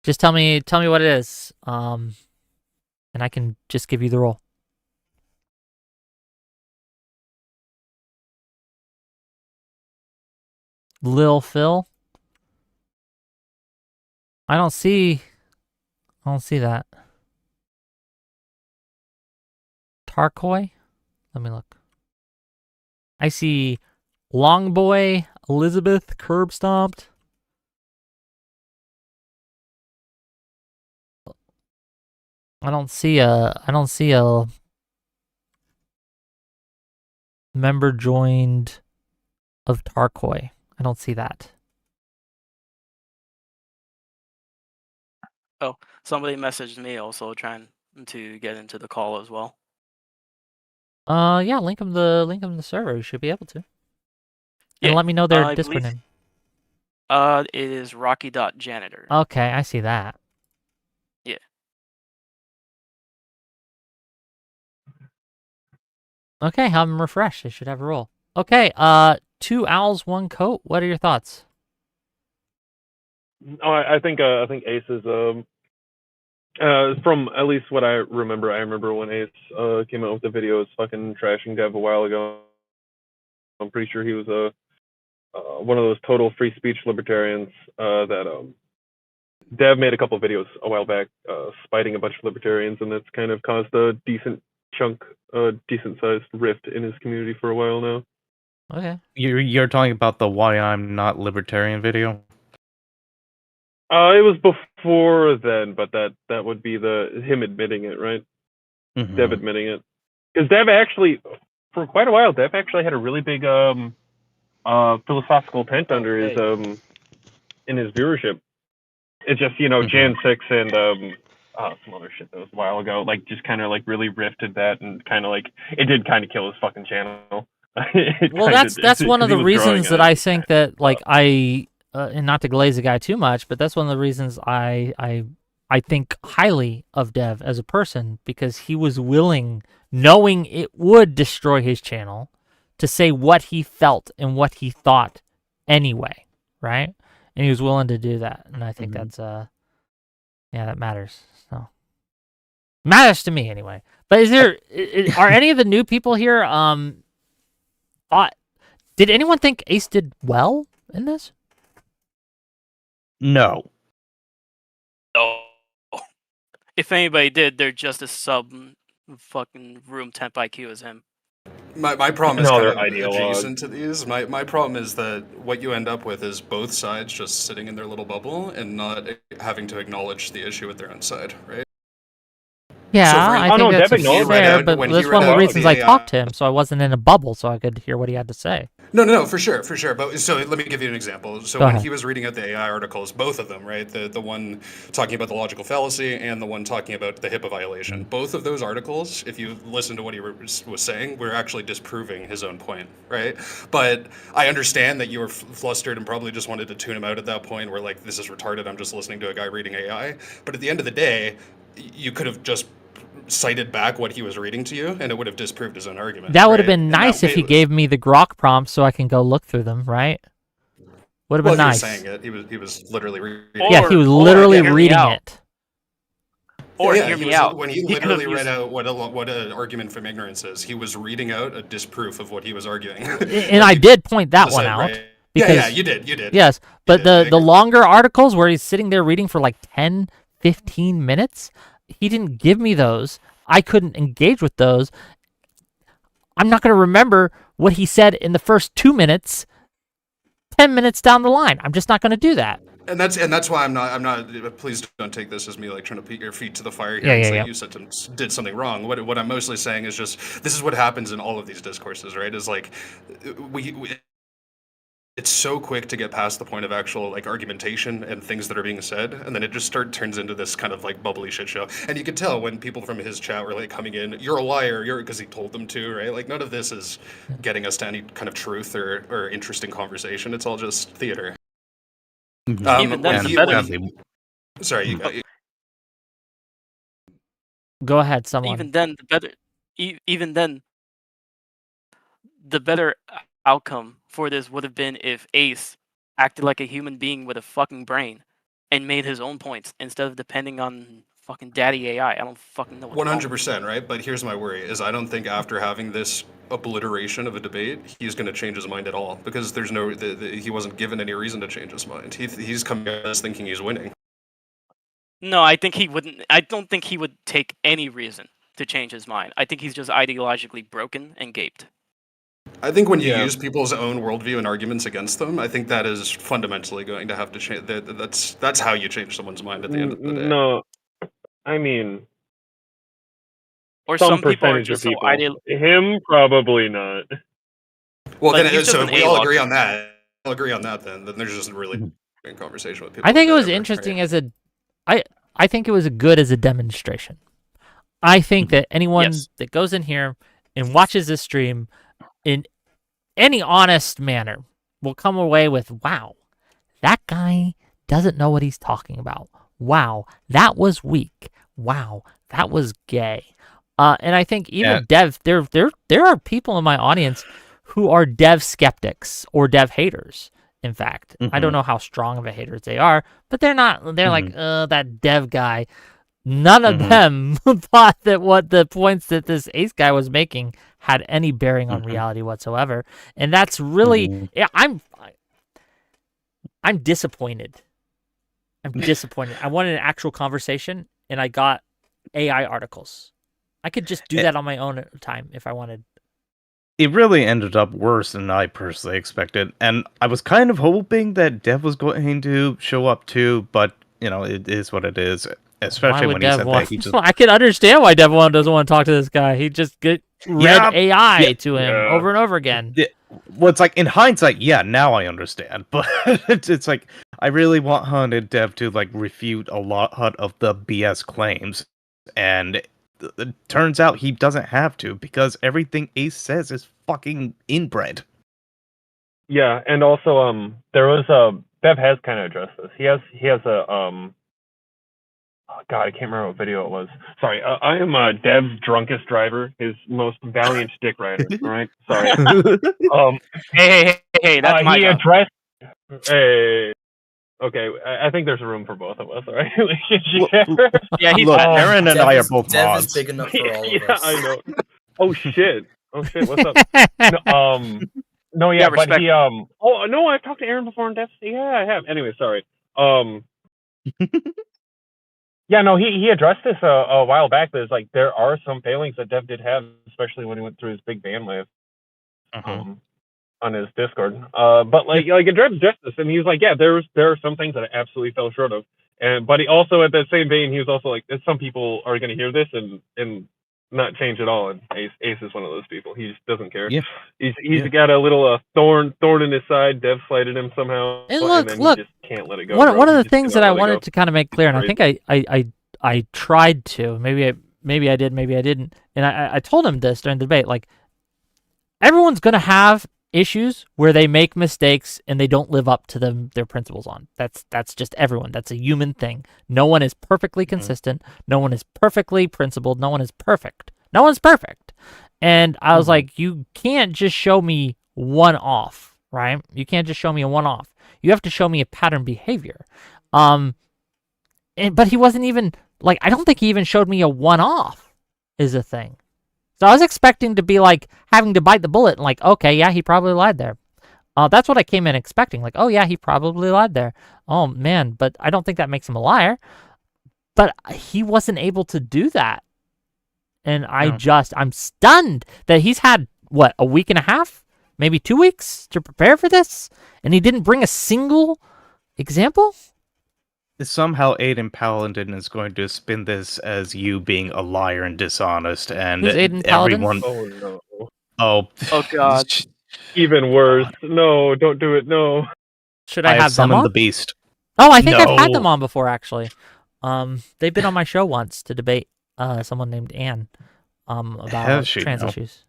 S1: Just tell me what it is. And I can just give you the role. Lil Phil. I don't see that. Tarkoi? Let me look. I see Longboy, Elizabeth, Curb Stomped. I don't see a member joined of Tarkoi. I don't see that.
S9: Oh, somebody messaged me also trying to get into the call as well.
S1: Yeah, link them the server. You should be able to. And
S9: Yeah,
S1: let me know their
S9: I
S1: Discord
S9: believe-
S1: name.
S9: It is Rocky.janitor.
S1: Okay, I see that.
S9: Yeah.
S1: Okay, have them refresh. They should have a role. Okay, 2 owls, 1 coat. What are your thoughts?
S10: Oh, I think Ace is from at least what I remember. I remember when Ace came out with the videos fucking trashing Dev a while ago. I'm pretty sure he was one of those total free speech libertarians that Dev made a couple of videos a while back spiting a bunch of libertarians, and that's kind of caused a decent sized rift in his community for a while now.
S1: Okay.
S11: You're talking about the "Why I'm Not Libertarian" video?
S10: It was before then, but that would be him admitting it, right?
S11: Mm-hmm.
S10: Dev admitting it, because Dev actually, for quite a while, Dev actually had a really big philosophical tent under his in his viewership. It's just Jan 6 and some other shit that was a while ago, like just kind of like really rifted that, and kind of like it did kind of kill his fucking channel.
S1: Well, that's one of the reasons that I think that like and not to glaze the guy too much, but that's one of the reasons I think highly of Dev as a person, because he was willing, knowing it would destroy his channel, to say what he felt and what he thought anyway, right? And he was willing to do that, and I think that's that matters. So matters to me anyway. But are any of the new people here did anyone think Ace did well in this?
S11: No.
S9: No. If anybody did, they're just as fucking room temp IQ as him.
S12: My problem is
S10: No,
S12: kind
S10: they're
S12: of
S10: ideologues.
S12: adjacent to these. My problem is that what you end up with is both sides just sitting in their little bubble and not having to acknowledge the issue with their own side, right?
S1: Yeah,
S12: So
S1: I think that's
S10: Dev
S1: fair, but
S12: when he
S1: that's
S12: read
S1: one of the
S12: out
S1: reasons
S12: the
S1: I
S12: AI
S1: talked to him, so I wasn't in a bubble, so I could hear what he had to say.
S12: No, for sure. But so let me give you an example. So
S1: Go
S12: when
S1: ahead.
S12: he was reading out the AI articles, both of them, right? The one talking about the logical fallacy and the one talking about the HIPAA violation. Both of those articles, if you listen to what he was saying, were actually disproving his own point, right? But I understand that you were flustered and probably just wanted to tune him out at that point, where like, this is retarded, I'm just listening to a guy reading AI. But at the end of the day, you could have just cited back what he was reading to you, and it would have disproved his own argument.
S1: That would have
S12: right?
S1: been
S12: And
S1: nice if he gave me the grok prompts so I can go look through them, right? Would have been
S12: Well,
S1: nice.
S12: he was saying it. He was literally reading.
S1: Yeah, he was literally reading it.
S9: Or
S12: Yeah,
S9: hear
S12: he
S9: me
S12: was-
S9: out.
S12: When he
S9: He could've
S12: literally read
S9: used-
S12: out what an argument from ignorance is, he was reading out a disproof of what he was arguing.
S1: And I did point that one out.
S12: Right.
S1: Because,
S12: Yeah, you did.
S1: Yes, but the longer articles where he's sitting there reading for like 10, 15 minutes, he didn't give me those. I couldn't engage with those. I'm not going to remember what he said in the first 2 minutes, 10 minutes down the line. I'm just not going to do that.
S12: And that's why I'm not. Please don't take this as me like trying to put your feet to the fire here and say you said did something wrong. What I'm mostly saying is just this is what happens in all of these discourses, right? Is like we it's so quick to get past the point of actual like argumentation and things that are being said, and then it just turns into this kind of like bubbly shit show. And you could tell when people from his chat were like coming in, you're a liar, because he told them to, right? Like none of this is getting us to any kind of truth or interesting conversation. It's all just theater.
S9: Even then, the better.
S12: Sorry,
S1: Go ahead, someone.
S9: Even then, even then, the better outcome for this would have been if Ace acted like a human being with a fucking brain and made his own points instead of depending on fucking daddy AI. I don't fucking know what's wrong with
S12: 100%, right? But here's my worry: is I don't think after having this obliteration of a debate, he's going to change his mind at all, because there's no, he wasn't given any reason to change his mind. He's coming at us thinking he's winning.
S9: No, I think he wouldn't. I don't think he would take any reason to change his mind. I think he's just ideologically broken and gaped.
S12: I think when you use people's own worldview and arguments against them, I think that is fundamentally going to have to change. That's how you change someone's mind at the end of the day.
S10: No, I mean,
S9: or
S10: some
S9: people are
S10: percentage
S9: just
S10: of
S9: so
S10: people. Him, probably not.
S12: Well,
S9: Like,
S12: then, so if we all agree on that, then there's just really a conversation with people.
S1: I think it was interesting as a, I think it was good as a demonstration. I think that anyone that goes in here and watches this stream in any honest manner will come away with, wow, that guy doesn't know what he's talking about. Wow, that was weak. Wow, that was gay. And I think even dev, there are people in my audience who are dev skeptics or dev haters. In fact, I don't know how strong of a haters they are, but they're not. They're like, that dev guy. None of them thought that what the points that this Ace guy was making had any bearing on reality whatsoever, and that's really, I'm disappointed. I'm disappointed. I wanted an actual conversation, and I got AI articles. I could just do that on my own time if I wanted.
S11: It really ended up worse than I personally expected, and I was kind of hoping that Dev was going to show up too, but, you know, it is what it is, especially when he said that he just...
S1: I can understand why Dev doesn't want to talk to this guy. He just read AI to him over and over again.
S11: Well, it's like, in hindsight, now I understand, but it's like, I really want Han and Dev to, like, refute a lot of the BS claims, and... it turns out he doesn't have to, because everything Ace says is fucking inbred.
S10: Yeah, and also there was Dev has kind of addressed this. He has a oh God, I can't remember what video it was. Sorry, I am Dev's drunkest driver, his most valiant dick rider. All right, sorry.
S9: Hey, that's my job.
S10: Addressed. Hey. Okay, I think there's a room for both of us, all right?
S9: Yeah, he's
S11: look, Aaron and I are both
S8: Dev
S11: mods.
S8: is big enough for all of us.
S10: Yeah, I know. Oh shit, what's up? No, yeah, but he oh no, I've talked to Aaron before and Dev. Yeah, I have. Anyway, sorry. Yeah, no, he addressed this a while back. There's like there are some failings that Dev did have, especially when he went through his big bandwidth. On his Discord, but like addressed justice, and he was like, yeah, there are some things that I absolutely fell short of, but he also, at that same vein, he was also like, some people are going to hear this and not change at all, and Ace is one of those people. He just doesn't care.
S11: Yeah.
S10: He's got a little thorn in his side. Dev slighted him somehow,
S1: and
S10: then
S1: look,
S10: he just can't let it go.
S1: One of the things that I wanted to kind of make clear, and I think I tried to, maybe I did, maybe I didn't, and I told him this during the debate, like, everyone's going to have issues where they make mistakes and they don't live up to their principles on. That's just everyone. That's a human thing. No one is perfectly consistent. No one is perfectly principled. No one is perfect. No one's perfect. And I was like, you can't just show me one off, right? You can't just show me a one off. You have to show me a pattern behavior. But he wasn't even like, I don't think he even showed me a one off is a thing. So I was expecting to be like having to bite the bullet and like, okay, yeah, he probably lied there. That's what I came in expecting. Like, oh yeah, he probably lied there. Oh man, but I don't think that makes him a liar. But he wasn't able to do that. And I'm stunned that he's had, what, a week and a half? Maybe 2 weeks to prepare for this? And he didn't bring a single example?
S11: Somehow Aiden Paladin is going to spin this as you being a liar and dishonest, and
S1: who's Aiden Paladin?
S11: everyone...
S10: Oh no.
S11: Oh
S9: God.
S10: Even worse. No, don't do it, no.
S1: Should I have them on?
S11: the beast.
S1: Oh, I think I've had them on before, actually. They've been on my show once to debate someone named Anne about trans issues.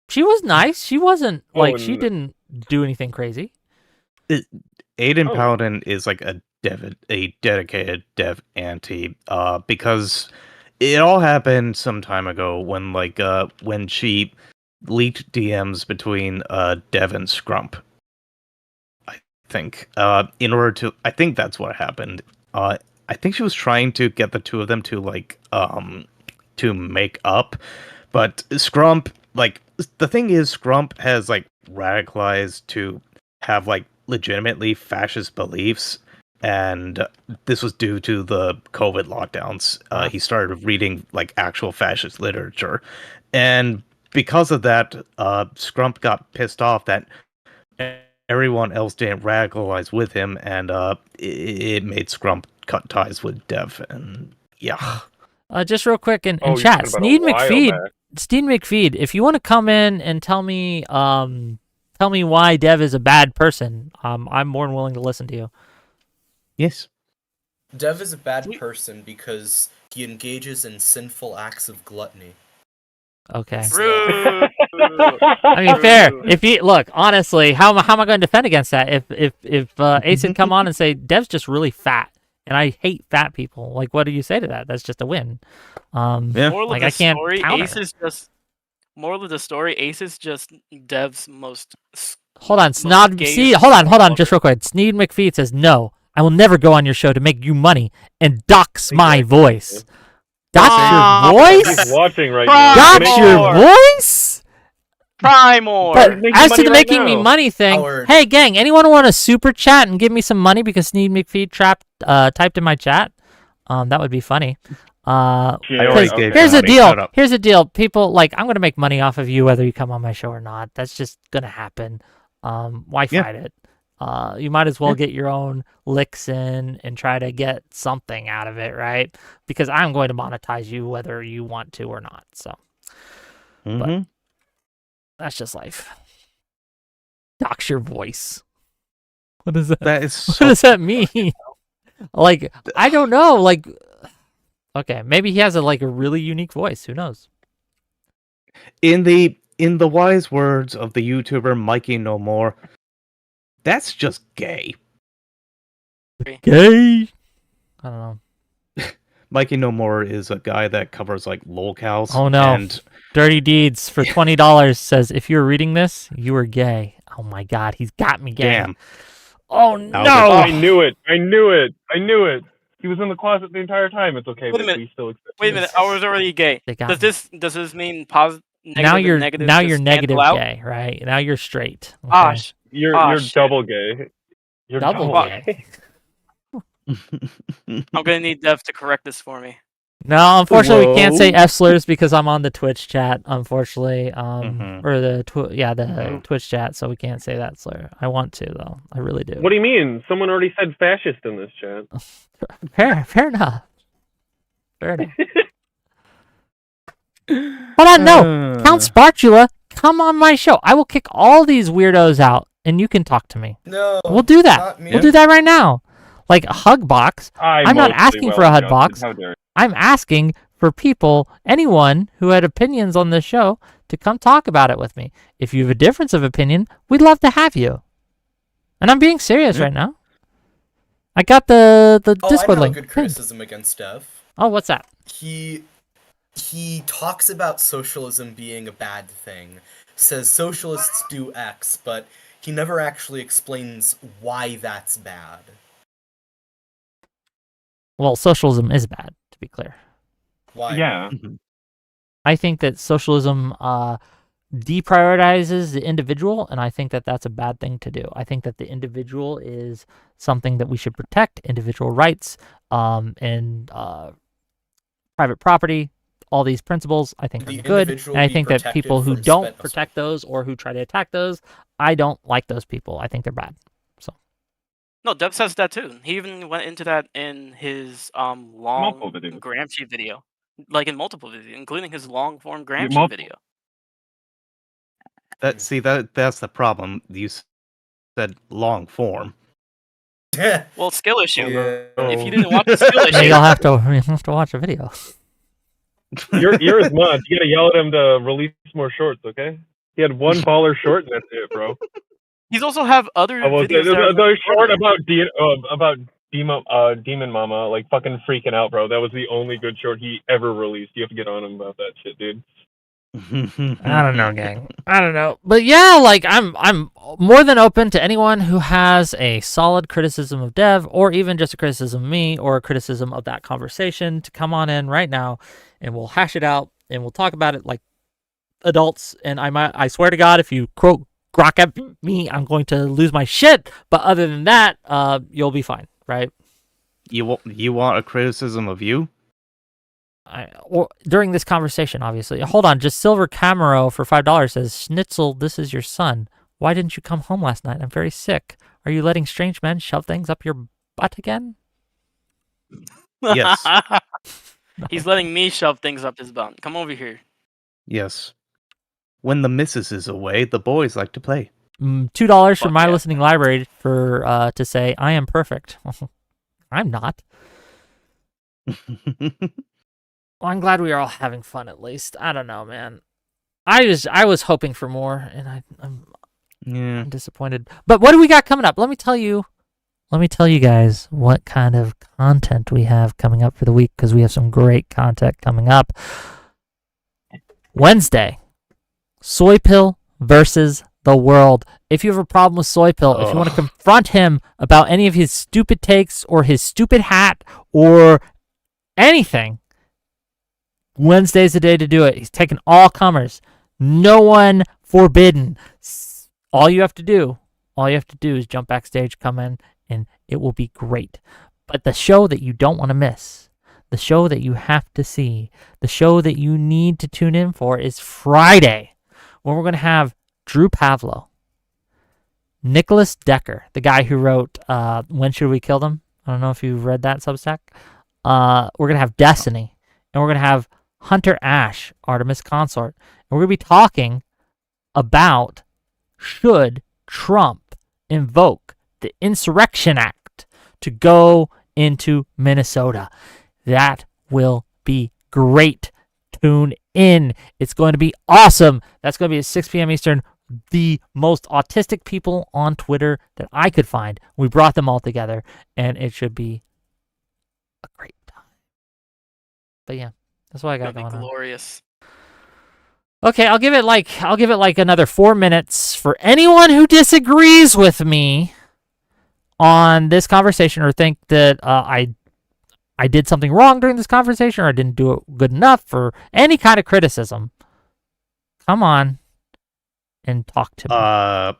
S1: She was nice. She wasn't, she didn't do anything crazy.
S11: Aiden Paladin is like a dedicated dev anti, because it all happened some time ago when when she leaked DMs between Dev and Scrump. I think I think that's what happened. I think she was trying to get the two of them to make up, but Scrump, the thing is, Scrump has radicalized to have legitimately fascist beliefs, and this was due to the COVID lockdowns. He started reading actual fascist literature, and because of that, Scrump got pissed off that everyone else didn't radicalize with him, and it made Scrump cut ties with Dev, and yeah.
S1: Just real quick in
S10: you're
S1: chat,
S10: talking about a
S1: Sneed
S10: while
S1: McFeed,
S10: back.
S1: Sneed McFeed, if you want to come in and tell me why Dev is a bad person, I'm more than willing to listen to you.
S11: Yes.
S8: Dev is a bad person because he engages in sinful acts of gluttony.
S1: Okay.
S9: Rude.
S1: I mean, fair. If you look honestly, how am I going to defend against that? If Ace had come on and say Dev's just really fat, and I hate fat people, what do you say to that? That's just a win.
S11: Yeah.
S9: Moral of
S1: I
S9: the
S1: can't
S9: story,
S1: counter.
S9: Ace is just. Moral of the story, Ace is just Dev's most.
S1: Hold on, Snod.
S9: gay
S1: See, hold on, just real quick. Sneed McFeed says no. I will never go on your show to make you money and dox my voice. Dox your voice?
S10: He's watching right
S1: Dox
S10: now.
S1: your voice?
S9: Try more.
S1: But
S10: Making
S1: as to
S10: money
S1: the
S10: right
S1: making me
S10: now.
S1: money thing,
S8: Howard.
S1: hey gang, anyone want to super chat and give me some money because Sneed McFeed typed in my chat? That would be funny.
S11: I already gave
S1: here's
S11: you
S1: the
S11: money.
S1: deal.
S11: Shut up.
S1: Here's the deal. People I'm gonna make money off of you whether you come on my show or not. That's just gonna happen. Why fight it? You might as well get your own licks in and try to get something out of it, right? Because I'm going to monetize you whether you want to or not. So, but that's just life. Dox your voice. What is that?
S11: That is
S1: What does that mean? I don't know. Okay, maybe he has a really unique voice. Who knows?
S11: In the wise words of the YouTuber Mikey No More, that's just gay.
S1: Gay. I don't know.
S11: Mikey No More is a guy that covers lolcows.
S1: Oh no.
S11: And
S1: Dirty Deeds for $20 says if you're reading this, you are gay. Oh my god, he's got me gay.
S11: damn.
S1: Oh no.
S10: I knew it. He was in the closet the entire time. It's okay,
S9: Wait a
S10: but
S9: minute.
S10: we still accept
S9: Wait a
S10: it.
S9: minute, I was already gay.
S1: They got
S9: Does this mean positive?
S1: Now you're
S9: negative
S1: now
S9: just
S1: you're negative
S9: cancel out?
S1: gay, right? Now you're straight. Okay.
S9: Gosh.
S10: You're
S9: shit.
S10: double gay. You're
S1: Double
S10: double
S1: gay.
S9: I'm gonna need Dev to correct this for me.
S1: No, unfortunately, we can't say
S11: Whoa.
S1: F slurs because I'm on the Twitch chat. Unfortunately,
S11: Mhm.
S1: or the Twitch chat, so we can't say that slur. I want to though. I really do.
S10: What do you mean? Someone already said fascist in this chat.
S1: Fair enough. Fair enough. Hold on, no, Count Spartula, come on my show. I will kick all these weirdos out, and you can talk to me.
S8: No,
S1: We'll do that.
S8: not me.
S1: We'll do that right now. Like a hug box. I'm not asking for a HUD box.
S10: How dare you.
S1: I'm asking for people, anyone who had opinions on this show, to come talk about it with me. If you have a difference of opinion, we'd love to have you. And I'm being serious right now. I got the Discord
S8: I
S1: link.
S8: have a good criticism against Dev.
S1: Oh, what's that?
S8: He talks about socialism being a bad thing, says socialists do X, but he never actually explains why that's bad.
S1: Well, socialism is bad, to be clear.
S8: Why?
S10: Yeah.
S1: I think that socialism deprioritizes the individual, and I think that that's a bad thing to do. I think that the individual is something that we should protect, individual rights, and private property, all these principles I think are good. And I think that people who don't protect those or who try to attack those, I don't like those people. I think they're bad. So
S9: No, Dev says that too. He even went into that in his long
S10: videos.
S9: Gramsci video. Like in multiple videos, including his long form Gramsci video.
S11: That's the problem. You said long form.
S9: Well, skill issue.
S10: Yeah.
S9: If you didn't watch the skill issue,
S1: you'll have to watch a video.
S10: You're his mod. You gotta yell at him to release more shorts, okay? He had one baller short, and that's it, bro.
S9: he's also have other videos.
S10: The short about Demon Mama, like fucking freaking out, bro. That was the only good short he ever released. You have to get on him about that shit, dude.
S1: I don't know, gang. I don't know. But yeah, like I'm more than open to anyone who has a solid criticism of Dev, or even just a criticism of me, or a criticism of that conversation, to come on in right now and we'll hash it out and we'll talk about it like adults. And I swear to God, if you quote grok at me, I'm going to lose my shit. But other than that, you'll be fine, right?
S11: You want a criticism of you?
S1: Or during this conversation, obviously. Hold on, just Silver Camaro for $5 says, Schnitzel, this is your son. Why didn't you come home last night? I'm very sick. Are you letting strange men shove things up your butt again?
S11: Yes.
S9: He's letting me shove things up his butt. Come over here.
S11: Yes. When the missus is away, the boys like to play.
S1: $2 from my listening library for to say I am perfect. I'm not. Well, I'm glad we are all having fun at least. I don't know, man. I was hoping for more, and I'm disappointed. But what do we got coming up? Let me tell you guys what kind of content we have coming up for the week, because we have some great content coming up. Wednesday, Soy Pill versus the world. If you have a problem with Soy Pill, if you want to confront him about any of his stupid takes or his stupid hat or anything, Wednesday's the day to do it. He's taking all comers. No one forbidden. All you have to do is jump backstage, come in, and it will be great. But the show that you don't want to miss, the show that you have to see, the show that you need to tune in for is Friday, when we're going to have Drew Pavlo, Nicholas Decker, the guy who wrote When Should We Kill Them? I don't know if you've read that Substack. We're going to have Destiny, and we're going to have Hunter Ash, Artemis Consort. And we're going to be talking about, should Trump invoke the Insurrection Act to go into Minnesota? That will be great. Tune in. It's going to be awesome. That's going to be at 6 p.m. Eastern. The most autistic people on Twitter that I could find. We brought them all together, and it should be a great time. But yeah, that's what I got going on.
S9: Glorious.
S1: Okay, I'll give it like another 4 minutes for anyone who disagrees with me on this conversation, or think that I did something wrong during this conversation, or I didn't do it good enough, or any kind of criticism. Come on and talk to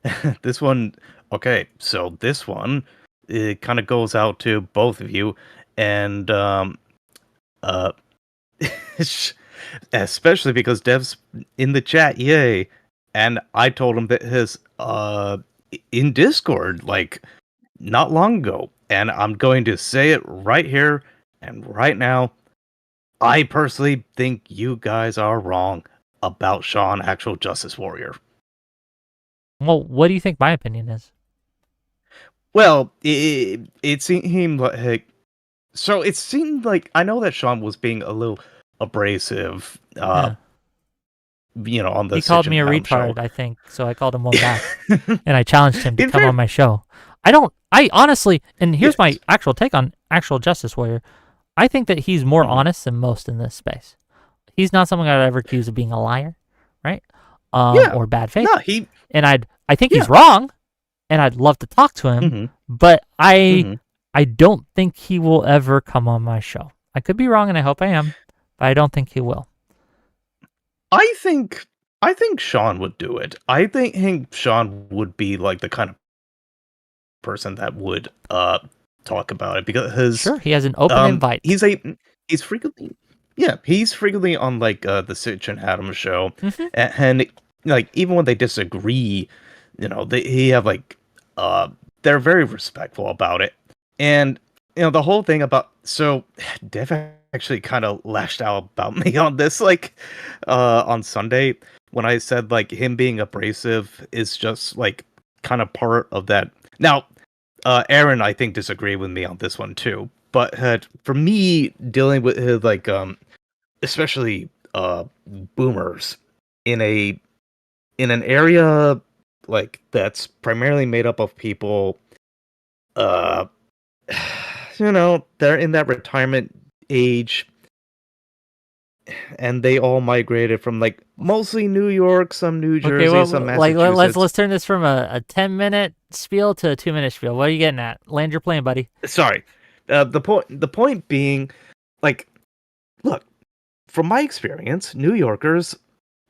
S11: me. This one, okay, so this one, it kind of goes out to both of you, and especially because Dev's in the chat, yay, and I told him that his in Discord, like, not long ago, and I'm going to say it right here and right now. I personally think you guys are wrong about Sean, Actual Justice Warrior.
S1: Well, what do you think my opinion is?
S11: Well, it seemed like, so it seemed like, I know that Sean was being a little abrasive, on the
S1: He called me a retard, show. I think, so I called him one back, and I challenged him to come on my show. I honestly, and here's my actual take on Actual Justice Warrior, I think that he's more honest than most in this space. He's not someone I'd ever accuse of being a liar, right? Or bad faith.
S11: No,
S1: and I think he's wrong, and I'd love to talk to him, but I don't think he will ever come on my show. I could be wrong, and I hope I am, but I don't think he will.
S11: I think Sean would do it. I think Sean would be like the kind of person that would talk about it, because
S1: sure, he has an open invite.
S11: He's frequently on like the Sitch and Adam show, and like even when they disagree, he have like they're very respectful about it. And the whole thing about, so Dev actually kind of lashed out about me on this, like on Sunday, when I said like him being abrasive is just like kind of part of that. Now Aaron, I think, disagreed with me on this one too, but for me, dealing with like especially boomers in an area like that's primarily made up of people they're in that retirement age, and they all migrated from like mostly New York, some New Jersey,
S1: Okay,
S11: some
S1: like
S11: Massachusetts.
S1: let's turn this from a 10-minute spiel to a 2-minute spiel. What are you getting at? Land your plane, buddy.
S11: Sorry, the point being, like, look, from my experience, New Yorkers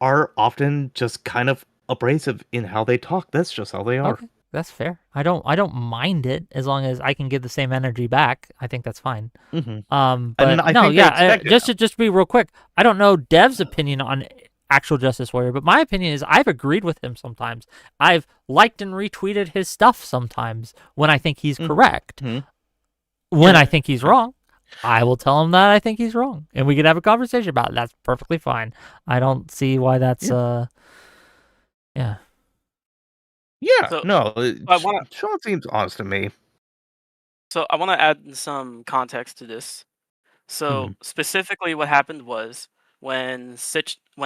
S11: are often just kind of abrasive in how they talk. That's just how they are.
S1: Okay, that's fair. I don't mind it as long as I can give the same energy back. I think that's fine.
S11: Mm-hmm.
S1: But
S11: And I
S1: no,
S11: think they
S1: yeah.
S11: expect it
S1: Just to be real quick, I don't know Dev's opinion on actual Justice Warrior, but my opinion is I've agreed with him sometimes. I've liked and retweeted his stuff sometimes when I think he's correct. When I think he's wrong, I will tell him that I think he's wrong, and we can have a conversation about it. That's perfectly fine. I don't see why that's yeah.
S11: Yeah,
S9: So,
S11: no,
S9: I wanna-
S11: Sean seems honest to me.
S9: So I want to add some context to this. So specifically, what happened was when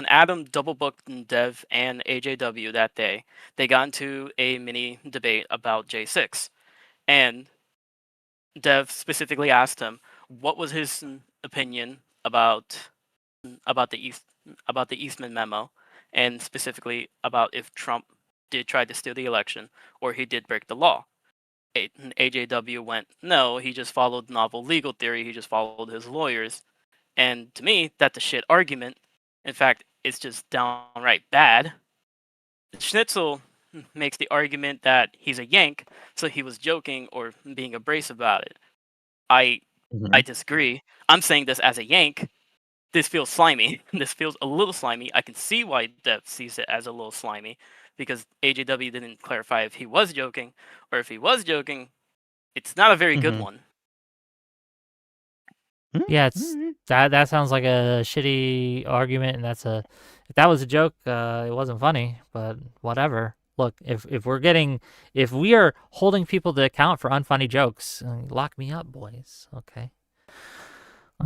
S9: Adam double booked Dev and AJW that day, they got into a mini debate about J6, and Dev specifically asked him what was his opinion about the Eastman memo, and specifically about if Trump did try to steal the election or he did break the law. AJW went, no, he just followed novel legal theory, he just followed his lawyers. And to me, that's a shit argument. In fact, it's just downright bad. Schnitzel makes the argument that he's a Yank, so he was joking or being abrasive about it. I disagree. I'm saying this as a Yank. This feels slimy. This feels a little slimy. I can see why Dev sees it as a little slimy, because AJW didn't clarify if he was joking, or if he was joking, it's not a very good one.
S1: Yeah, it's that sounds like a shitty argument, and if that was a joke, it wasn't funny, but whatever. Look, if we are holding people to account for unfunny jokes, lock me up, boys. Okay.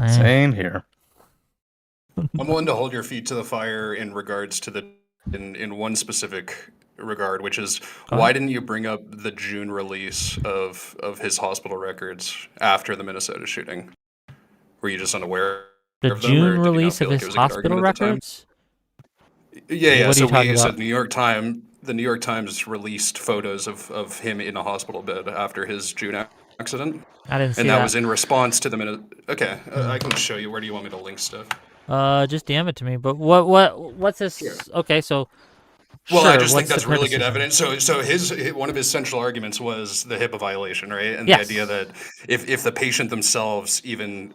S11: Same here.
S12: I'm willing to hold your feet to the fire in regards to in one specific regard, which is why didn't you bring up the June release of his hospital records after the Minnesota shooting? Were you just unaware
S1: the
S12: of them?
S1: June release of his hospital records?
S12: Yeah.
S1: What are
S12: So
S1: you talking
S12: the
S1: about?
S12: New York Times released photos of him in a hospital bed after his June accident.
S1: I didn't see
S12: and that was in response to the minute. Okay, I can show you. Where do you want me to link stuff?
S1: Just DM it to me. But what's this?
S12: Sure.
S1: Okay, so.
S12: Well,
S1: sure,
S12: I just think
S1: what's
S12: that's
S1: the
S12: really good
S1: criticism?
S12: evidence. So one of his central arguments was the HIPAA violation, right? And
S1: Yes.
S12: the idea that if the patient themselves even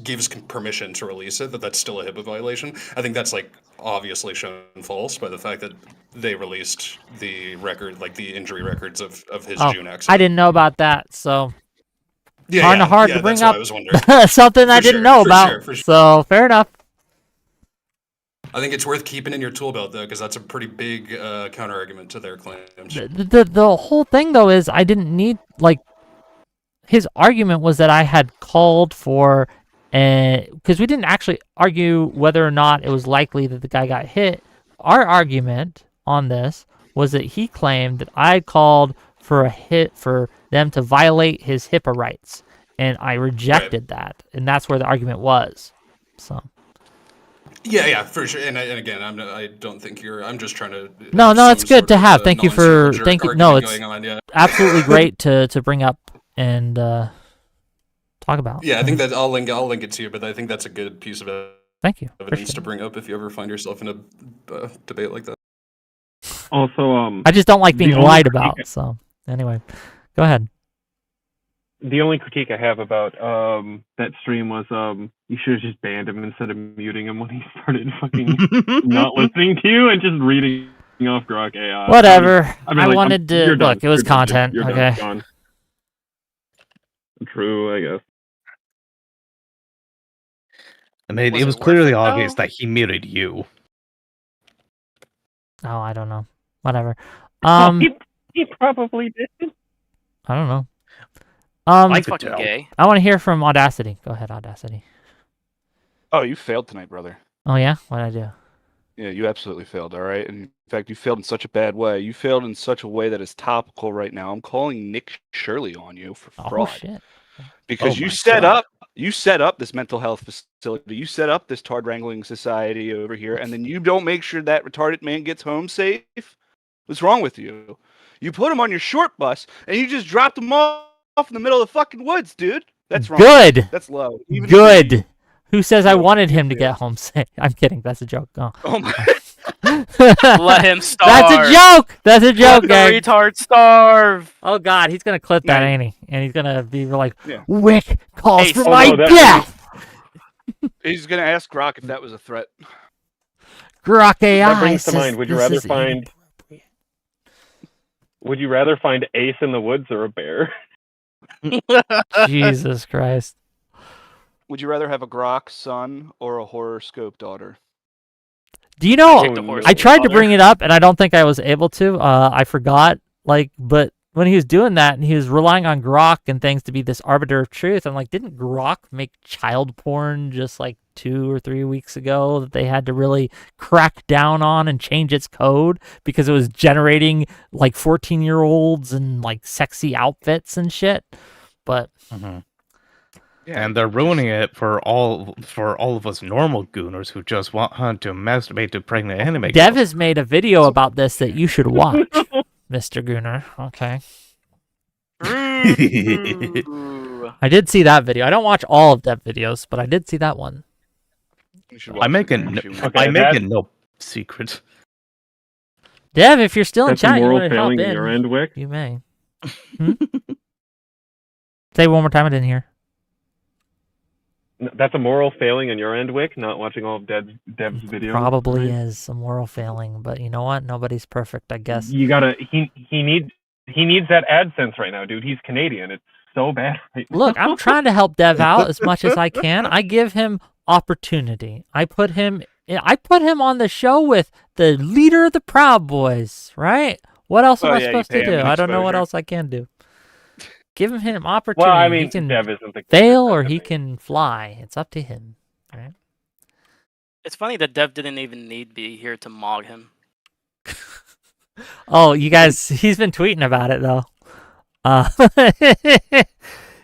S12: gives permission to release it, that's still a HIPAA violation. I think that's like obviously shown false by the fact that they released the record, like the injury records of his June accident.
S1: I didn't know about that, so
S12: hard
S1: to bring
S12: that's why
S1: up
S12: I was wondering.
S1: something I didn't know about.
S12: For sure.
S1: So fair enough.
S12: I think it's worth keeping in your tool belt though, because that's a pretty big counter argument to their claims.
S1: The whole thing though is I didn't need his argument was that I had called for because we didn't actually argue whether or not it was likely that the guy got hit. Our argument on this was that he claimed that I called for a hit for them to violate his HIPAA rights, and I rejected that, and that's where the argument was. So.
S12: Yeah, for sure. And again, I don't think you're. I'm just trying to.
S1: No, it's good to have. Thank you. No, it's absolutely great to bring up and talk about.
S12: Yeah, I think that I'll link it to you, but I think that's a good piece of
S1: Thank you.
S12: evidence to bring up if you ever find yourself in a debate like that.
S10: Also,
S1: I just don't like being lied about. So anyway, go ahead.
S10: The only critique I have about that stream was you should have just banned him instead of muting him when he started fucking not listening to you and just reading off Grok AI.
S1: Whatever. I
S10: like,
S1: wanted to look. It was content.
S10: You're
S1: okay.
S10: Done. True, I guess.
S11: I mean, it was clearly obvious that he muted you.
S1: Oh, I don't know. Whatever.
S10: He probably did.
S1: I don't know.
S9: That's fucking gay.
S1: I want to hear from Audacity. Go ahead, Audacity.
S13: Oh, you failed tonight, brother.
S1: Oh yeah, what did I do?
S13: Yeah, you absolutely failed, all right? And in fact, you failed in such a bad way. You failed in such a way that is topical right now. I'm calling Nick Shirley on you for
S1: Oh
S13: fraud.
S1: shit!
S13: Because
S11: Oh
S13: you
S11: my
S13: set
S11: God.
S13: up this mental health facility. You set up this tard wrangling society over here, and then you don't make sure that retarded man gets home safe. What's wrong with you? You put him on your short bus, and you just dropped him off in the middle of the fucking woods, dude. That's wrong.
S1: Good.
S13: That's low. Even
S1: Good. Who says I
S13: No,
S1: wanted
S13: you
S1: him to get
S13: failed.
S1: home safe? I'm kidding. That's a joke. Oh,
S13: Oh my!
S9: Let him starve.
S1: That's a joke. That's a joke,
S9: Let the
S1: gang.
S9: retard starve.
S1: Oh God, he's gonna clip that,
S13: Nice.
S1: ain't he? And he's gonna be like,
S13: Yeah.
S1: Whick calls
S9: Hey,
S1: for
S9: oh,
S1: my
S10: no, that-
S1: death.
S13: He's gonna ask Grok if that was a threat.
S1: Grok
S10: That
S1: AI
S10: brings to
S1: says
S10: mind, would you
S1: this
S10: rather
S1: is
S10: find
S1: inappropriate.
S10: would you rather find Ace in the woods or a bear?
S1: Jesus Christ.
S13: Would you rather have a Grok son or a horoscope daughter?
S1: Do you know?
S9: Take the
S10: Oh,
S9: horse
S1: I tried to
S9: father.
S1: bring it up, and I don't think I was able to. I forgot. But when he was doing that, and he was relying on Grok and things to be this arbiter of truth, I'm like, didn't Grok make child porn just like 2 or 3 weeks ago that they had to really crack down on and change its code because it was generating like 14-year-olds and like sexy outfits and shit? But
S13: Yeah,
S11: And they're ruining it for all of us normal gooners who just want to masturbate to pregnant anime
S1: Dev
S11: girls.
S1: has made a video about this that you should watch, Mr. Gooner. Okay.
S9: Ooh.
S1: I did see that video. I don't watch all of Dev videos, but I did see that one.
S13: You should
S11: I
S13: watch
S11: make
S13: the
S11: it.
S13: Grok show.
S10: Okay,
S11: I make
S10: that-
S11: it no secret.
S1: Dev, if you're still in
S10: That's a
S1: chat, you
S10: moral
S1: want to hop
S10: failing
S1: in,
S10: in your end, Wick.
S1: you may. Say it one more time. I didn't hear.
S10: That's a moral failing in your end, Wick, not watching all of Dev's videos.
S1: Probably
S10: right?
S1: is a moral failing, but you know what? Nobody's perfect, I guess.
S10: You gotta. He needs that AdSense right now, dude. He's Canadian. It's so bad right now.
S1: Look, I'm trying to help Dev out as much as I can. I give him opportunity. I put him on the show with the leader of the Proud Boys, right? What else am
S13: Oh,
S1: I
S13: yeah, you
S1: supposed
S13: pay
S1: to
S13: him
S1: do?
S13: an
S1: I don't know what
S13: exposure.
S1: else I can do. Give him opportunity.
S10: Well, I mean,
S1: he can
S10: Dev isn't the
S1: fail or he can fly. It's up to him, right?
S9: It's funny that Dev didn't even need be here to mog him.
S1: Oh, you guys, he's been tweeting about it though.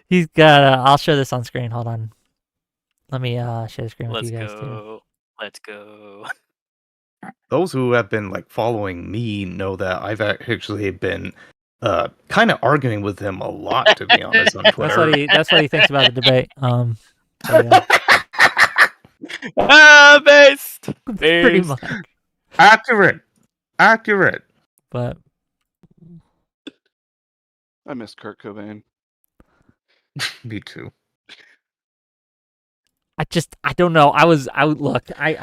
S1: He's got. I'll show this on screen. Hold on. Let me share the screen with
S9: Let's
S1: you guys too.
S9: go. Let's go.
S11: Those who have been like following me know that I've actually been kind of arguing with him a lot, to be honest, on Twitter.
S1: That's what he thinks about the debate. So, yeah.
S9: Based.
S1: Pretty
S9: Based.
S1: much.
S11: Accurate.
S1: But
S13: I miss Kurt Cobain.
S11: Me too.
S1: I don't know. I look. I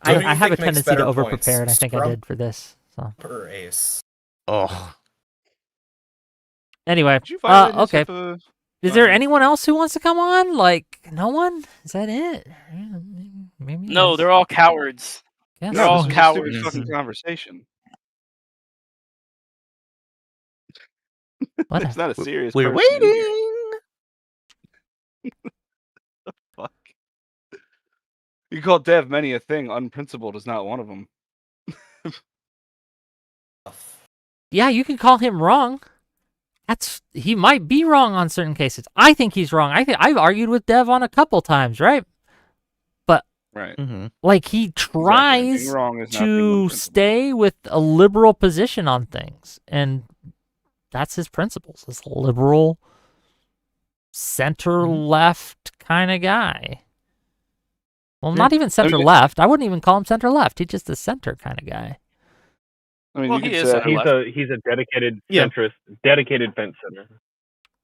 S8: Who do you
S1: have a
S8: think makes
S1: tendency to
S8: better
S1: over
S8: points,
S1: prepare, and I think I
S8: Scrub
S1: did for this. So
S8: or Ace?
S11: Oh,
S1: anyway,
S13: Did you violate his
S1: okay.
S13: HIPAA?
S1: Is there anyone else who wants to come on? Like, no one? Is that it? Maybe.
S9: No,
S1: yes.
S9: they're all cowards.
S1: Yes.
S9: They're
S13: No,
S9: all
S13: this was a
S9: cowards.
S13: stupid fucking conversation.
S1: What?
S13: It's not a serious.
S11: we're
S13: person in here.
S11: waiting.
S13: Fuck. You call Dev many a thing. Unprincipled is not one of them.
S1: Yeah, you can call him wrong. He might be wrong on certain cases. I think he's wrong. I've argued with Dev on a couple times, right? But
S13: Right.
S1: like he
S13: Being
S1: tries
S13: wrong is not being
S1: to
S13: unprincipled.
S1: stay with a liberal position on things, and that's his principles. This liberal, center left kind of guy. Well, not even center left. I wouldn't even call him center left. He's just a center kind of guy.
S13: I mean,
S9: Well,
S13: you
S9: he
S13: could
S9: is
S13: say
S9: center
S10: He's a dedicated
S11: Yeah.
S10: centrist, dedicated fence sitter.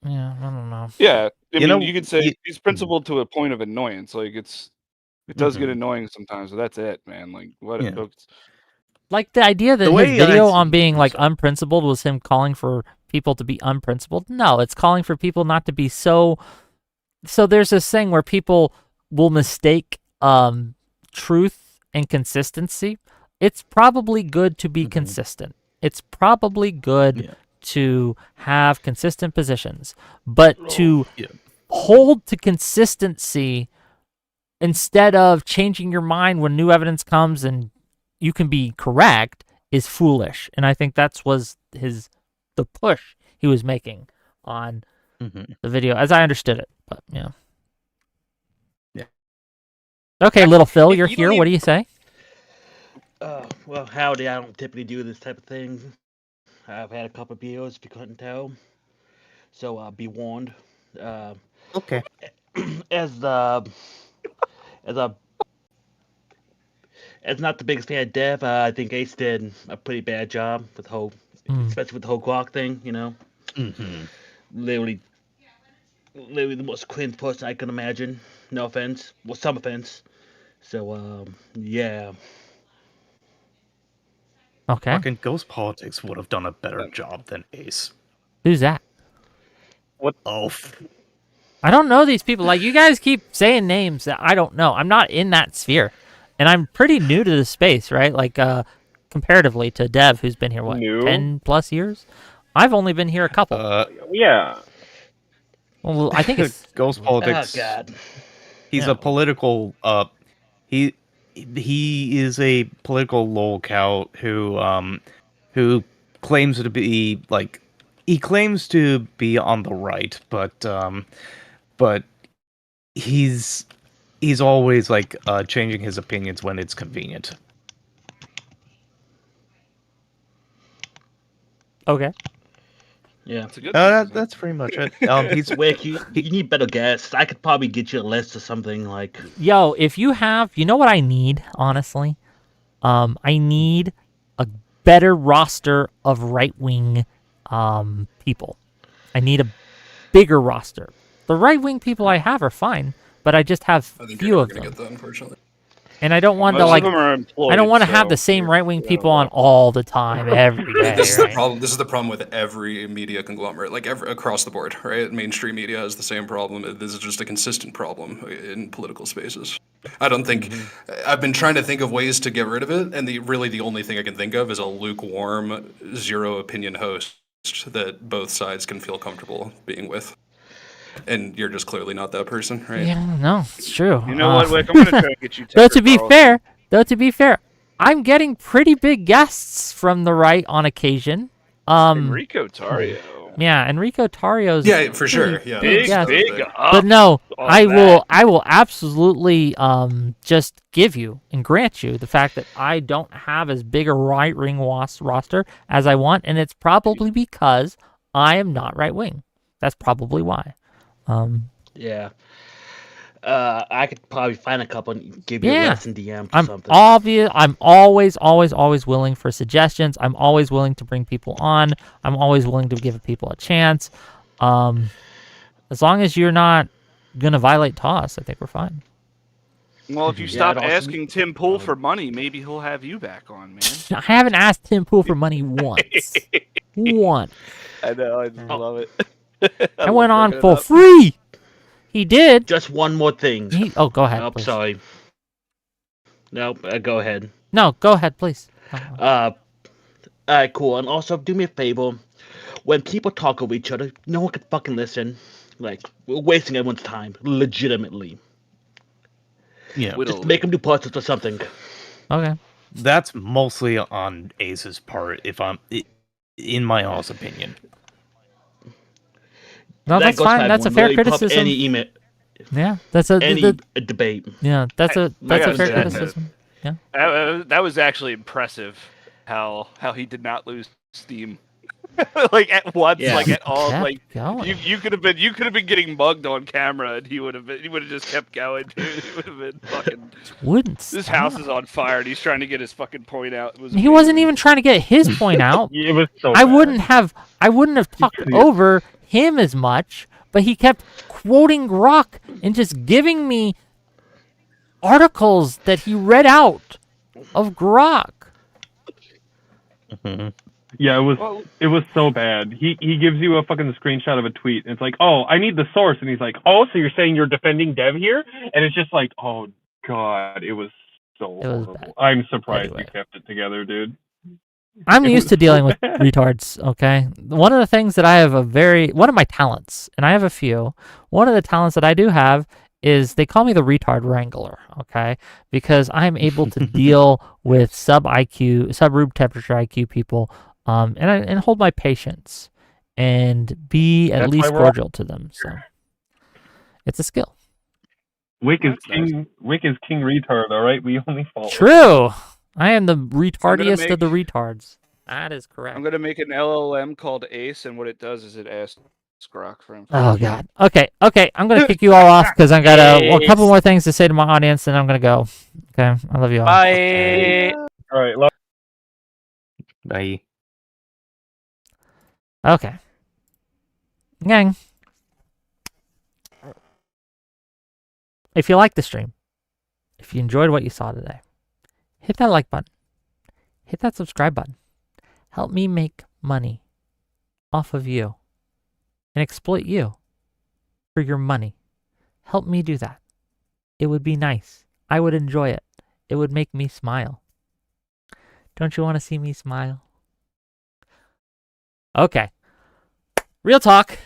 S1: Yeah, I don't know.
S13: yeah. I
S11: You
S13: mean,
S11: know,
S13: you could say
S11: he-
S13: he's principled to a point of annoyance. Like it does get annoying sometimes, but that's it, man. Like what?
S11: Yeah.
S13: It's-
S1: Like the idea that
S11: The
S1: his
S11: way I
S1: video
S11: see-
S1: on being like unprincipled was him calling for people to be unprincipled. No, it's calling for people not to be so. So there's this thing where people will mistake truth and consistency. It's probably good to be consistent. It's probably good to have consistent positions, but to hold to consistency instead of changing your mind when new evidence comes and you can be correct is foolish. And I think that's was the push he was making on the video, as I understood it. But yeah. Okay, little Phil, you're here. What do you say?
S14: Well, howdy. I don't typically do this type of thing. I've had a couple of videos, if you couldn't tell. So be warned.
S11: Okay.
S14: As not the biggest fan of Dev, I think Ace did a pretty bad job with the whole, especially with the whole Glock thing. You know, literally the most cringe person I can imagine. No offense, well, some offense. So yeah.
S1: Okay.
S11: Fucking Ghost Politics would have done a better job than Ace.
S1: Who's that?
S11: What? Oh.
S1: I don't know these people. Like, you guys keep saying names that I don't know. I'm not in that sphere. And I'm pretty new to the space, right? Like, comparatively to Dev, who's been here, what, 10 plus years? I've only been here a couple.
S10: Yeah.
S1: Well, I think it's...
S11: Ghost Politics.
S14: Oh, God.
S11: He's a political... He is a political lolcow who claims to be like he claims to be on the right, but he's always like changing his opinions when it's convenient.
S1: Okay.
S14: Yeah,
S13: That's a good
S11: that's pretty much it. He's
S14: Wick, you need better guests. I could probably get you a list or something like.
S1: Yo, if you have, you know what I need, honestly? I need a better roster of right-wing people. I need a bigger roster. The right-wing people I have are fine, but I just have few of them.
S12: Get that, unfortunately.
S1: And I don't want to like. I don't want to have the same right-wing people on all the time, every day.
S12: This is
S1: right?
S12: the problem. This is the problem with every media conglomerate, like across the board, right? Mainstream media has the same problem. This is just a consistent problem in political spaces. I don't think I've been trying to think of ways to get rid of it, and the only thing I can think of is a lukewarm, zero opinion host that both sides can feel comfortable being with. And you're just clearly not that person, right?
S1: Yeah, no, it's true.
S13: You know what, Wick? I'm gonna try to get you.
S1: Though to be fair, I'm getting pretty big guests from the right on occasion.
S13: Enrico Tario.
S1: Yeah, Enrico Tario's
S12: for sure. Yeah,
S13: big
S1: but no, I will absolutely just give you and grant you the fact that I don't have as big a right wing roster as I want, and it's probably because I am not right wing. That's probably why.
S14: Yeah. I could probably find a couple and give you a lesson DM or something.
S1: I'm always willing for suggestions. I'm always willing to bring people on. I'm always willing to give people a chance. As long as you're not gonna violate TOS, I think we're fine.
S13: Well, if you stop asking Tim Pool for money, maybe he'll have you back on, man.
S1: I haven't asked Tim Pool for money once. Once.
S13: I know, I just love it.
S1: I went on for free. He did.
S14: Just one more thing.
S1: Go ahead.
S14: Nope,
S1: please.
S14: sorry. Nope, go ahead.
S1: No, go ahead, please.
S14: Alright, cool. And also, do me a favor. When people talk over each other, no one can fucking listen. Like, we're wasting everyone's time. Legitimately.
S11: Yeah.
S14: Just make them do puzzles or something.
S1: Okay.
S11: That's mostly on Ace's part, in my honest opinion.
S1: No, that's fine. That's a fair criticism.
S14: Any email.
S1: Yeah, that's a
S14: debate.
S1: Yeah, that's a fair criticism. Yeah.
S13: That was actually impressive. How he did not lose steam. Like at once, like at all, like you could have been getting mugged on camera, and he would have just kept going. Dude. He would have been fucking. This house is on fire, and he's trying to get his fucking point out.
S1: He wasn't even trying to get his point out.
S10: It was so
S1: I wouldn't have talked over him as much, but he kept quoting Grok and just giving me articles that he read out of Grok.
S10: Yeah, it was so bad. He gives you a fucking screenshot of a tweet, and it's like, oh, I need the source, and he's like, oh, so you're saying you're defending Dev here? And it's just like, oh god, it was so horrible. I'm surprised you kept it together, dude.
S1: I'm used to dealing with retards, okay? One of the things that I have one of my talents, and I have a few, one of the talents that I do have is they call me the retard wrangler, okay? Because I'm able to deal with sub room temperature IQ people, and hold my patience and be at
S10: That's
S1: least
S10: why we're all
S1: cordial to them. So it's a skill.
S10: Wick is king. Wick is king retard. All right, we only follow.
S1: True. I am the retardiest of the retards. That is correct.
S13: I'm gonna make an LLM called Ace, and what it does is it asks Grok for information.
S1: Oh God. Okay. I'm gonna kick you all off because I got a couple more things to say to my audience, and I'm gonna go. Okay. I love you all.
S9: Bye.
S10: All right. Love.
S11: Bye.
S1: Okay. Gang. If you liked the stream, if you enjoyed what you saw today, hit that like button. Hit that subscribe button. Help me make money off of you and exploit you for your money. Help me do that. It would be nice. I would enjoy it. It would make me smile. Don't you want to see me smile? Okay. Real talk.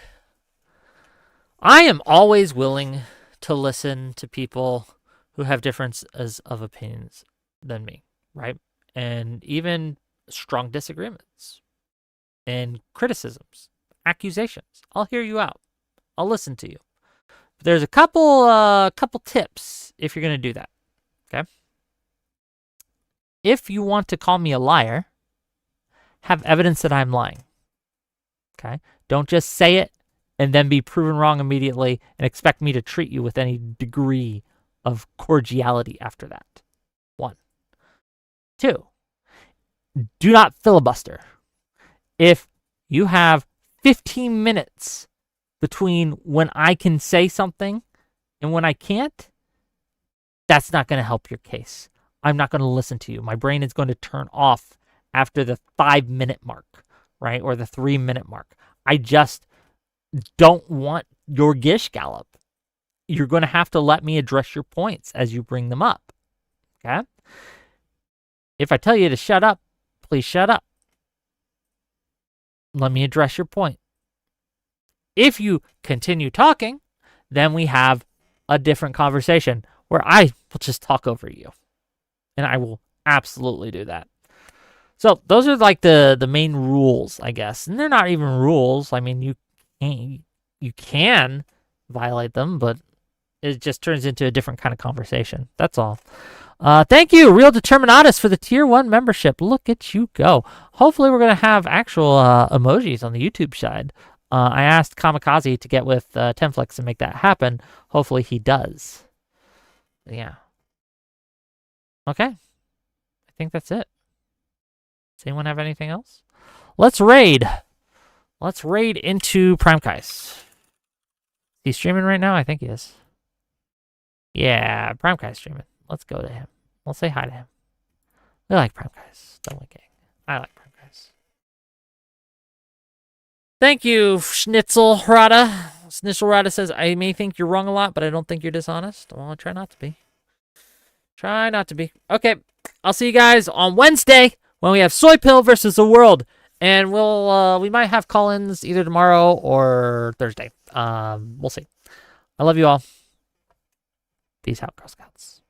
S1: I am always willing to listen to people who have differences of opinions than me, right? And even strong disagreements and criticisms, accusations. I'll hear you out. I'll listen to you. But there's a couple tips if you're going to do that, okay? If you want to call me a liar, have evidence that I'm lying, okay? Don't just say it and then be proven wrong immediately and expect me to treat you with any degree of cordiality after that. 1. 2, do not filibuster. If you have 15 minutes between when I can say something and when I can't, that's not going to help your case. I'm not going to listen to you. My brain is going to turn off after the 5-minute mark, right? Or the 3-minute mark. I just don't want your gish gallop. You're going to have to let me address your points as you bring them up, okay? If I tell you to shut up, please shut up. Let me address your point. If you continue talking, then we have a different conversation where I will just talk over you. And I will absolutely do that. So those are like the main rules, I guess. And they're not even rules. I mean, you can violate them, but it just turns into a different kind of conversation. That's all. Thank you, Real Determinatus, for the Tier 1 membership. Look at you go. Hopefully we're going to have actual emojis on the YouTube side. I asked Kamikaze to get with Tenflix and make that happen. Hopefully he does. Yeah. Okay. I think that's it. Does anyone have anything else? Let's raid. Let's raid into Primekais. He's streaming right now? I think he is. Yeah, Primekai's streaming. Let's go to him. Let's say hi to him. We like Primekais, don't we, gang? I like Primekais. Thank you, Schnitzel Rada. Schnitzel Rada says, I may think you're wrong a lot, but I don't think you're dishonest. Well, I'll try not to be. Try not to be. Okay, I'll see you guys on Wednesday when we have Soy Pill versus the World. And we might have call-ins either tomorrow or Thursday. We'll see. I love you all. Peace out, Girl Scouts.